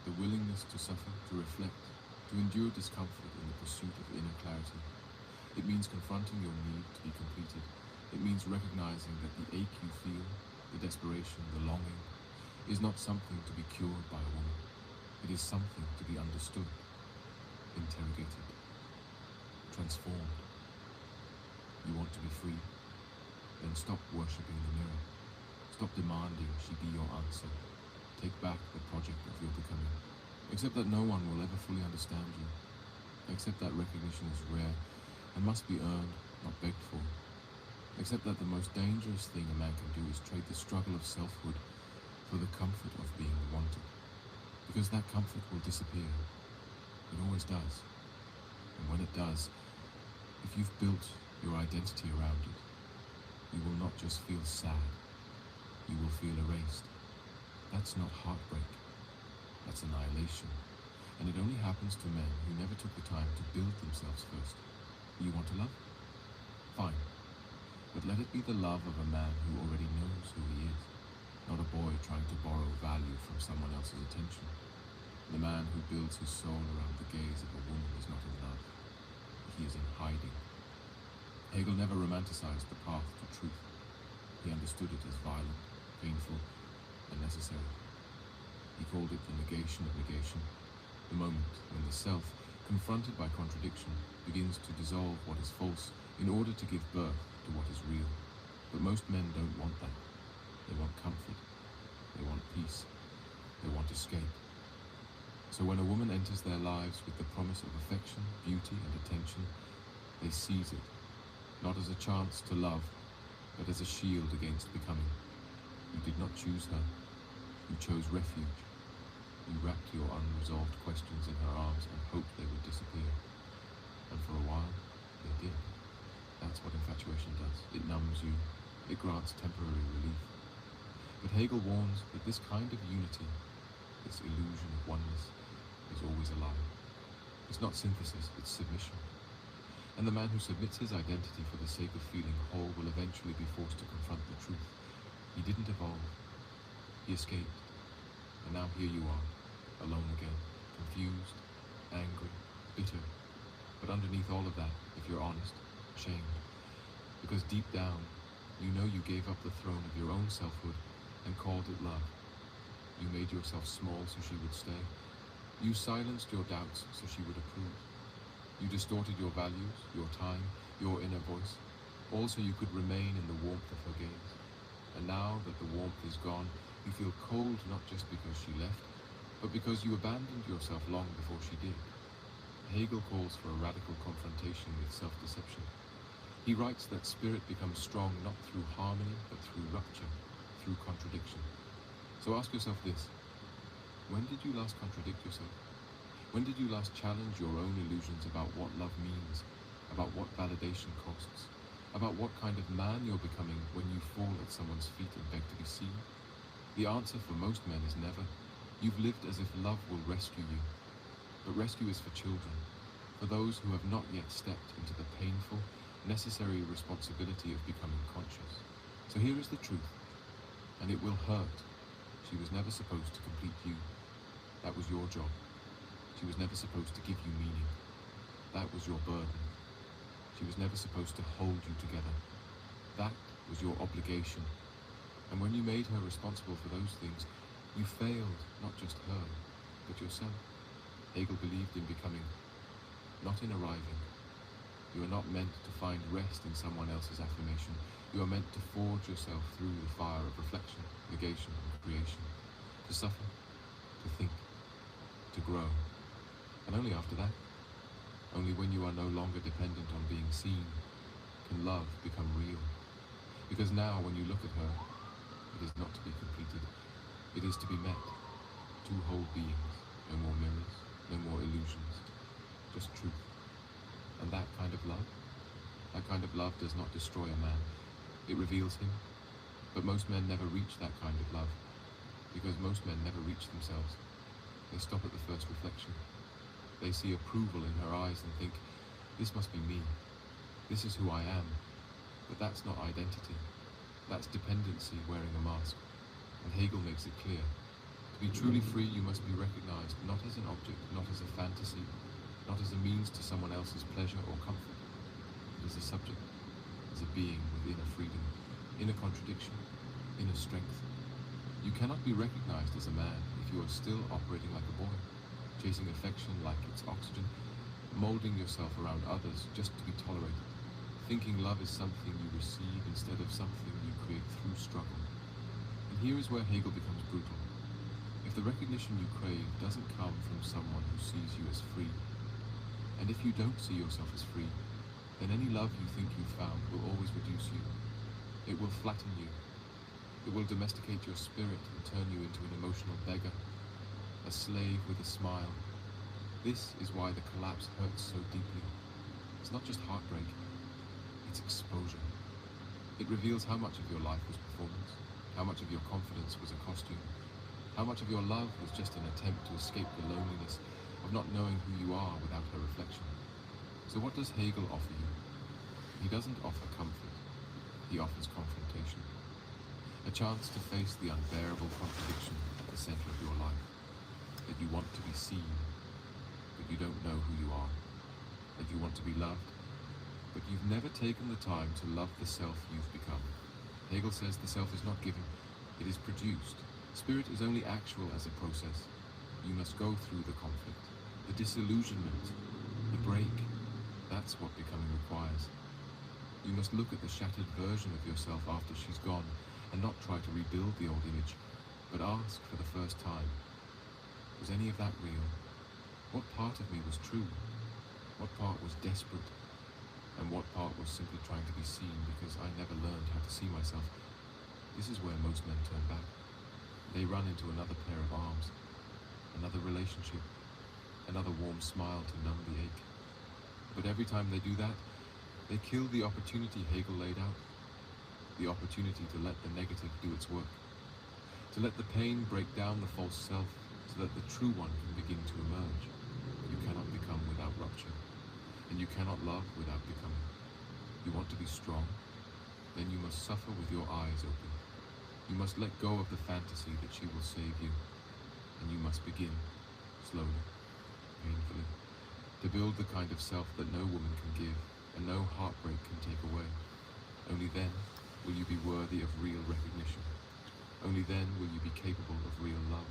the willingness to suffer, to reflect, to endure discomfort in the pursuit of inner clarity. It means confronting your need to be completed. It means recognizing that the ache you feel, the desperation, the longing, is not something to be cured by a woman. It is something to be understood, interrogated, transformed. You want to be free? Then stop worshipping the mirror. Stop demanding she be your answer. Take back the project of your becoming. Accept that no one will ever fully understand you. Accept that recognition is rare and must be earned, not begged for. Except that the most dangerous thing a man can do is trade the struggle of selfhood for the comfort of being wanted. Because that comfort will disappear. It always does. And when it does, if you've built your identity around it, you will not just feel sad, you will feel erased. That's not heartbreak, that's annihilation. And it only happens to men who never took the time to build themselves first. You want to love? Fine. But let it be the love of a man who already knows who he is, not a boy trying to borrow value from someone else's attention. The man who builds his soul around the gaze of a woman is not in love. He is in hiding. Hegel never romanticized the path to truth. He understood it as violent, painful, and necessary. He called it the negation of negation, the moment when the self, confronted by contradiction, begins to dissolve what is false in order to give birth to what is real. But most men don't want that. They want comfort. They want peace. They want escape. So when a woman enters their lives with the promise of affection, beauty, and attention, they seize it, not as a chance to love, but as a shield against becoming. You did not choose her. You chose refuge. You wrapped your unresolved questions in her arms and hoped they would disappear. And for a while, they did. That's what infatuation does. It numbs you. It grants temporary relief. But Hegel warns that this kind of unity, this illusion of oneness, is always a lie. It's not synthesis, it's submission. And the man who submits his identity for the sake of feeling whole will eventually be forced to confront the truth. He didn't evolve. He escaped. And now here you are, alone again, confused, angry, bitter. But underneath all of that, if you're honest, ashamed. Because deep down, you know you gave up the throne of your own selfhood and called it love. You made yourself small so she would stay. You silenced your doubts so she would approve. You distorted your values, your time, your inner voice, all so you could remain in the warmth of her gaze. And now that the warmth is gone, you feel cold not just because she left, but because you abandoned yourself long before she did. Hegel calls for a radical confrontation with self-deception. He writes that spirit becomes strong not through harmony, but through rupture, through contradiction. So ask yourself this: when did you last contradict yourself? When did you last challenge your own illusions about what love means, about what validation costs, about what kind of man you're becoming when you fall at someone's feet and beg to be seen? The answer for most men is never. You've lived as if love will rescue you. But rescue is for children, for those who have not yet stepped into the painful, necessary responsibility of becoming conscious. So here is the truth, and it will hurt. She was never supposed to complete you. That was your job. She was never supposed to give you meaning. That was your burden. She was never supposed to hold you together. That was your obligation. And when you made her responsible for those things, you failed not just her, but yourself. Hegel believed in becoming, not in arriving. You are not meant to find rest in someone else's affirmation. You are meant to forge yourself through the fire of reflection, negation, and creation. To suffer, to think, to grow. And only after that, only when you are no longer dependent on being seen, can love become real. Because now, when you look at her, it is not to be completed. It is to be met. Two whole beings, no more mirrors, no more illusions, just truth. And that kind of love does not destroy a man. It reveals him. But most men never reach that kind of love, because most men never reach themselves. They stop at the first reflection. They see approval in her eyes and think, this must be me. This is who I am. But that's not identity. That's dependency wearing a mask. And Hegel makes it clear. To be truly free, you must be recognized not as an object, not as a fantasy, not as a means to someone else's pleasure or comfort, but as a subject, as a being with inner freedom, inner contradiction, inner strength. You cannot be recognized as a man if you are still operating like a boy, chasing affection like it's oxygen, molding yourself around others just to be tolerated, thinking love is something you receive instead of something you create through struggle. And here is where Hegel becomes brutal. If the recognition you crave doesn't come from someone who sees you as free, and if you don't see yourself as free, then any love you think you've found will always reduce you, It will flatten you. It will domesticate your spirit and turn you into an emotional beggar, a slave with a smile. This is why the collapse hurts so deeply. It's not just heartbreak, it's exposure. It reveals how much of your life was performance, how much of your confidence was a costume, how much of your love was just an attempt to escape the loneliness of not knowing who you are without her reflection. So what does Hegel offer you? He doesn't offer comfort, he offers confrontation. A chance to face the unbearable contradiction at the center of your life. That you want to be seen, but you don't know who you are. That you want to be loved, but you've never taken the time to love the self you've become. Hegel says the self is not given, it is produced. Spirit is only actual as a process. You must go through the conflict, the disillusionment, the break. That's what becoming requires. You must look at the shattered version of yourself after she's gone and not try to rebuild the old image, but ask for the first time, was any of that real? What part of me was true? What part was desperate? And what part was simply trying to be seen because I never learned how to see myself? This is where most men turn back. They run into another pair of arms, another relationship, another warm smile to numb the ache. But every time they do that, they kill the opportunity Hegel laid out. The opportunity to let the negative do its work. To let the pain break down the false self so that the true one can begin to emerge. You cannot become without rupture. And you cannot love without becoming. You want to be strong? Then you must suffer with your eyes open. You must let go of the fantasy that she will save you. And you must begin, slowly, painfully, to build the kind of self that no woman can give and no heartbreak can take away. Only then will you be worthy of real recognition. Only then will you be capable of real love.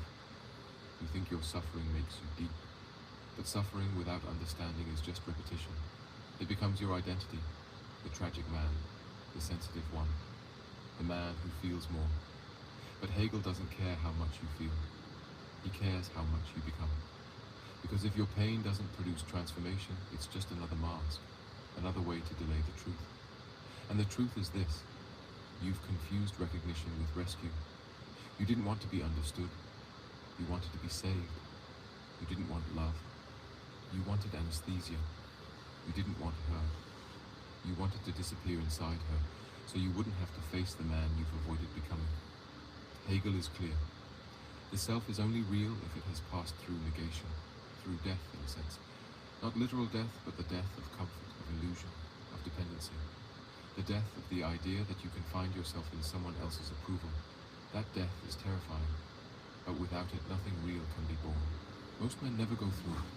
You think your suffering makes you deep, but suffering without understanding is just repetition. It becomes your identity, the tragic man, the sensitive one, the man who feels more. But Hegel doesn't care how much you feel. He cares how much you become. Because if your pain doesn't produce transformation, it's just another mask, another way to delay the truth. And the truth is this: you've confused recognition with rescue. You didn't want to be understood. You wanted to be saved. You didn't want love. You wanted anesthesia. You didn't want her. You wanted to disappear inside her, so you wouldn't have to face the man you've avoided becoming. Hegel is clear. The self is only real if it has passed through negation, through death in a sense. Not literal death, but the death of comfort, of illusion, of dependency. The death of the idea that you can find yourself in someone else's approval. That death is terrifying, but without it nothing real can be born. Most men never go through it.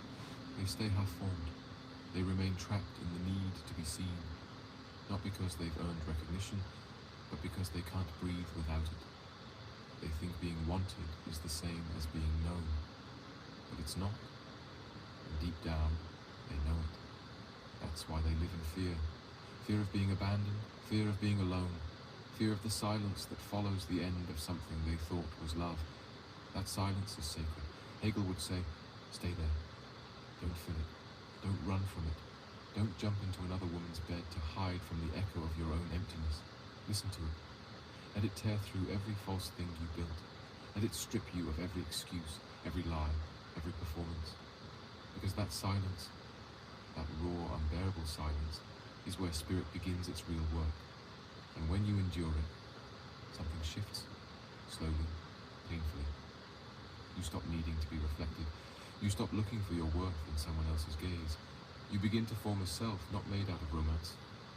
They stay half-formed. They remain trapped in the need to be seen, not because they've earned recognition, but because they can't breathe without it. They think being wanted is the same as being known, but it's not. And deep down, they know it. That's why they live in fear. Fear of being abandoned, fear of being alone, fear of the silence that follows the end of something they thought was love. That silence is sacred. Hegel would say, stay there. Don't fill it. Don't run from it. Don't jump into another woman's bed to hide from the echo of your own emptiness. Listen to it. Let it tear through every false thing you built. Let it strip you of every excuse, every lie, every performance. Because that silence, that raw, unbearable silence, is where spirit begins its real work. And when you endure it, something shifts, slowly, painfully. You stop needing to be reflected. You stop looking for your worth in someone else's gaze. You begin to form a self not made out of romance,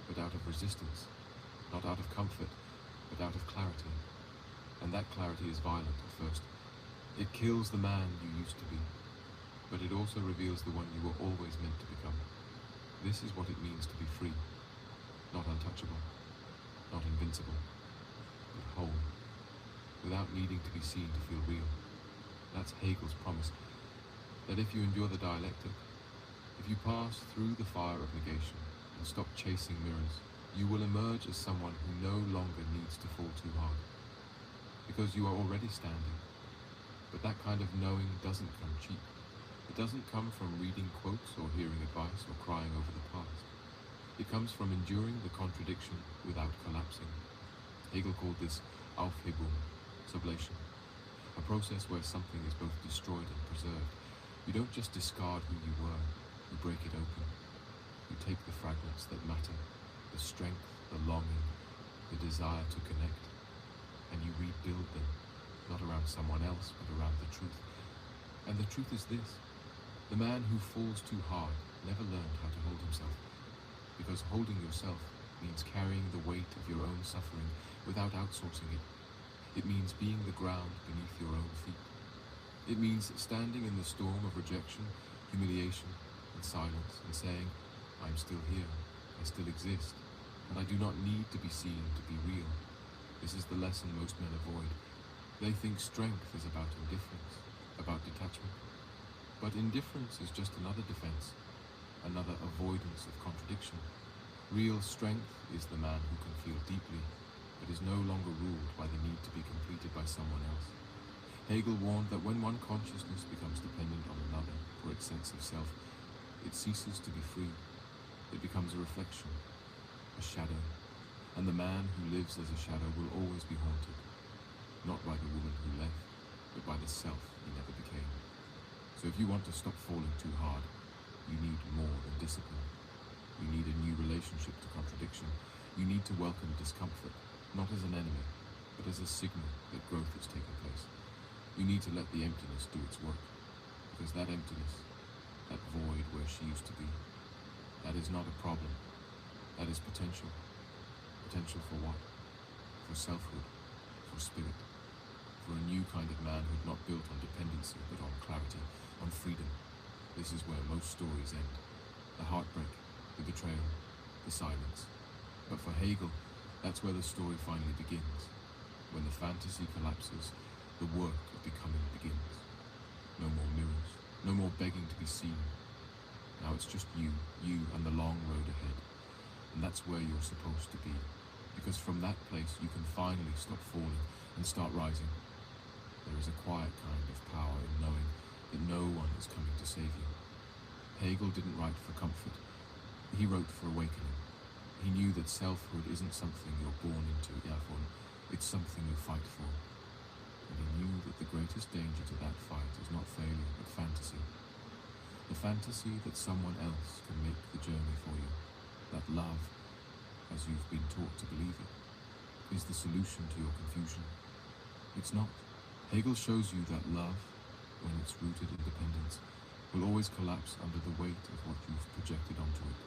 but out of resistance. Not out of comfort, but out of clarity. And that clarity is violent at first. It kills the man you used to be, but it also reveals the one you were always meant to become. This is what it means to be free. Not untouchable, not invincible, but whole, without needing to be seen to feel real. That's Hegel's promise, that if you endure the dialectic, if you pass through the fire of negation and stop chasing mirrors, you will emerge as someone who no longer needs to fall too hard, because you are already standing. But that kind of knowing doesn't come cheap. It doesn't come from reading quotes or hearing advice or crying over the past. It comes from enduring the contradiction without collapsing. Hegel called this Aufhebung, sublation, a process where something is both destroyed and preserved. You don't just discard who you were, you break it open. You take the fragments that matter, the strength, the longing, the desire to connect, and you rebuild them, not around someone else, but around the truth. And the truth is this: the man who falls too hard never learned how to hold himself, because holding yourself means carrying the weight of your own suffering without outsourcing it. It means being the ground beneath your own feet. It means standing in the storm of rejection, humiliation, and silence, and saying, I'm still here, I still exist, and I do not need to be seen to be real. This is the lesson most men avoid. They think strength is about indifference, about detachment. But indifference is just another defense, another avoidance of contradiction. Real strength is the man who can feel deeply, but is no longer ruled by the need to be completed by someone else. Hegel warned that when one consciousness becomes dependent on another for its sense of self, it ceases to be free. It becomes a reflection, a shadow, and the man who lives as a shadow will always be haunted, not by the woman who left, but by the self he never became. So if you want to stop falling too hard, you need more than discipline. You need a new relationship to contradiction. You need to welcome discomfort, not as an enemy, but as a signal that growth is taking place. You need to let the emptiness do its work, because that emptiness, that void where she used to be, that is not a problem. That is potential. Potential for what? For selfhood, for spirit, for a new kind of manhood not built on dependency but on clarity, on freedom. This is where most stories end. The heartbreak, the betrayal, the silence. But for Hegel, that's where the story finally begins. When the fantasy collapses, the work of becoming begins. No more mirrors, no more begging to be seen. Now it's just you and the long road ahead. And that's where you're supposed to be. Because from that place you can finally stop falling and start rising. There is a quiet kind of power in knowing that no one is coming to save you. Hegel didn't write for comfort. He wrote for awakening. He knew that selfhood isn't something you're born into, Yafon. It's something you fight for. And he knew that the greatest danger to that fight is not failure, but fantasy. The fantasy that someone else can make the journey for you. That love, as you've been taught to believe it, is the solution to your confusion. It's not. Hegel shows you that love, when it's rooted in dependence, will always collapse under the weight of what you've projected onto it.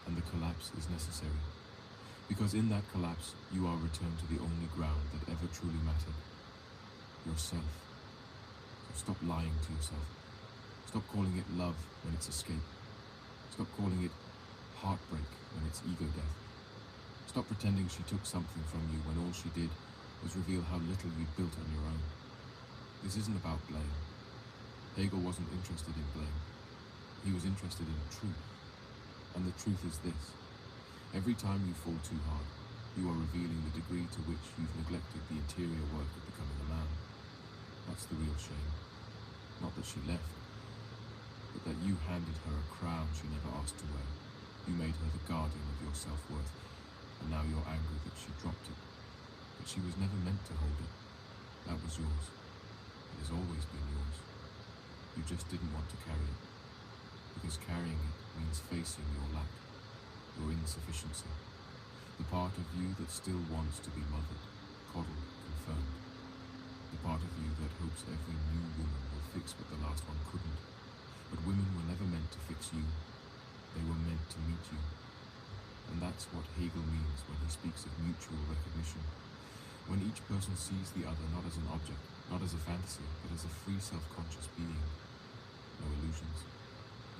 And the collapse is necessary, because in that collapse you are returned to the only ground that ever truly mattered: yourself. So stop lying to yourself. Stop calling it love when it's escape. Stop calling it heartbreak when it's ego death. Stop pretending she took something from you when all she did was reveal how little you'd built on your own. This isn't about blame. Hegel wasn't interested in blame. He was interested in truth. And the truth is this: every time you fall too hard, you are revealing the degree to which you've neglected the interior work of becoming a man. That's the real shame. Not that she left, but that you handed her a crown she never asked to wear. You made her the guardian of your self-worth, and now you're angry that she dropped it. But she was never meant to hold it. That was yours. It has always been yours. You just didn't want to carry it, because carrying it means facing your lack, your insufficiency, the part of you that still wants to be mothered, coddled, confirmed, the part of you that hopes every new woman will fix what the last one couldn't. But women were never meant to fix you. They were meant to meet you. And that's what Hegel means when he speaks of mutual recognition. When each person sees the other not as an object, not as a fantasy, but as a free self-conscious being. No illusions,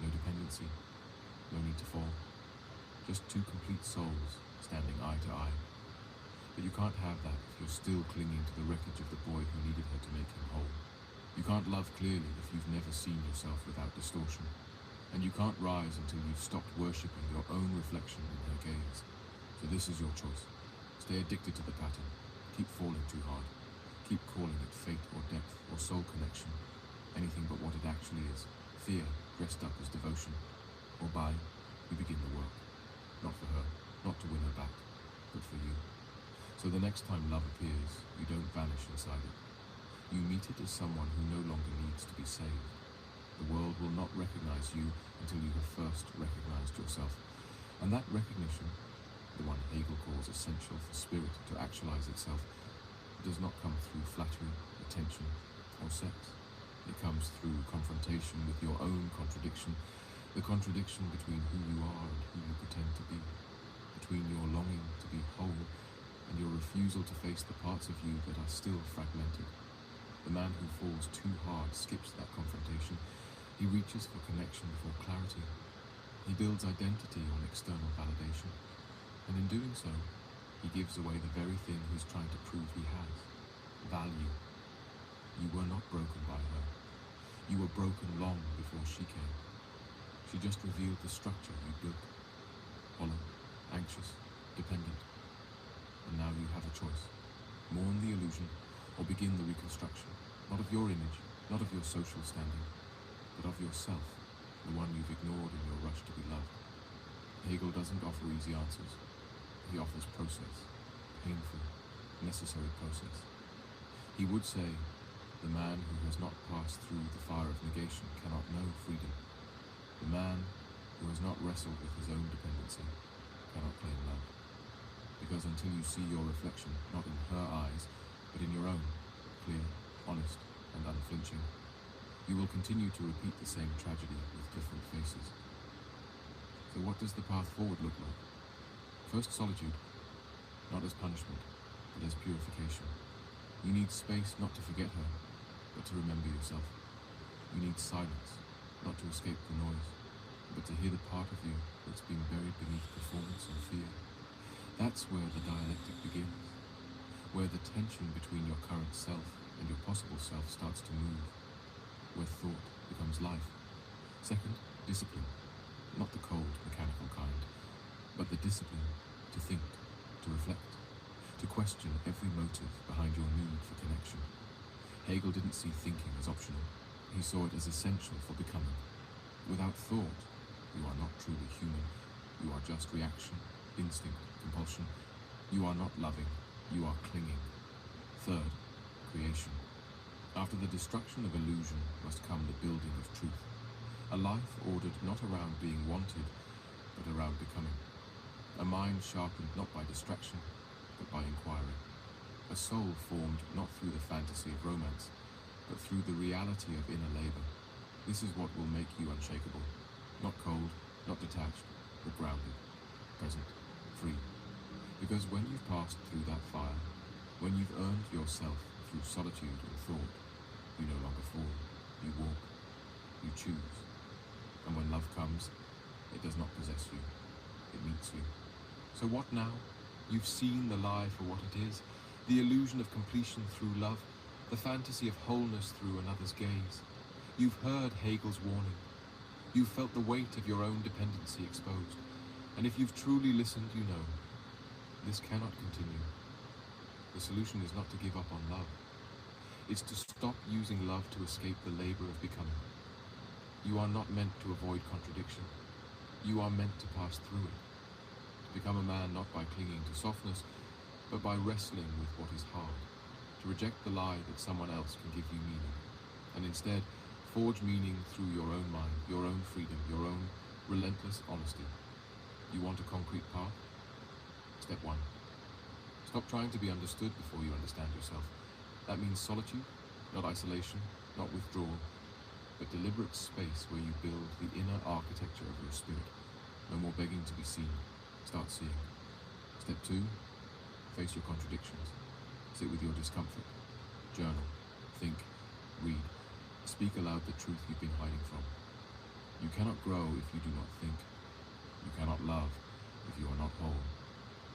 no dependency, no need to fall. Just two complete souls standing eye to eye. But you can't have that if you're still clinging to the wreckage of the boy who needed her to make him whole. You can't love clearly if you've never seen yourself without distortion. And you can't rise until you've stopped worshipping your own reflection in her gaze. So this is your choice. Stay addicted to the pattern. Keep falling too hard. Keep calling it fate or depth or soul connection. Anything but what it actually is. Fear dressed up as devotion. Or by, you begin the work. Not for her, not to win her back, but for you. So So the next time love appears, you don't vanish inside it. You meet it as someone who no longer needs to be saved. The world will not recognize you until you have first recognized yourself. And that recognition, the one Hegel calls essential for spirit to actualize itself, does not come through flattery, attention, or sex. It comes through confrontation with your own contradiction, the contradiction between who you are and who you pretend to be, between your longing to be whole and your refusal to face the parts of you that are still fragmented. The man who falls too hard skips that confrontation. He reaches for connection before clarity. He builds identity on external validation. And in doing so, he gives away the very thing he's trying to prove he has: value. You were not broken by her. You were broken long before she came. She just revealed the structure you built. Hollow, anxious, dependent. And now you have a choice. Mourn the illusion or begin the reconstruction, not of your image, not of your social standing, but of yourself, the one you've ignored in your rush to be loved. Hegel doesn't offer easy answers. He offers process, painful, necessary process. He would say, the man who has not passed through the fire of negation cannot know freedom. The man who has not wrestled with his own dependency cannot claim love. Because until you see your reflection not in her eyes, but in your own, clear, honest, and unflinching, you will continue to repeat the same tragedy with different faces. So what does the path forward look like? First, solitude, not as punishment, but as purification. You need space not to forget her, but to remember yourself. You need silence, not to escape the noise, but to hear the part of you that's been buried beneath performance and fear. That's where the dialectic begins, where the tension between your current self and your possible self starts to move, where thought becomes life. Second, discipline, not the cold, mechanical kind, but the discipline to think, to reflect, to question every motive behind your need for connection. Hegel didn't see thinking as optional. He saw it as essential for becoming. Without thought, you are not truly human. You are just reaction, instinct, compulsion. You are not loving. You are clinging. Third, creation. After the destruction of illusion must come the building of truth. A life ordered not around being wanted, but around becoming. A mind sharpened not by distraction, but by inquiry. A soul formed not through the fantasy of romance, but through the reality of inner labor. This is what will make you unshakable. Not cold, not detached, but grounded, present, free. Because when you've passed through that fire, when you've earned yourself through solitude and thought, you no longer fall, you walk, you choose. And when love comes, it does not possess you, it meets you. So what now? You've seen the lie for what it is, the illusion of completion through love, the fantasy of wholeness through another's gaze. You've heard Hegel's warning. You've felt the weight of your own dependency exposed. And if you've truly listened, you know, this cannot continue. The solution is not to give up on love. It's to stop using love to escape the labor of becoming. You are not meant to avoid contradiction. You are meant to pass through it. To become a man not by clinging to softness, but by wrestling with what is hard. To reject the lie that someone else can give you meaning, and instead forge meaning through your own mind, your own freedom, your own relentless honesty. You want a concrete path? Step 1. Stop trying to be understood before you understand yourself. That means solitude, not isolation, not withdrawal, but deliberate space where you build the inner architecture of your spirit. No more begging to be seen. Start seeing. Step 2. Face your contradictions. Sit with your discomfort. Journal. Think. Read. Speak aloud the truth you've been hiding from. You cannot grow if you do not think. You cannot love if you are not whole.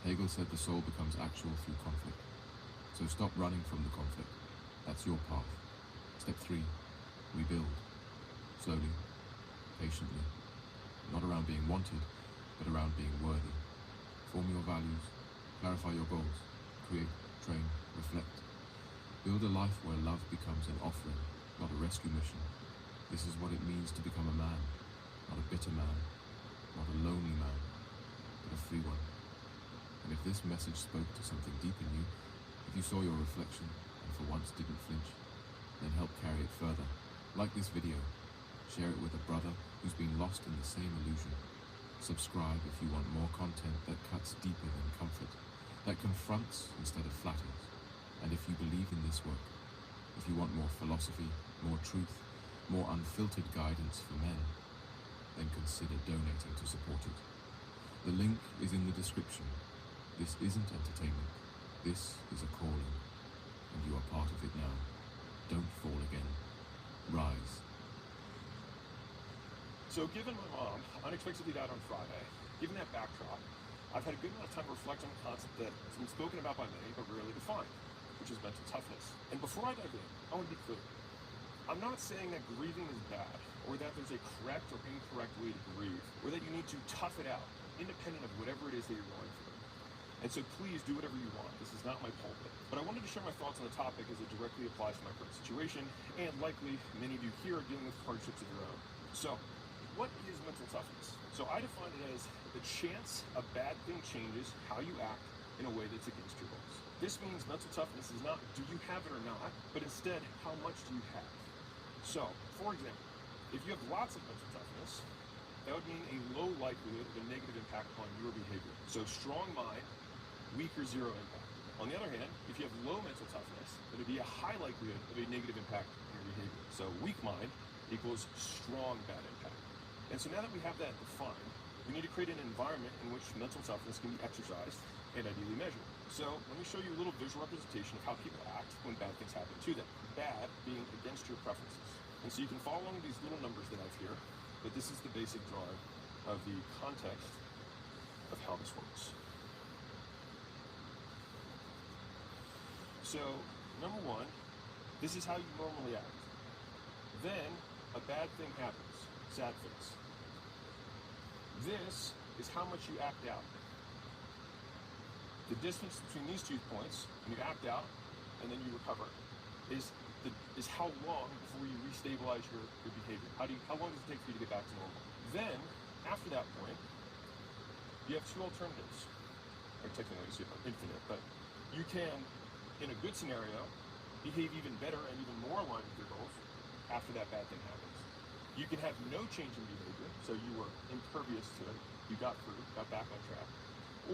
Hegel said the soul becomes actual through conflict. So stop running from the conflict. That's your path. Step 3. Rebuild. Slowly. Patiently. Not around being wanted, but around being worthy. Form your values. Clarify your goals. Create. Train. Reflect. Build a life where love becomes an offering, not a rescue mission. This is what it means to become a man. Not a bitter man. Not a lonely man, but a free one. And And if this message spoke to something deep in you, if you saw your reflection and for once didn't flinch, then help carry it further. Like this video, share it with a brother who's been lost in the same illusion. Subscribe if you want more content that cuts deeper than comfort, that confronts instead of flatters. And if you believe in this work, if you want more philosophy, more truth, more unfiltered guidance for men, then consider donating to support it. The link is in the description. This isn't entertainment. This is a calling, and you are part of it now. Don't fall again. Rise. So given my mom unexpectedly died on Friday, given that backdrop, I've had a good amount of time to reflect on a concept that has been spoken about by many but rarely defined, which is mental toughness. And before I dive in, I want to be clear. I'm not saying that grieving is bad, or that there's a correct or incorrect way to grieve, or that you need to tough it out, independent of whatever it is that you're going through. And so please do whatever you want. This is not my pulpit. But I wanted to share my thoughts on the topic as it directly applies to my current situation, and likely many of you here are dealing with hardships of your own. So, what is mental toughness? So I define it as the chance a bad thing changes how you act in a way that's against your goals. This means mental toughness is not do you have it or not, but instead how much do you have? So, for example, if you have lots of mental toughness, that would mean a low likelihood of a negative impact upon your behavior. So strong mind, weak or zero impact. On the other hand, if you have low mental toughness, it would be a high likelihood of a negative impact on your behavior. So weak mind equals strong bad impact. And so now that we have that defined, we need to create an environment in which mental toughness can be exercised and ideally measured. So let me show you a little visual representation of how people act when bad things happen to them. Bad being against your preferences. And so you can follow along these little numbers that I have here, but this is the basic drawing of the context of how this works. So, number one, this is how you normally act. Then, a bad thing happens. Sad face. This is how much you act out. The distance between these 2 points, when you act out and then you recover, is how long before you restabilize your behavior. How long does it take for you to get back to normal? Then, after that point, you have 2 alternatives. Or technically, it's infinite, but you can, in a good scenario, behave even better and even more aligned with your goals after that bad thing happens. You can have no change in behavior, so you were impervious to it, you got through, got back on track,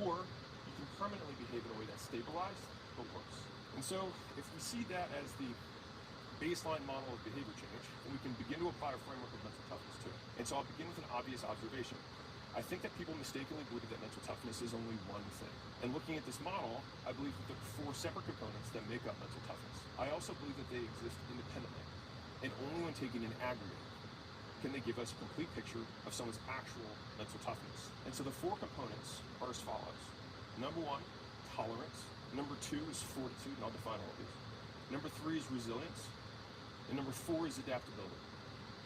or you can permanently behave in a way that's stabilized but worse. And so, if we see that as the baseline model of behavior change, then we can begin to apply a framework of mental toughness to it. And so I'll begin with an obvious observation. I think that people mistakenly believe that mental toughness is only one thing. And looking at this model, I believe that there are 4 separate components that make up mental toughness. I also believe that they exist independently, and only when taken in aggregate can they give us a complete picture of someone's actual mental toughness. And so the 4 components are as follows. Number 1, tolerance. Number 2 is fortitude, and I'll define all of these. Number 3 is resilience. And number 4 is adaptability.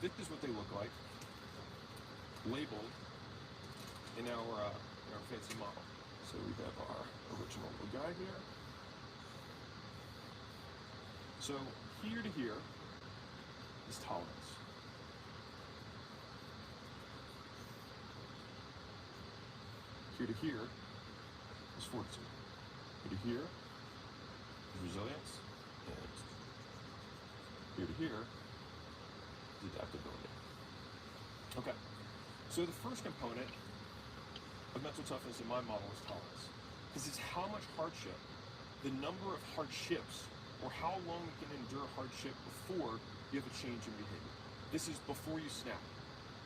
This is what they look like, labeled in our fancy model. So we have our original little guy here. So here to here is tolerance. Here to here is fortitude. Here to here is resilience, and here to here is adaptability. Okay, so the first component of mental toughness in my model is tolerance. This is how much hardship, the number of hardships, or how long you can endure hardship before you have a change in behavior. This is before you snap.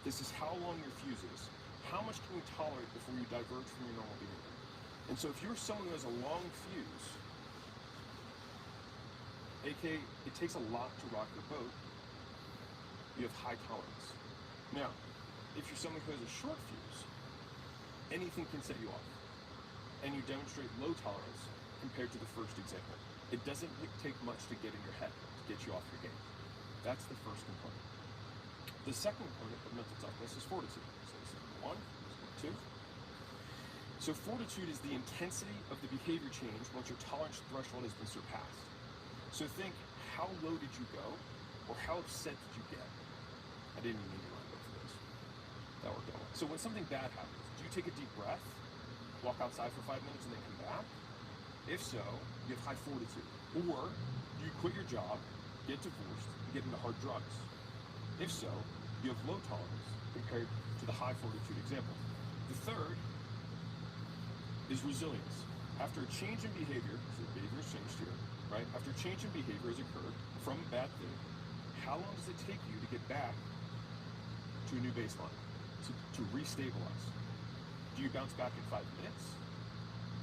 This is how long your fuse is. How much can you tolerate before you diverge from your normal behavior? And so if you're someone who has a long fuse, aka it takes a lot to rock your boat, you have high tolerance. Now, if you're someone who has a short fuse, anything can set you off. And you demonstrate low tolerance compared to the first example. It doesn't take much to get in your head to get you off your game. That's the first component. The second component of mental toughness is fortitude. So this is number 1, this is number 2. So fortitude is the intensity of the behavior change once your tolerance threshold has been surpassed. So think, how low did you go, or how upset did you get? I didn't even need to line up for this. That worked out well. So when something bad happens, do you take a deep breath, walk outside for 5 minutes and then come back? If so, you have high fortitude. Or you quit your job, get divorced, and get into hard drugs. If so, you have low tolerance compared to the high fortitude example. The third is resilience. After a change in behavior, so behavior has changed here, right? After a change in behavior has occurred from a bad thing, how long does it take you to get back to a new baseline, to restabilize? Do you bounce back in 5 minutes?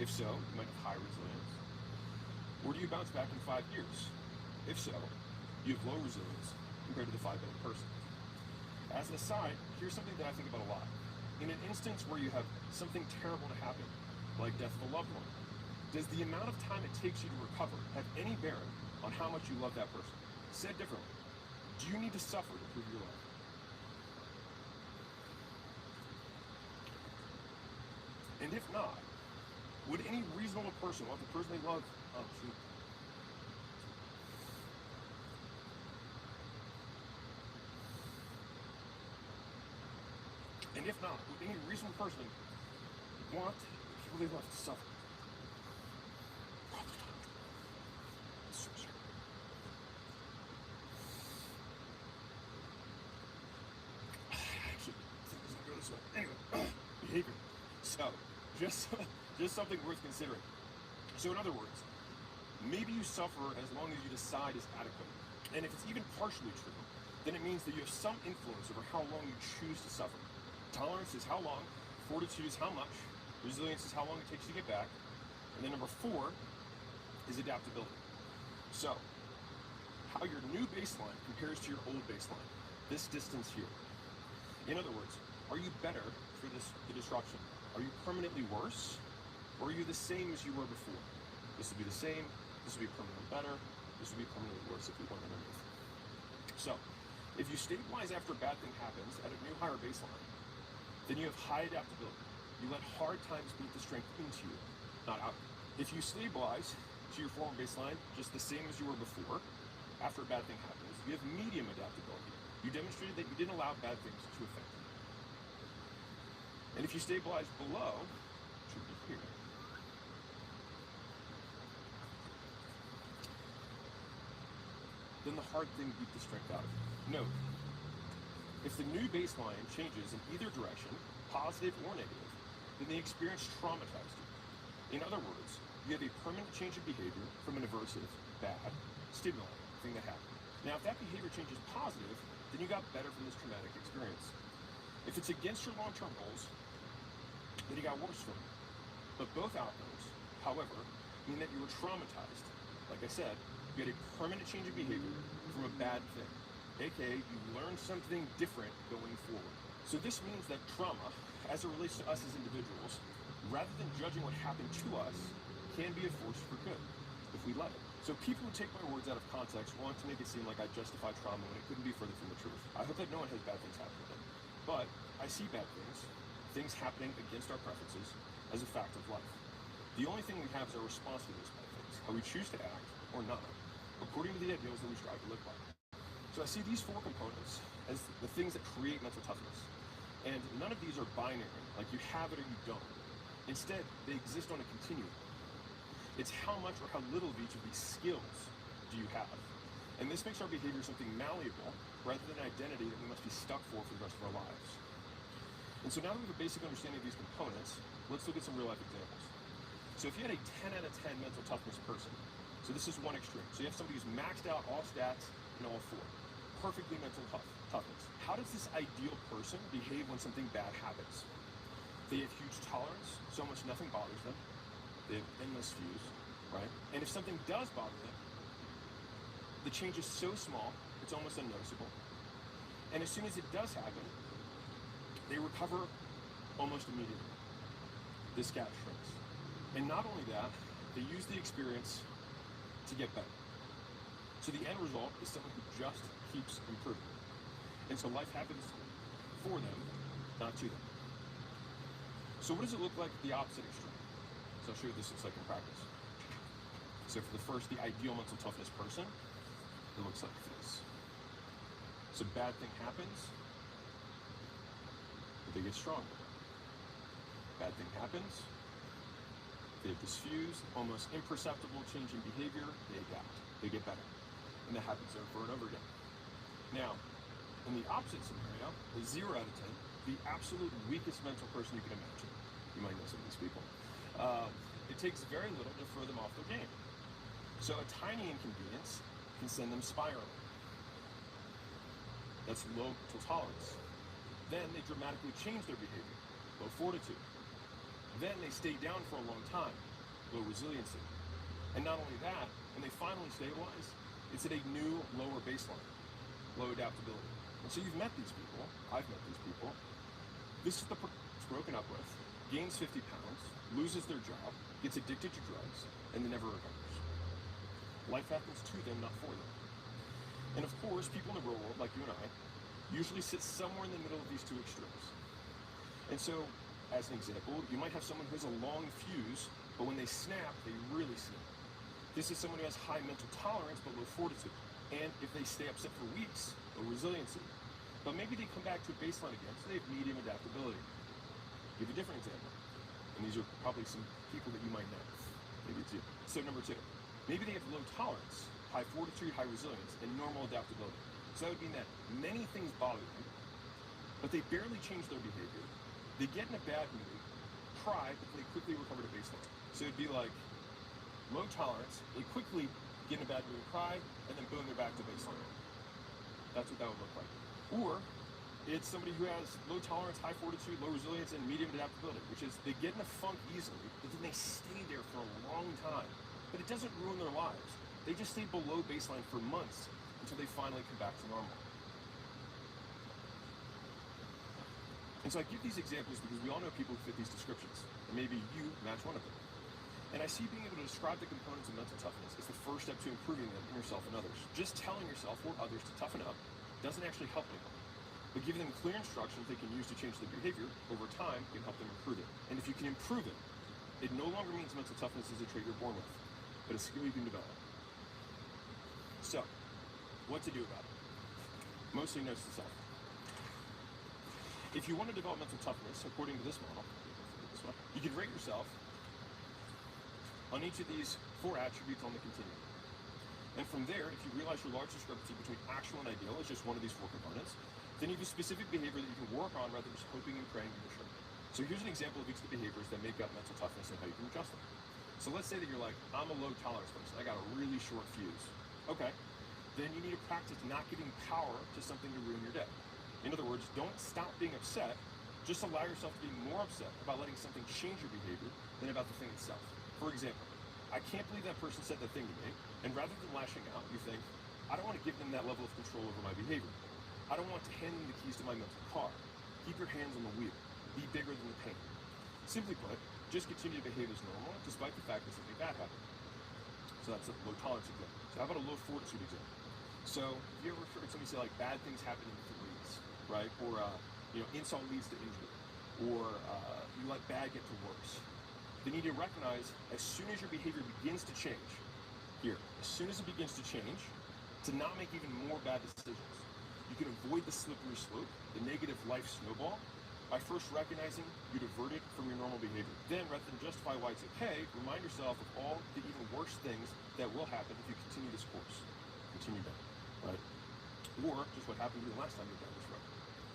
If so, you might have high resilience. Or do you bounce back in 5 years? If so, you have low resilience compared to the 5-minute person. As an aside, here's something that I think about a lot. In an instance where you have something terrible to happen, like death of a loved one, does the amount of time it takes you to recover have any bearing on how much you love that person? Said differently, do you need to suffer to prove your love? And if not, would any reasonable person want the person they love? Oh, shoot. And if not, would any reasonable person want the people they love to suffer? Actually, things don't go this way. Anyway, behavior. So, just something worth considering. So in other words, maybe you suffer as long as you decide is adequate. And if it's even partially true, then it means that you have some influence over how long you choose to suffer. Tolerance is how long, fortitude is how much, resilience is how long it takes you to get back, and then number 4 is adaptability. So, how your new baseline compares to your old baseline, this distance here. In other words, are you better for the disruption? Are you permanently worse, or are you the same as you were before? This would be the same, this would be permanently better, this would be permanently worse if we went underneath. So, if you stabilize after a bad thing happens at a new higher baseline, then you have high adaptability. You let hard times beat the strength into you, not out. If you stabilize to your former baseline just the same as you were before, after a bad thing happens, you have medium adaptability. You demonstrated that you didn't allow bad things to affect you. And if you stabilize below, which should be here, then the hard thing beat the strength out of you. Note, if the new baseline changes in either direction, positive or negative, then the experience traumatized you. In other words, you have a permanent change of behavior from an aversive, bad, stimulating thing that happened. Now, if that behavior change is positive, then you got better from this traumatic experience. If it's against your long-term goals, then you got worse from it. But both outcomes, however, mean that you were traumatized. Like I said, you had a permanent change of behavior from a bad thing. AKA, you learned something different going forward. So this means that trauma, as it relates to us as individuals, rather than judging what happened to us, can be a force for good, if we let it. So people who take my words out of context want to make it seem like I justify trauma when it couldn't be further from the truth. I hope that no one has bad things happen to them. But I see bad things happening against our preferences, as a fact of life. The only thing we have is our response to those bad things, how we choose to act or not, according to the ideals that we strive to live by. So I see these 4 components as the things that create mental toughness. And none of these are binary, like you have it or you don't. Instead, they exist on a continuum. It's how much or how little of each of these skills do you have. And this makes our behavior something malleable rather than an identity that we must be stuck for the rest of our lives. And so now that we have a basic understanding of these components, let's look at some real life examples. So if you had a 10 out of 10 mental toughness person, so this is one extreme. So you have somebody who's maxed out all stats in all 4, perfectly mental toughness. How does this ideal person behave when something bad happens? They have huge tolerance, so much nothing bothers them. They have endless views, right? And if something does bother them, the change is so small, it's almost unnoticeable. And as soon as it does happen, they recover almost immediately. This gap shrinks. And not only that, they use the experience to get better. So the end result is someone who just keeps improving. And so life happens for them, not to them. So what does it look like at the opposite extreme? So I'll show you what this looks like in practice. So for the first, the ideal mental toughness person, it looks like this. So bad thing happens, but they get stronger. Bad thing happens, They have this fuse, almost imperceptible change in behavior, they adapt, they get better. And that happens over and over again. Now, in the opposite scenario, a 0 out of 10, the absolute weakest mental person you can imagine. You might know some of these people. It takes very little to throw them off their game. So a tiny inconvenience can send them spiraling. That's low tolerance. Then they dramatically change their behavior, low fortitude. Then they stay down for a long time, low resiliency. And not only that, when they finally stabilize, it's at a new, lower baseline, low adaptability. And so you've met these people, I've met these people. This is the person who's broken up with, gains 50 pounds, loses their job, gets addicted to drugs, and then never recovers. Life happens to them, not for them. And of course, people in the real world, like you and I, usually sit somewhere in the middle of these two extremes. And so, as an example, you might have someone who has a long fuse, but when they snap, they really snap. This is someone who has high mental tolerance, but low fortitude. And if they stay upset for weeks, low resiliency. But maybe they come back to a baseline again, so they have medium adaptability. Give you a different example. And these are probably some people that you might know. Maybe it's you. So number 2, maybe they have low tolerance, high fortitude, high resilience, and normal adaptability. So that would mean that many things bother them, but they barely change their behavior. They get in a bad mood, cry, but they quickly recover to baseline. So it'd be like low tolerance, they quickly get in a bad mood and cry, and then boom, they're back to baseline. That's what that would look like. Or it's somebody who has low tolerance, high fortitude, low resilience, and medium adaptability, which is they get in a funk easily, but then they stay there for a long time. But it doesn't ruin their lives. They just stay below baseline for months until they finally come back to normal. And so I give these examples because we all know people who fit these descriptions, and maybe you match one of them. And I see being able to describe the components of mental toughness is the first step to improving them in yourself and others. Just telling yourself or others to toughen up doesn't actually help anyone. But giving them clear instructions they can use to change their behavior over time can help them improve it. And if you can improve it, it no longer means mental toughness is a trait you're born with, but a skill you can develop. So, what to do about it? Mostly notes to self. If you want to develop mental toughness, according to this model, you can rate yourself on each of these 4 attributes on the continuum. And from there, if you realize your large discrepancy between actual and ideal is just one of these 4 components, then you have a specific behavior that you can work on rather than just hoping and praying you're sure. So here's an example of each of the behaviors that make up mental toughness and how you can adjust them. So let's say that you're like, I'm a low tolerance person, I got a really short fuse. Okay, then you need to practice not giving power to something to ruin your day. In other words, don't stop being upset, just allow yourself to be more upset about letting something change your behavior than about the thing itself. For example, I can't believe that person said that thing to me, and rather than lashing out, you think, I don't want to give them that level of control over my behavior. I don't want to hand them the keys to my mental car. Keep your hands on the wheel. Be bigger than the pain. Simply put, just continue to behave as normal, despite the fact that something bad happened. So that's a low tolerance example. So how about a low fortitude example? So if you ever heard somebody say like bad things happen in threes, right? Or insult leads to injury, or you let bad get to worse. Then you need to recognize as soon as your behavior begins to change, as soon as it begins to change, to not make even more bad decisions. You can avoid the slippery slope, the negative life snowball, by first recognizing you diverted from your normal behavior. Then, rather than justify why it's okay, remind yourself of all the even worse things that will happen if you continue this course. Continue down, right? Or just what happened to you the last time you were down this road.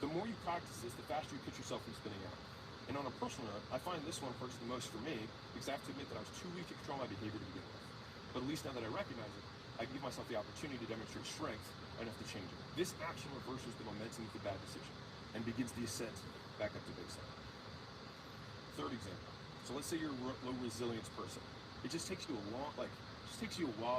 The more you practice this, the faster you catch yourself from spinning out. And on a personal note, I find this one hurts the most for me because I have to admit that I was too weak to control my behavior to begin with. But at least now that I recognize it, I give myself the opportunity to demonstrate strength enough to change it. This action reverses the momentum of the bad decision and begins the ascent back up to baseline. Third example. So let's say you're a low resilience person. It just takes you a while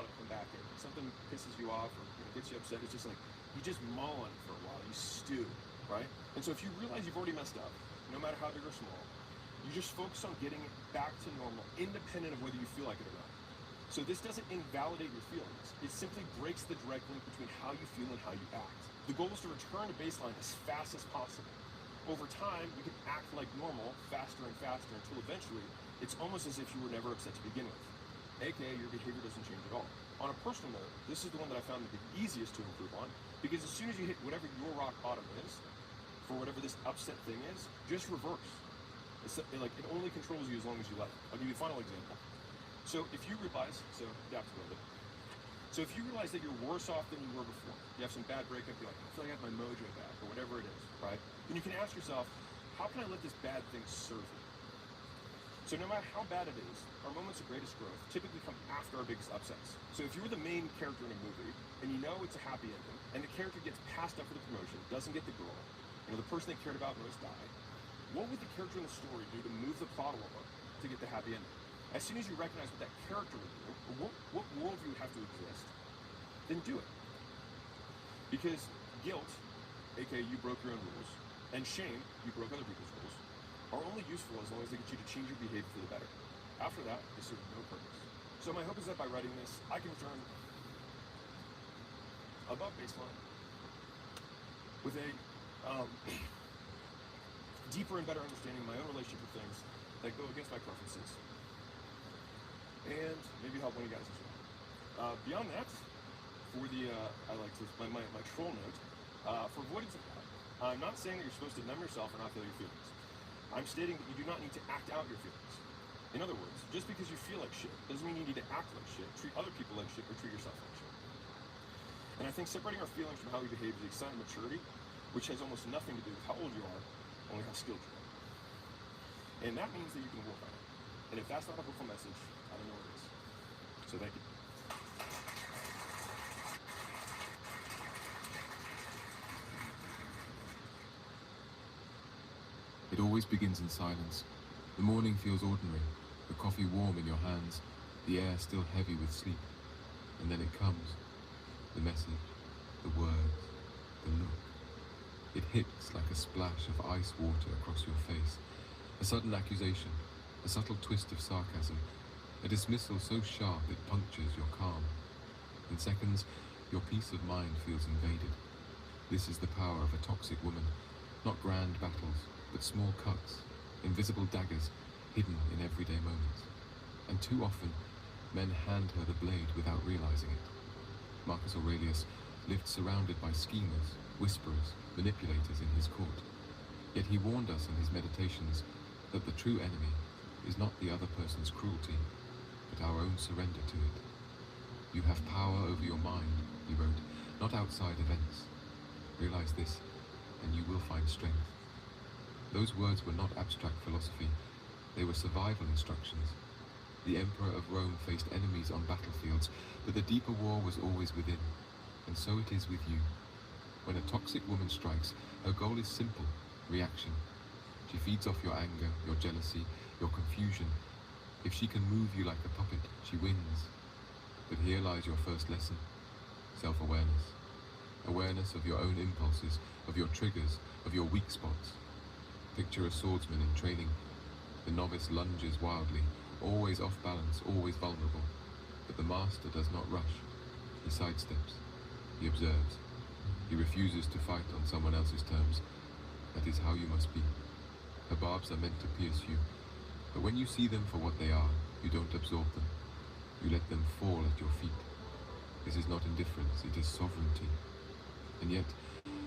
to come back in. Something pisses you off or gets you upset. It's just like you just mull on it for a while. You stew, right? And so if you realize you've already messed up, no matter how big or small, you just focus on getting it back to normal, independent of whether you feel like it or not. So this doesn't invalidate your feelings. It simply breaks the direct link between how you feel and how you act. The goal is to return to baseline as fast as possible. Over time, you can act like normal faster and faster until eventually it's almost as if you were never upset to begin with. AKA, your behavior doesn't change at all. On a personal note, this is the one that I found the easiest to improve on, because as soon as you hit whatever your rock bottom is, for whatever this upset thing is, just reverse. It only controls you as long as you let it. I'll give you a final example. So if you realize, adaptability. So if you realize that you're worse off than you were before, you have some bad breakup, you're like, I feel like I have my mojo back, or whatever it is, right? Then you can ask yourself, how can I let this bad thing serve me? So no matter how bad it is, our moments of greatest growth typically come after our biggest upsets. So if you were the main character in a movie, and you know it's a happy ending, and the character gets passed up for the promotion, doesn't get the girl, the person they cared about most died, what would the character in the story do to move the plot along to get the happy ending? As soon as you recognize what that character would do, or what worldview would have to exist, then do it. Because guilt, aka you broke your own rules, and shame, you broke other people's rules, are only useful as long as they get you to change your behavior for the better. After that, they serve no purpose. So my hope is that by writing this, I can return above baseline with a deeper and better understanding of my own relationship with things that go against my preferences, and maybe help one of you guys as well. Beyond that, for the my troll note, for avoidance of doubt, I'm not saying that you're supposed to numb yourself or not feel your feelings. I'm stating that you do not need to act out your feelings. In other words, just because you feel like shit doesn't mean you need to act like shit, treat other people like shit, or treat yourself like shit. And I think separating our feelings from how we behave is a sign of maturity, which has almost nothing to do with how old you are, only how skilled you are. And that means that you can work on it. And if that's not a hopeful message, I don't know what is. So thank you. It always begins in silence. The morning feels ordinary, the coffee warm in your hands, the air still heavy with sleep. And then it comes. The message, the words, the look. It hits like a splash of ice water across your face. A sudden accusation, a subtle twist of sarcasm, a dismissal so sharp it punctures your calm. In seconds, your peace of mind feels invaded. This is the power of a toxic woman. Not grand battles, but small cuts, invisible daggers, hidden in everyday moments. And too often, men hand her the blade without realizing it. Marcus Aurelius lived surrounded by schemers, whisperers, manipulators in his court. Yet he warned us in his meditations that the true enemy is not the other person's cruelty, but our own surrender to it. You have power over your mind, he wrote, not outside events. Realize this, and you will find strength. Those words were not abstract philosophy, they were survival instructions. The Emperor of Rome faced enemies on battlefields, but the deeper war was always within, and so it is with you. When a toxic woman strikes, her goal is simple, reaction. She feeds off your anger, your jealousy, your confusion. If she can move you like a puppet, she wins. But here lies your first lesson, self-awareness. Awareness of your own impulses, of your triggers, of your weak spots. Picture a swordsman in training. The novice lunges wildly, always off balance, always vulnerable. But the master does not rush. He sidesteps. He observes. He refuses to fight on someone else's terms. That is how you must be. Her barbs are meant to pierce you. But when you see them for what they are, you don't absorb them. You let them fall at your feet. This is not indifference, it is sovereignty. And yet,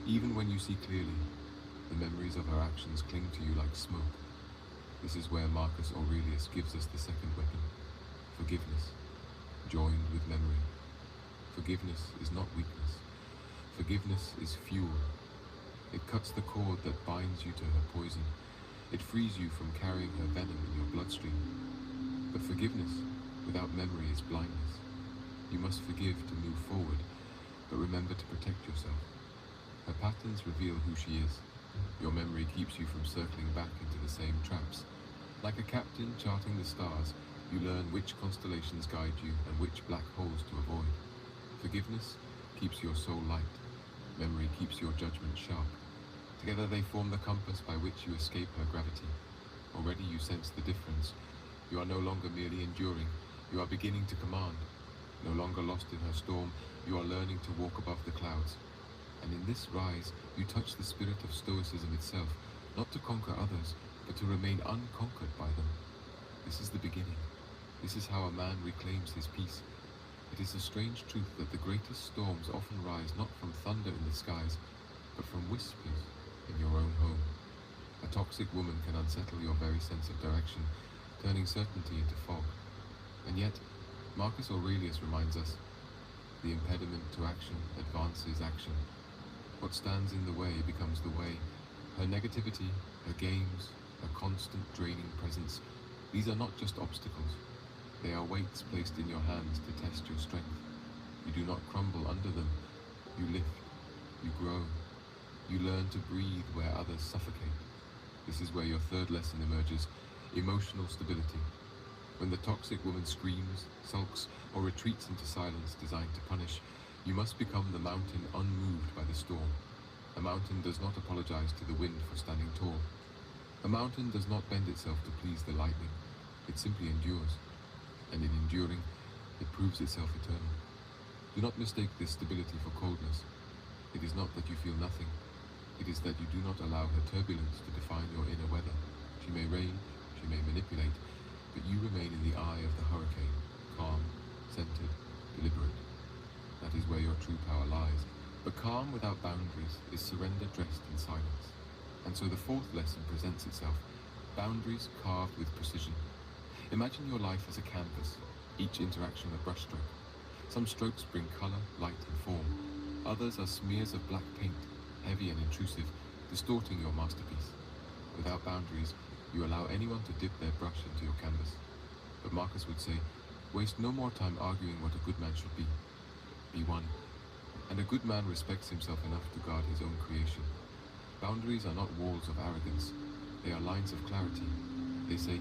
even when you see clearly, the memories of her actions cling to you like smoke. This is where Marcus Aurelius gives us the second weapon, forgiveness, joined with memory. Forgiveness is not weakness. Forgiveness is fuel. It cuts the cord that binds you to her poison. It frees you from carrying her venom in your bloodstream. But forgiveness without memory is blindness. You must forgive to move forward, but remember to protect yourself. Her patterns reveal who she is. Your memory keeps you from circling back into the same traps. Like a captain charting the stars, you learn which constellations guide you and which black holes to avoid. Forgiveness keeps your soul light. Memory keeps your judgment sharp. Together they form the compass by which you escape her gravity. Already you sense the difference. You are no longer merely enduring, you are beginning to command. No longer lost in her storm, you are learning to walk above the clouds. And in this rise, you touch the spirit of Stoicism itself, not to conquer others, but to remain unconquered by them. This is the beginning. This is how a man reclaims his peace. It is a strange truth that the greatest storms often rise not from thunder in the skies, but from whispers in your own home. A toxic woman can unsettle your very sense of direction, turning certainty into fog. And yet, Marcus Aurelius reminds us, the impediment to action advances action. What stands in the way becomes the way. Her negativity, her games, her constant draining presence, these are not just obstacles. They are weights placed in your hands to test your strength. You do not crumble under them. You lift, you grow, you learn to breathe where others suffocate. This is where your third lesson emerges, emotional stability. When the toxic woman screams, sulks, or retreats into silence designed to punish, you must become the mountain unmoved by the storm. A mountain does not apologize to the wind for standing tall. A mountain does not bend itself to please the lightning. It simply endures. And in enduring, it proves itself eternal. Do not mistake this stability for coldness. It is not that you feel nothing. It is that you do not allow her turbulence to define your inner weather. She may rage, she may manipulate, but you remain in the eye of the hurricane, calm, centered, deliberate. That is where your true power lies. But calm without boundaries is surrender dressed in silence. And so the fourth lesson presents itself, boundaries carved with precision. Imagine your life as a canvas, each interaction a brushstroke. Some strokes bring color, light, and form. Others are smears of black paint, heavy and intrusive, distorting your masterpiece. Without boundaries, you allow anyone to dip their brush into your canvas. But Marcus would say, waste no more time arguing what a good man should be. Be one. And a good man respects himself enough to guard his own creation. Boundaries are not walls of arrogance. They are lines of clarity. They say,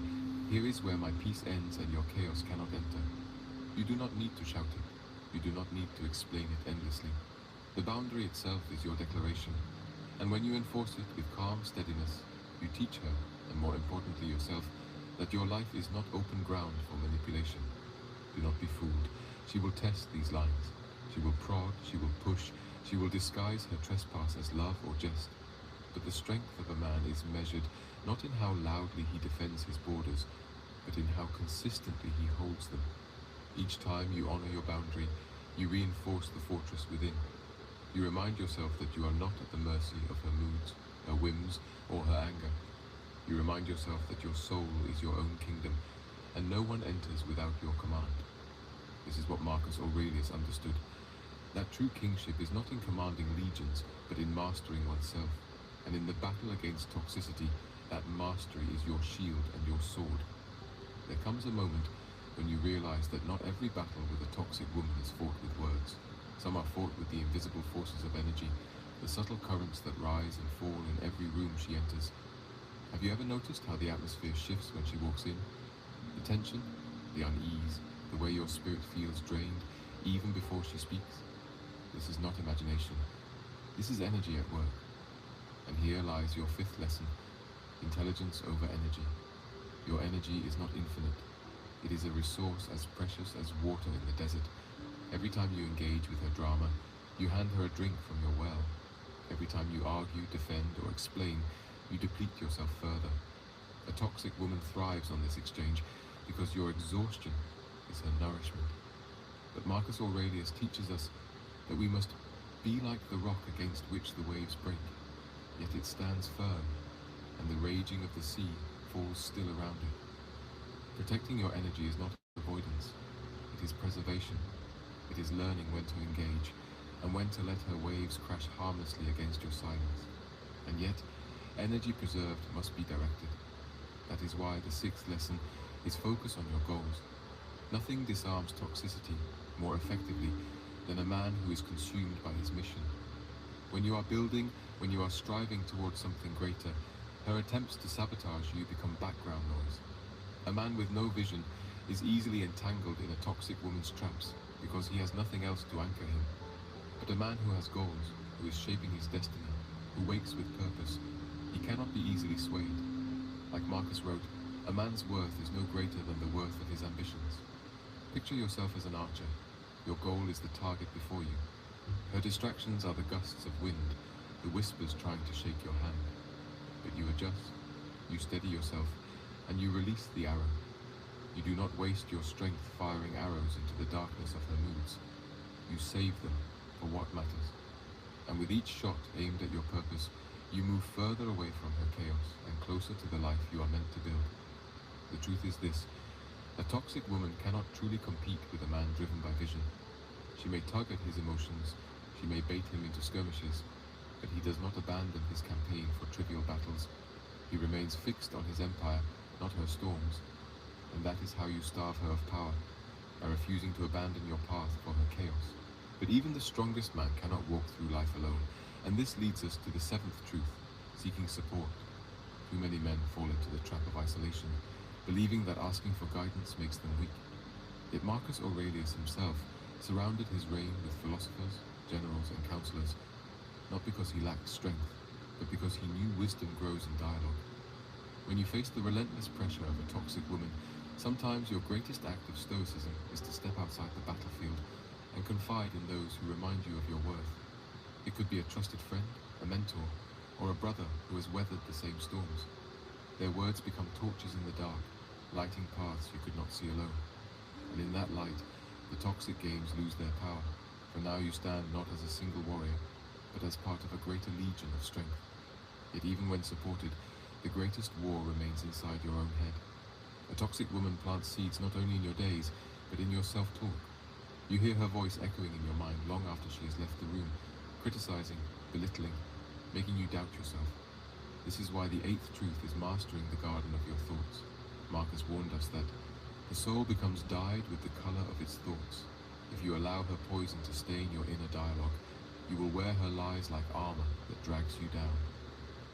here is where my peace ends and your chaos cannot enter. You do not need to shout it. You do not need to explain it endlessly. The boundary itself is your declaration. And when you enforce it with calm steadiness, you teach her, and more importantly yourself, that your life is not open ground for manipulation. Do not be fooled. She will test these lines. She will prod, she will push, she will disguise her trespass as love or jest. But the strength of a man is measured not in how loudly he defends his borders, but in how consistently he holds them. Each time you honor your boundary, you reinforce the fortress within. You remind yourself that you are not at the mercy of her moods, her whims, or her anger. You remind yourself that your soul is your own kingdom, and no one enters without your command. This is what Marcus Aurelius understood. That true kingship is not in commanding legions, but in mastering oneself. And in the battle against toxicity, that mastery is your shield and your sword. There comes a moment when you realize that not every battle with a toxic woman is fought with words. Some are fought with the invisible forces of energy, the subtle currents that rise and fall in every room she enters. Have you ever noticed how the atmosphere shifts when she walks in? The tension, the unease, the way your spirit feels drained, even before she speaks? This is not imagination. This is energy at work. And here lies your fifth lesson, intelligence over energy. Your energy is not infinite. It is a resource as precious as water in the desert. Every time you engage with her drama, you hand her a drink from your well. Every time you argue, defend, or explain, you deplete yourself further. A toxic woman thrives on this exchange because your exhaustion is her nourishment. But Marcus Aurelius teaches us that we must be like the rock against which the waves break, yet it stands firm, and the raging of the sea falls still around it. Protecting your energy is not avoidance, it is preservation. It is learning when to engage, and when to let her waves crash harmlessly against your silence. And yet, energy preserved must be directed. That is why the sixth lesson is focus on your goals. Nothing disarms toxicity more effectively than a man who is consumed by his mission. When you are building, when you are striving towards something greater, her attempts to sabotage you become background noise. A man with no vision is easily entangled in a toxic woman's traps because he has nothing else to anchor him. But a man who has goals, who is shaping his destiny, who wakes with purpose, he cannot be easily swayed. Like Marcus wrote, a man's worth is no greater than the worth of his ambitions. Picture yourself as an archer. Your goal is the target before you. Her distractions are the gusts of wind, the whispers trying to shake your hand. But you adjust, you steady yourself, and you release the arrow. You do not waste your strength firing arrows into the darkness of her moods. You save them for what matters. And with each shot aimed at your purpose, You move further away from her chaos and closer to the life you are meant to build. The truth is this: a toxic woman cannot truly compete with a man driven by vision. She may tug at his emotions, she may bait him into skirmishes, but he does not abandon his campaign for trivial battles. He remains fixed on his empire, not her storms. And that is how you starve her of power, by refusing to abandon your path for her chaos. But even the strongest man cannot walk through life alone, and this leads us to the seventh truth: seeking support. Too many men fall into the trap of isolation, believing that asking for guidance makes them weak. Yet Marcus Aurelius himself surrounded his reign with philosophers, generals, and counselors, not because he lacked strength, but because he knew wisdom grows in dialogue. When you face the relentless pressure of a toxic woman, sometimes your greatest act of stoicism is to step outside the battlefield and confide in those who remind you of your worth. It could be a trusted friend, a mentor, or a brother who has weathered the same storms. Their words become torches in the dark, lighting paths you could not see alone. And in that light, the toxic games lose their power, for now you stand not as a single warrior, but as part of a greater legion of strength. Yet even when supported, the greatest war remains inside your own head. A toxic woman plants seeds not only in your days, but in your self-talk. You hear her voice echoing in your mind long after she has left the room, criticizing, belittling, making you doubt yourself. This is why the eighth truth is mastering the garden of your thoughts. Marcus warned us that the soul becomes dyed with the color of its thoughts. If you allow her poison to stain your inner dialogue, you will wear her lies like armor that drags you down.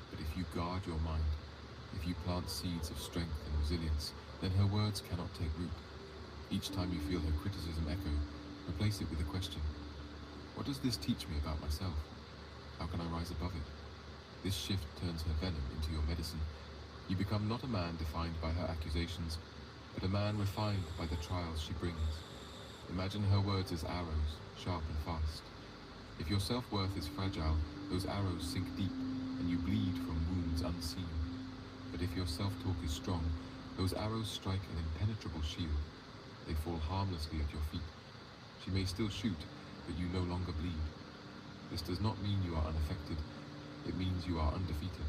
But if you guard your mind, if you plant seeds of strength and resilience, then her words cannot take root. Each time you feel her criticism echo, replace it with a question. What does this teach me about myself? How can I rise above it? This shift turns her venom into your medicine. You become not a man defined by her accusations, but a man refined by the trials she brings. Imagine her words as arrows, sharp and fast. If your self-worth is fragile, those arrows sink deep, and you bleed from wounds unseen. But if your self-talk is strong, those arrows strike an impenetrable shield. They fall harmlessly at your feet. She may still shoot, but you no longer bleed. This does not mean you are unaffected. It means you are undefeated.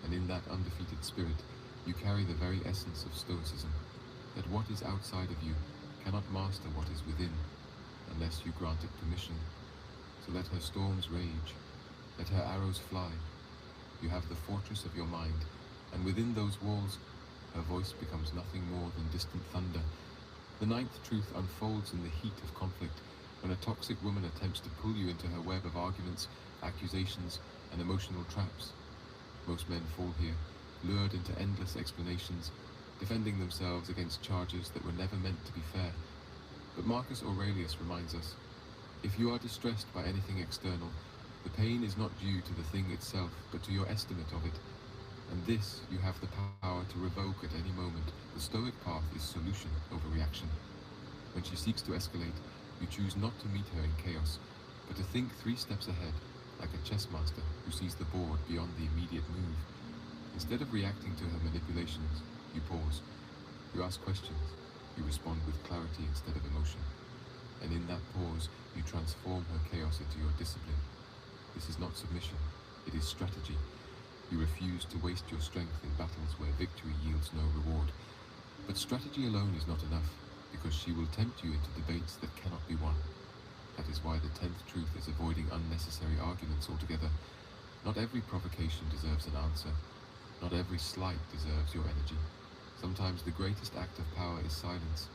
And in that undefeated spirit, you carry the very essence of stoicism, that what is outside of you cannot master what is within, unless you grant it permission. So let her storms rage, let her arrows fly. You have the fortress of your mind, and within those walls, her voice becomes nothing more than distant thunder. The ninth truth unfolds in the heat of conflict, when a toxic woman attempts to pull you into her web of arguments, accusations, and emotional traps. Most men fall here, lured into endless explanations, defending themselves against charges that were never meant to be fair. But Marcus Aurelius reminds us, if you are distressed by anything external, the pain is not due to the thing itself, but to your estimate of it. And this you have the power to revoke at any moment. The Stoic path is solution over reaction. When she seeks to escalate, you choose not to meet her in chaos, but to think 3 steps ahead, like a chess master who sees the board beyond the immediate move. Instead of reacting to her manipulations, you pause. You ask questions. You respond with clarity instead of emotion. And in that pause, you transform her chaos into your discipline. This is not submission, it is strategy. You refuse to waste your strength in battles where victory yields no reward. But strategy alone is not enough, because she will tempt you into debates that cannot be won. That is why the 10th truth is avoiding unnecessary arguments altogether. Not every provocation deserves an answer. Not every slight deserves your energy. Sometimes the greatest act of power is silence.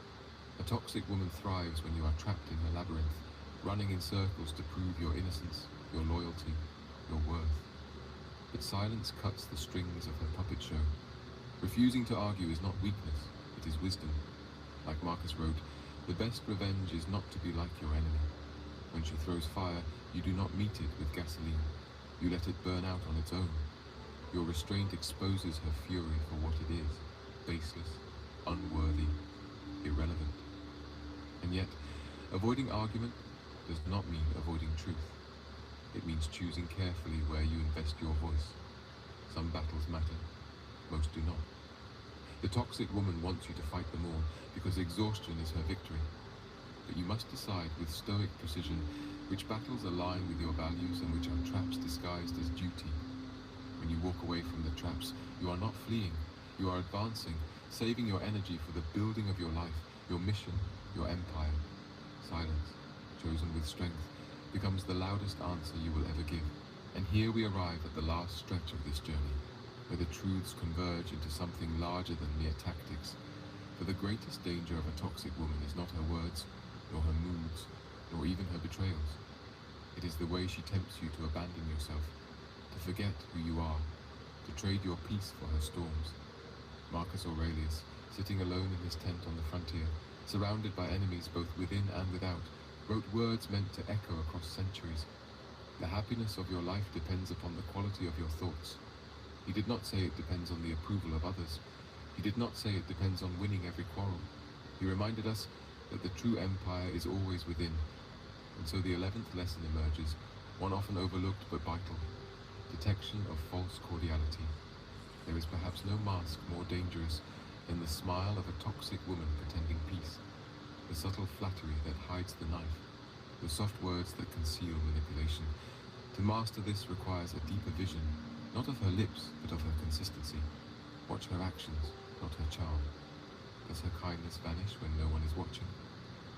A toxic woman thrives when you are trapped in her labyrinth, running in circles to prove your innocence, your loyalty, your worth. But silence cuts the strings of her puppet show. Refusing to argue is not weakness, it is wisdom. Like Marcus wrote, the best revenge is not to be like your enemy. When she throws fire, you do not meet it with gasoline. You let it burn out on its own. Your restraint exposes her fury for what it is, baseless, unworthy, irrelevant. And yet, avoiding argument does not mean avoiding truth. It means choosing carefully where you invest your voice. Some battles matter, most do not. The toxic woman wants you to fight them all because exhaustion is her victory. But you must decide with stoic precision which battles align with your values and which are traps disguised as duty. When you walk away from the traps, you are not fleeing, you are advancing, saving your energy for the building of your life, your mission, your empire. Silence, chosen with strength, becomes the loudest answer you will ever give. And here we arrive at the last stretch of this journey, where the truths converge into something larger than mere tactics. For the greatest danger of a toxic woman is not her words, nor her moods, nor even her betrayals. It is the way she tempts you to abandon yourself, to forget who you are, to trade your peace for her storms. Marcus Aurelius, sitting alone in his tent on the frontier, surrounded by enemies both within and without, wrote words meant to echo across centuries. The happiness of your life depends upon the quality of your thoughts. He did not say it depends on the approval of others. He did not say it depends on winning every quarrel. He reminded us that the true empire is always within. And so the 11th lesson emerges, one often overlooked but vital: detection of false cordiality. There is perhaps no mask more dangerous than the smile of a toxic woman pretending peace, the subtle flattery that hides the knife, the soft words that conceal manipulation. To master this requires a deeper vision, not of her lips, but of her consistency. Watch her actions, not her charm. Does her kindness vanish when no one is watching?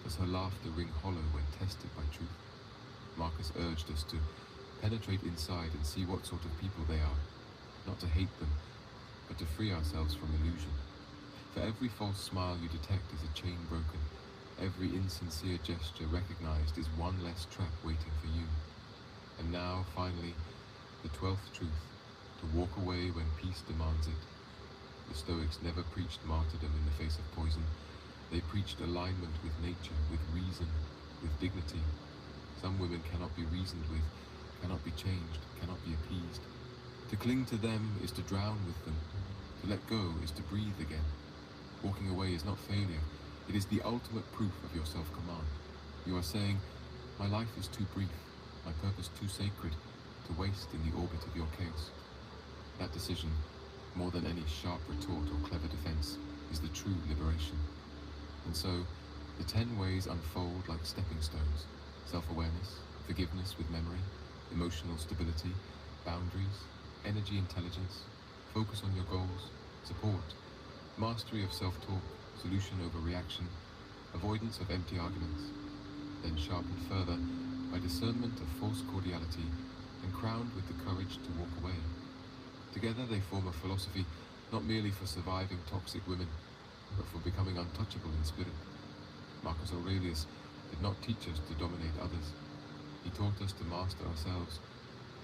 Does her laughter ring hollow when tested by truth? Marcus urged us to penetrate inside and see what sort of people they are, not to hate them, but to free ourselves from illusion. For every false smile you detect is a chain broken. Every insincere gesture recognized is one less trap waiting for you. And now, finally, the 12th truth: to walk away when peace demands it. The Stoics never preached martyrdom in the face of poison. They preached alignment with nature, with reason, with dignity. Some women cannot be reasoned with, cannot be changed, cannot be appeased. To cling to them is to drown with them. To let go is to breathe again. Walking away is not failure. It is the ultimate proof of your self-command. You are saying, my life is too brief, my purpose too sacred, to waste in the orbit of your chaos. That decision, more than any sharp retort or clever defense, is the true liberation. And so, the 10 ways unfold like stepping stones: self-awareness, forgiveness with memory, emotional stability, boundaries, energy intelligence, focus on your goals, support, mastery of self-talk, solution over reaction, avoidance of empty arguments, then sharpened further by discernment of false cordiality and crowned with the courage to walk away. Together they form a philosophy not merely for surviving toxic women, but for becoming untouchable in spirit. Marcus Aurelius did not teach us to dominate others. He taught us to master ourselves,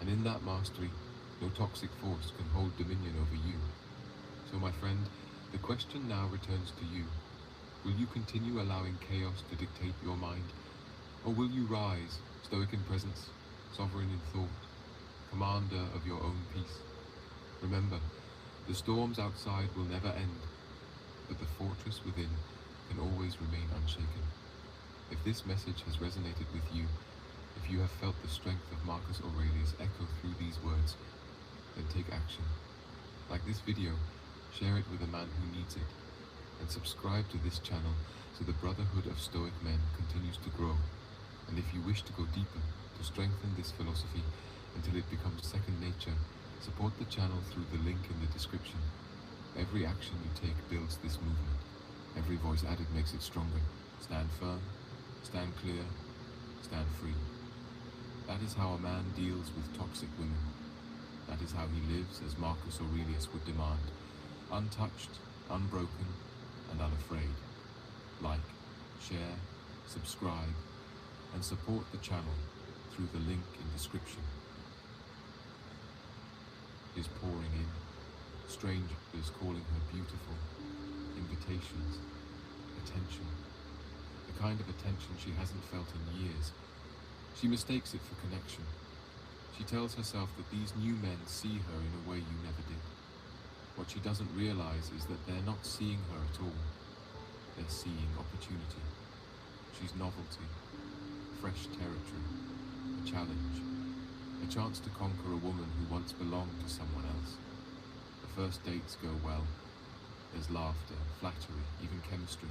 and in that mastery, no toxic force can hold dominion over you. So my friend, the question now returns to you. Will you continue allowing chaos to dictate your mind? Or will you rise, stoic in presence, sovereign in thought, commander of your own peace? Remember, the storms outside will never end, but the fortress within can always remain unshaken. If this message has resonated with you, if you have felt the strength of Marcus Aurelius echo through these words, then take action. Like this video, share it with a man who needs it, and subscribe to this channel so the Brotherhood of Stoic Men continues to grow. And if you wish to go deeper, to strengthen this philosophy until it becomes second nature, support the channel through the link in the description. Every action you take builds this movement. Every voice added makes it stronger. Stand firm, stand clear, stand free. That is how a man deals with toxic women. That is how he lives as Marcus Aurelius would demand. Untouched, unbroken, and unafraid. Like, share, subscribe, and support the channel through the link in description. Is pouring in, strangers calling her beautiful, invitations, attention, the kind of attention she hasn't felt in years. She mistakes it for connection. She tells herself that these new men see her in a way you never did. What she doesn't realize is that they're not seeing her at all. They're seeing opportunity. She's novelty, fresh territory, a challenge, a chance to conquer a woman who once belonged to someone else. The first dates go well. There's laughter, flattery, even chemistry.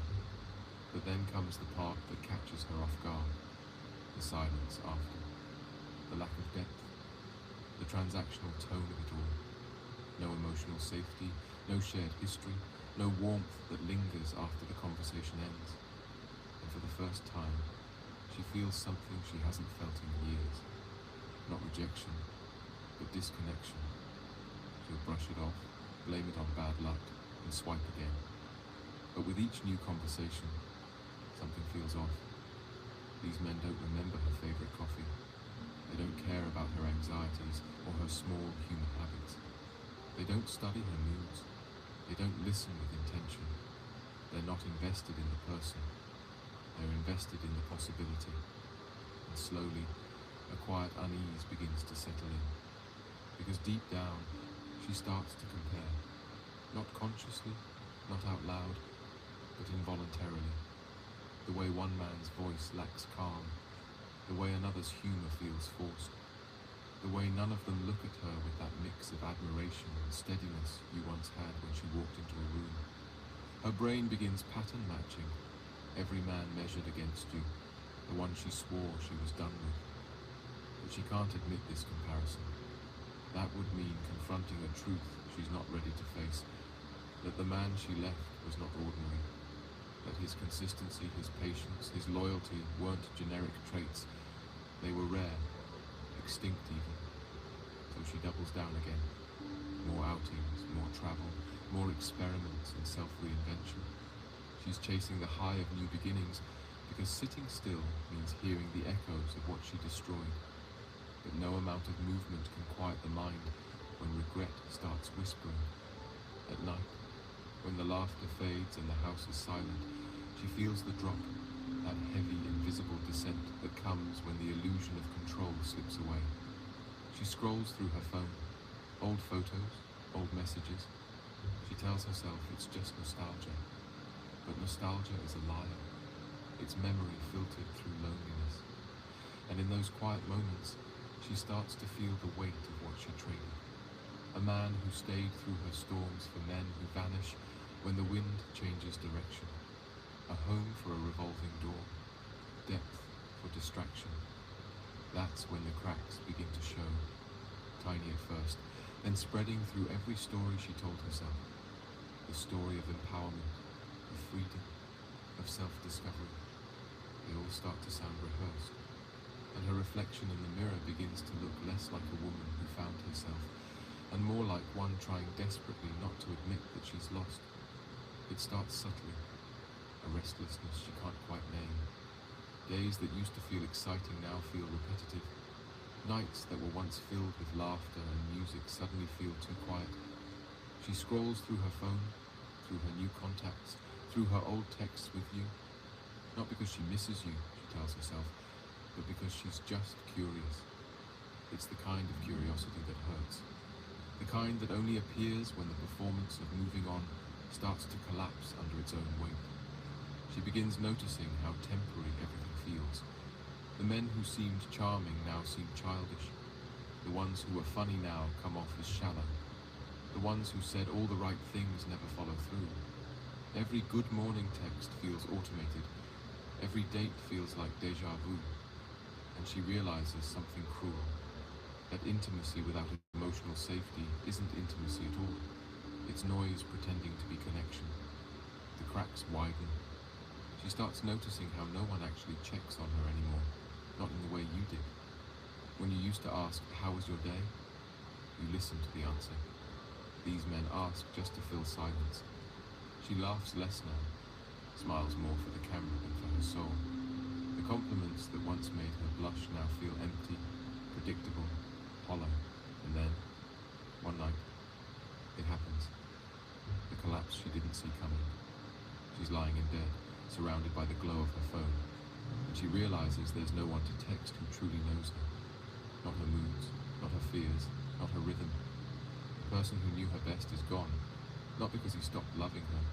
But then comes the part that catches her off guard. The silence after. The lack of depth. The transactional tone of it all. No emotional safety, no shared history, no warmth that lingers after the conversation ends. And for the first time, she feels something she hasn't felt in years. Not rejection, but disconnection. She'll brush it off, blame it on bad luck, and swipe again. But with each new conversation, something feels off. These men don't remember her favorite coffee. They don't care about her anxieties or her small human habits. They don't study her moods. They don't listen with intention. They're not invested in the person. They're invested in the possibility. And slowly, a quiet unease begins to settle in. Because deep down, she starts to compare. Not consciously, not out loud, but involuntarily. The way one man's voice lacks calm. The way another's humor feels forced. The way none of them look at her with that mix of admiration and steadiness you once had when she walked into a room. Her brain begins pattern matching. Every man measured against you. The one she swore she was done with. But she can't admit this comparison. That would mean confronting a truth she's not ready to face. That the man she left was not ordinary. That his consistency, his patience, his loyalty weren't generic traits. They were rare, extinct even. So she doubles down again. More outings, more travel, more experiments and self-reinvention. She's chasing the high of new beginnings because sitting still means hearing the echoes of what she destroyed. But no amount of movement can quiet the mind when regret starts whispering. At night, when the laughter fades and the house is silent, she feels the drop, that heavy, invisible descent that comes when the illusion of control slips away. She scrolls through her phone, old photos, old messages. She tells herself it's just nostalgia. But nostalgia is a liar. It's memory filtered through loneliness. And in those quiet moments, she starts to feel the weight of what she traded. A man who stayed through her storms for men who vanish when the wind changes direction. A home for a revolving door. Depth for distraction. That's when the cracks begin to show. Tiny at first, then spreading through every story she told herself. The story of empowerment, of freedom, of self-discovery. They all start to sound rehearsed. And her reflection in the mirror begins to look less like a woman who found herself, and more like one trying desperately not to admit that she's lost. It starts subtly, a restlessness she can't quite name. Days that used to feel exciting now feel repetitive. Nights that were once filled with laughter and music suddenly feel too quiet. She scrolls through her phone, through her new contacts, through her old texts with you. Not because she misses you, she tells herself, but because she's just curious. It's the kind of curiosity that hurts. The kind that only appears when the performance of moving on starts to collapse under its own weight. She begins noticing how temporary everything feels. The men who seemed charming now seem childish. The ones who were funny now come off as shallow. The ones who said all the right things never follow through. Every good morning text feels automated. Every date feels like déjà vu. And she realizes something cruel. That intimacy without emotional safety isn't intimacy at all. It's noise pretending to be connection. The cracks widen. She starts noticing how no one actually checks on her anymore. Not in the way you did. When you used to ask, "How was your day?" You listened to the answer. These men ask just to fill silence. She laughs less now, smiles more for the camera than for her soul. The compliments that once made her blush now feel empty, predictable, hollow. And then, one night, it happens. The collapse she didn't see coming. She's lying in bed, surrounded by the glow of her phone, and she realizes there's no one to text who truly knows her. Not her moods, not her fears, not her rhythm. The person who knew her best is gone, not because he stopped loving her,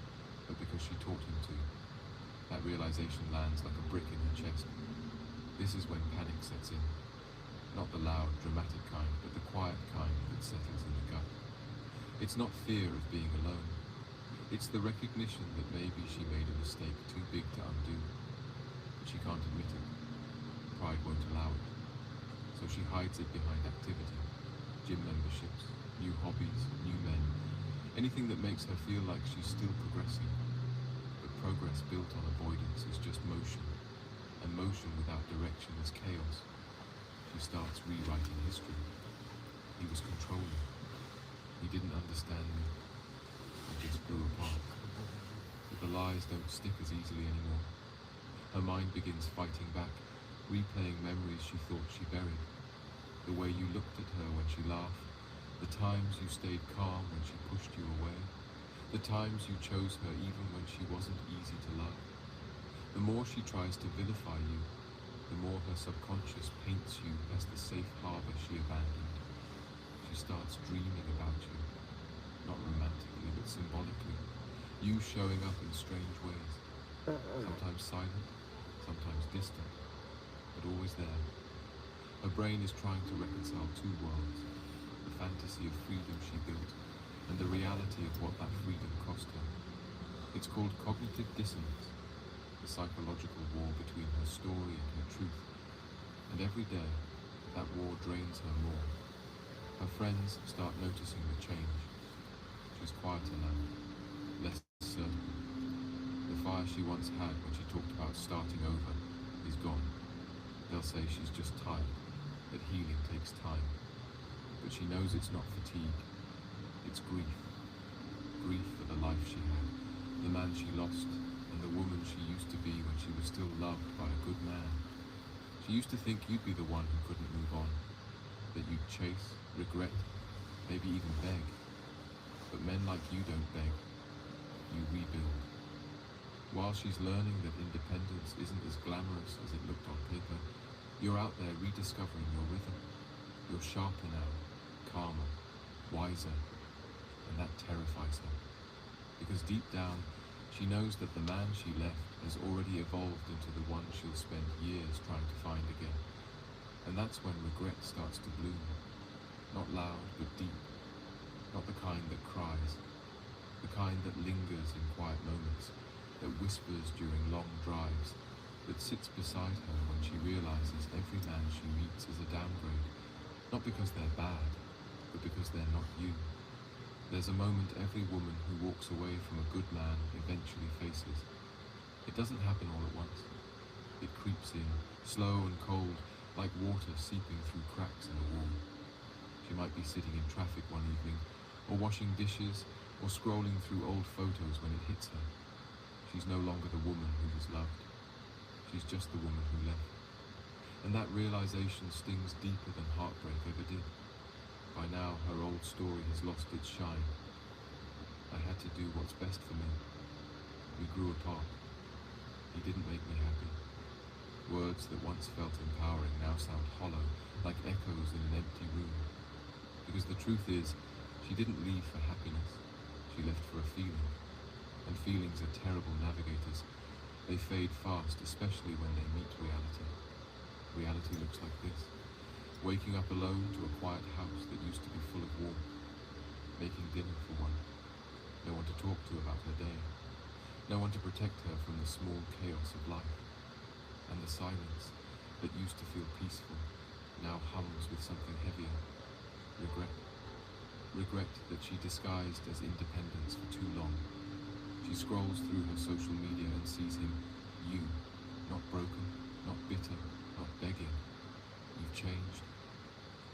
but because she taught him to. That realization lands like a brick in her chest. This is when panic sets in. Not the loud, dramatic kind, but the quiet kind that settles in the gut. It's not fear of being alone. It's the recognition that maybe she made a mistake too big to undo. But she can't admit it. Pride won't allow it. So she hides it behind activity, gym memberships, new hobbies, new men, anything that makes her feel like she's still progressing. But progress built on avoidance is just motion, and motion without direction is chaos. She starts rewriting history. He was controlling. He didn't understand me. We just grew apart. But the lies don't stick as easily anymore. Her mind begins fighting back, replaying memories she thought she buried. The way you looked at her when she laughed, the times you stayed calm when she pushed you away, the times you chose her even when she wasn't easy to love. The more she tries to vilify you, the more her subconscious paints you as the safe harbor she abandoned. She starts dreaming about you, not romantically but symbolically, you showing up in strange ways, sometimes silent, sometimes distant, but always there. Her brain is trying to reconcile two worlds, the fantasy of freedom she built and the reality of what that freedom cost her. It's called cognitive dissonance, the psychological war between her story and her truth. And every day, that war drains her more. Her friends start noticing the change. She's quieter now, less certain. The fire she once had when she talked about starting over is gone. They'll say she's just tired, that healing takes time. But she knows it's not fatigue, it's grief. Grief for the life she had, the man she lost, and the woman she used to be when she was still loved by a good man. She used to think you'd be the one who couldn't move on, that you'd chase, regret, maybe even beg. But men like you don't beg, you rebuild. While she's learning that independence isn't as glamorous as it looked on paper, you're out there rediscovering your rhythm. You're sharper now, calmer, wiser, and that terrifies her. Because deep down, she knows that the man she left has already evolved into the one she'll spend years trying to find again. And that's when regret starts to bloom. Not loud, but deep. Not the kind that cries. The kind that lingers in quiet moments, that whispers during long drives, that sits beside her when she realizes every man she meets is a downgrade. Not because they're bad, but because they're not you. There's a moment every woman who walks away from a good man eventually faces. It doesn't happen all at once. It creeps in, slow and cold, like water seeping through cracks in a wall. She might be sitting in traffic one evening, or washing dishes, or scrolling through old photos when it hits her. She's no longer the woman who was loved. She's just the woman who left. And that realization stings deeper than heartbreak ever did. By now, her old story has lost its shine. I had to do what's best for me. We grew apart. He didn't make me happy. Words that once felt empowering now sound hollow, like echoes in an empty room. Because the truth is, she didn't leave for happiness. She left for a feeling. And feelings are terrible navigators. They fade fast, especially when they meet reality. Reality looks like this. Waking up alone to a quiet house that used to be full of warmth. Making dinner for one. No one to talk to about her day. No one to protect her from the small chaos of life. And the silence that used to feel peaceful now hums with something heavier. Regret. Regret that she disguised as independence for too long. She scrolls through her social media and sees him, you, not broken, not bitter, not begging. You've changed.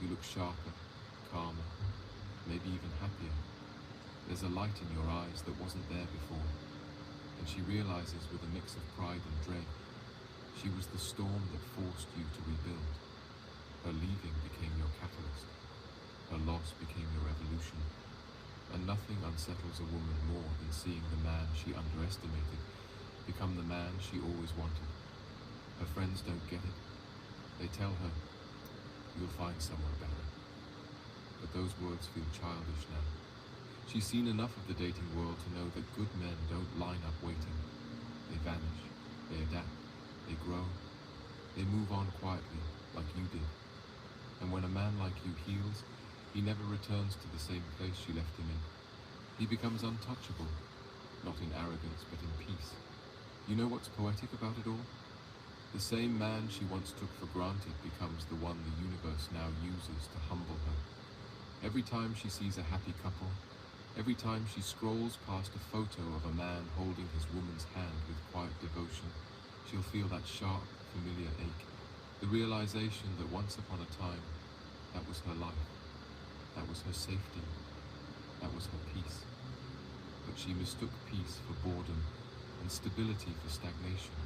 You look sharper, calmer, maybe even happier. There's a light in your eyes that wasn't there before. And she realizes with a mix of pride and dread, she was the storm that forced you to rebuild. Her leaving became your catalyst. Her loss became your evolution. And nothing unsettles a woman more than seeing the man she underestimated become the man she always wanted. Her friends don't get it. They tell her, you'll find somewhere better. But those words feel childish now. She's seen enough of the dating world to know that good men don't line up waiting. They vanish, they adapt, they grow, they move on quietly, like you did. And when a man like you heals, he never returns to the same place she left him in. He becomes untouchable, not in arrogance, but in peace. You know what's poetic about it all? The same man she once took for granted becomes the one the universe now uses to humble her. Every time she sees a happy couple, every time she scrolls past a photo of a man holding his woman's hand with quiet devotion, she'll feel that sharp, familiar ache, the realization that once upon a time, that was her life, that was her safety, that was her peace. But she mistook peace for boredom and stability for stagnation.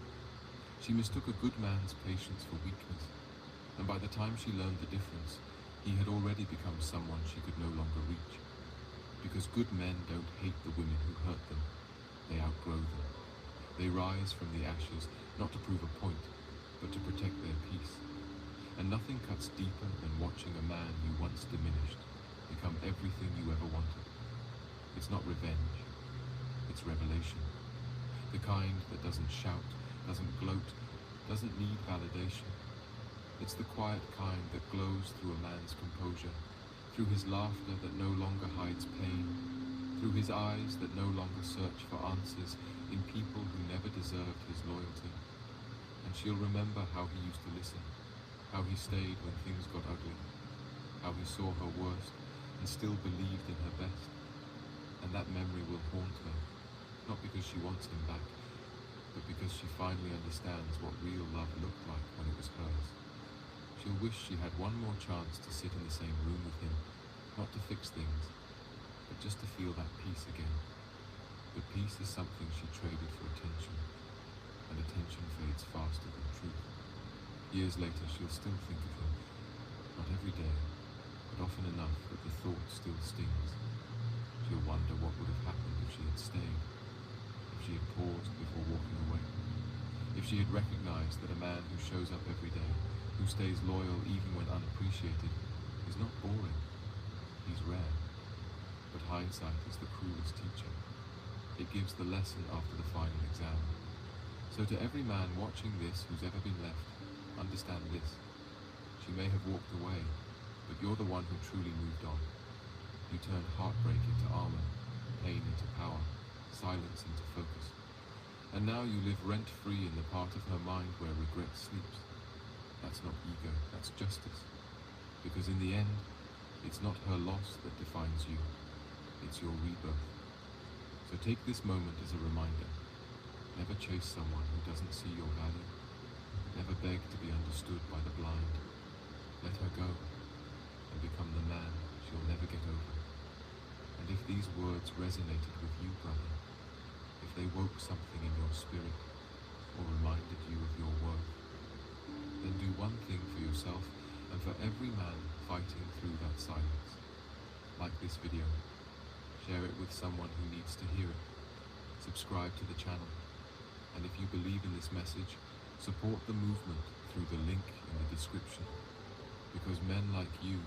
She mistook a good man's patience for weakness, and by the time she learned the difference, he had already become someone she could no longer reach. Because good men don't hate the women who hurt them, they outgrow them. They rise from the ashes, not to prove a point, but to protect their peace. And nothing cuts deeper than watching a man you once diminished become everything you ever wanted. It's not revenge, it's revelation. The kind that doesn't shout, doesn't gloat, doesn't need validation. It's the quiet kind that glows through a man's composure, through his laughter that no longer hides pain, through his eyes that no longer search for answers in people who never deserved his loyalty. And she'll remember how he used to listen, how he stayed when things got ugly, how he saw her worst and still believed in her best. And that memory will haunt her, not because she wants him back, but because she finally understands what real love looked like when it was hers. She'll wish she had one more chance to sit in the same room with him, not to fix things, but just to feel that peace again. But peace is something she traded for attention, and attention fades faster than truth. Years later, she'll still think of him, not every day, but often enough that the thought still stings. She'll wonder what would have happened if she had stayed, if she had paused before walking away, if she had recognized that a man who shows up every day, who stays loyal even when unappreciated, is not boring, he's rare. But hindsight is the cruelest teacher. It gives the lesson after the final exam. So to every man watching this who's ever been left, understand this. She may have walked away, but you're the one who truly moved on. You turned heartbreak into armor, pain into power, silence into focus. And now you live rent-free in the part of her mind where regret sleeps. That's not ego, that's justice. Because in the end, it's not her loss that defines you, it's your rebirth. So take this moment as a reminder. Never chase someone who doesn't see your value. Never beg to be understood by the blind. Let her go and become the man she'll never get over. And if these words resonated with you, brother, if they woke something in your spirit or reminded you of your worth, then do one thing for yourself and for every man fighting through that silence. Like this video, share it with someone who needs to hear it, subscribe to the channel, and if you believe in this message, support the movement through the link in the description. Because men like you,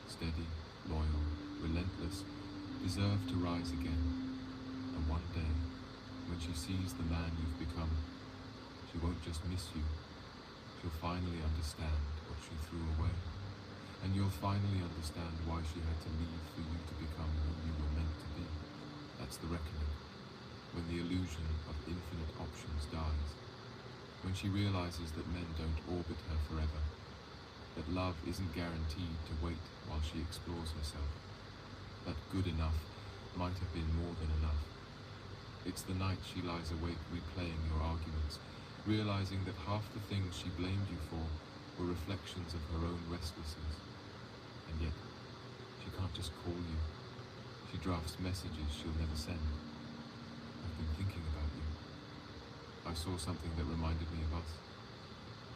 steady, loyal, relentless, deserve to rise again. And one day, when she sees the man you've become, she won't just miss you, she'll finally understand what she threw away. And you'll finally understand why she had to leave for you to become who you were meant to be. That's the reckoning. When the illusion of infinite options dies. When she realizes that men don't orbit her forever. That love isn't guaranteed to wait while she explores herself. That good enough might have been more than enough. It's the night she lies awake replaying your arguments, realizing that half the things she blamed you for were reflections of her own restlessness. And yet, she can't just call you. She drafts messages she'll never send. I've been thinking about you. I saw something that reminded me of us.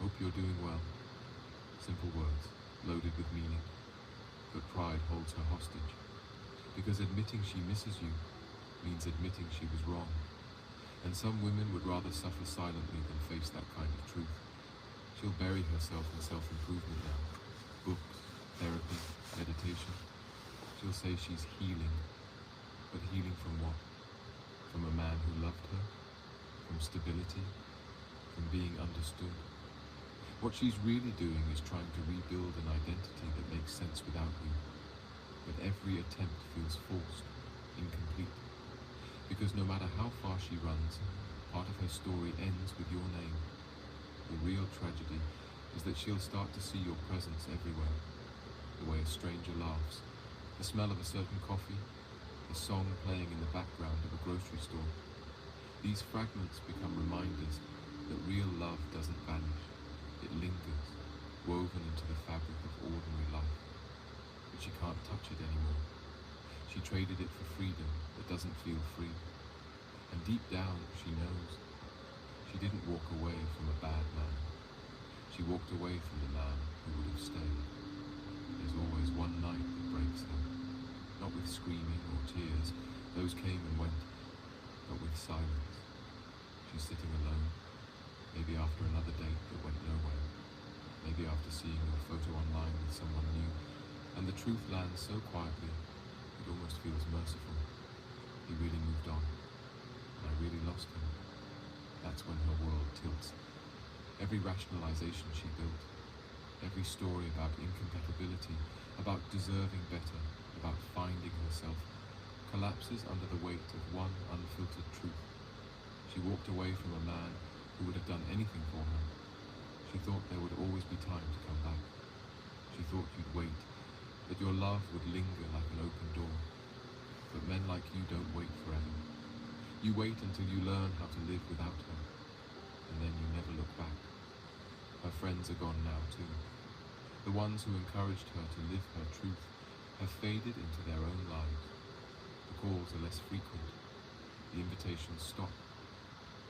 Hope you're doing well. Simple words, loaded with meaning. But pride holds her hostage. Because admitting she misses you means admitting she was wrong. And some women would rather suffer silently than face that kind of truth. She'll bury herself in self-improvement now. Books, therapy, meditation. She'll say she's healing. But healing from what? From a man who loved her? From stability? From being understood? What she's really doing is trying to rebuild an identity that makes sense without you. But every attempt feels forced, incomplete. Because no matter how far she runs, part of her story ends with your name. The real tragedy is that she'll start to see your presence everywhere. The way a stranger laughs, the smell of a certain coffee, the song playing in the background of a grocery store. These fragments become reminders that real love doesn't vanish. It lingers, woven into the fabric of ordinary life. But she can't touch it anymore. She traded it for freedom that doesn't feel free. And deep down, she knows. She didn't walk away from a bad man. She walked away from the man who would have stayed. There's always one night that breaks her. Not with screaming or tears, those came and went, but with silence. She's sitting alone, maybe after another date that went nowhere, maybe after seeing your photo online with someone new, and the truth lands so quietly, it almost feels merciful. He really moved on, and I really lost him. That's when her world tilts. Every rationalization she built, every story about incompatibility, about deserving better, about finding herself, collapses under the weight of one unfiltered truth. She walked away from a man who would have done anything for her. She thought there would always be time to come back. She thought you'd wait, that your love would linger like an open door. But men like you don't wait forever. You wait until you learn how to live without her, and then you never look back. Her friends are gone now too. The ones who encouraged her to live her truth have faded into their own lives. The calls are less frequent. The invitations stop.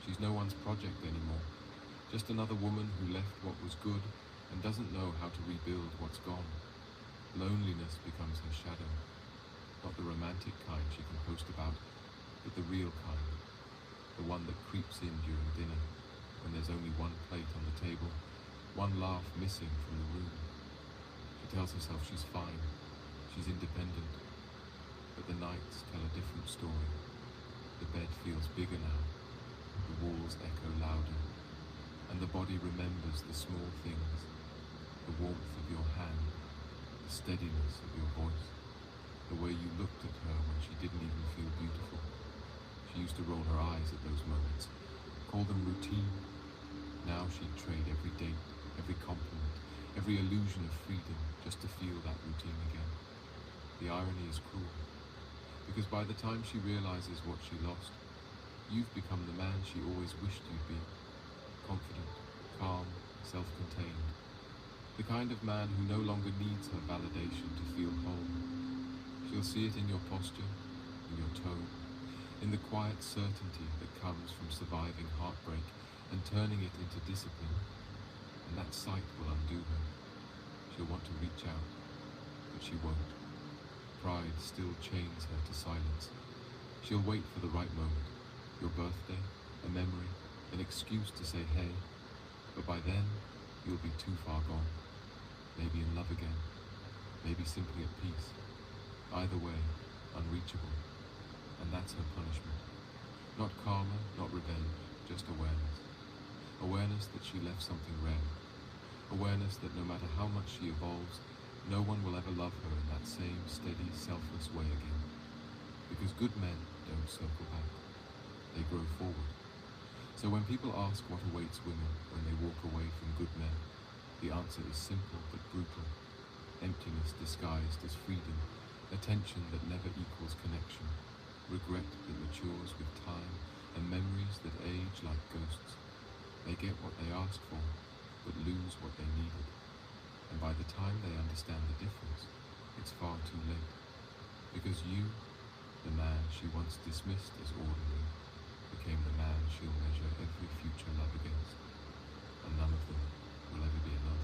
She's no one's project anymore. Just another woman who left what was good and doesn't know how to rebuild what's gone. Loneliness becomes her shadow. Not the romantic kind she can post about, but the real kind. The one that creeps in during dinner, when there's only one plate on the table, one laugh missing from the room. She tells herself she's fine, she's independent, but the nights tell a different story. The bed feels bigger now, the walls echo louder, and the body remembers the small things, the warmth of your hand, the steadiness of your voice, the way you looked at her when she didn't even feel beautiful. She used to roll her eyes at those moments, call them routine. Now she'd trade every date, every compliment, every illusion of freedom just to feel that routine again. The irony is cruel, because by the time she realizes what she lost, you've become the man she always wished you'd be. Confident, calm, self-contained. The kind of man who no longer needs her validation to feel whole. She'll see it in your posture, in your tone, in the quiet certainty that comes from surviving heartbreak and turning it into discipline. And that sight will undo her. She'll want to reach out, but she won't. Pride still chains her to silence. She'll wait for the right moment. Your birthday, a memory, an excuse to say hey. But by then, you'll be too far gone. Maybe in love again. Maybe simply at peace. Either way, unreachable. And that's her punishment. Not karma, not revenge, just awareness. Awareness that she left something rare. Awareness that no matter how much she evolves, no one will ever love her in that same steady, selfless way again. Because good men don't circle back. They grow forward. So when people ask what awaits women when they walk away from good men, the answer is simple but brutal. Emptiness disguised as freedom, attention that never equals connection, regret that matures with time, and memories that age like ghosts. They get what they asked for, but lose what they needed. And by the time they understand the difference, it's far too late. Because you, the man she once dismissed as ordinary, became the man she'll measure every future love against. And none of them will ever be enough.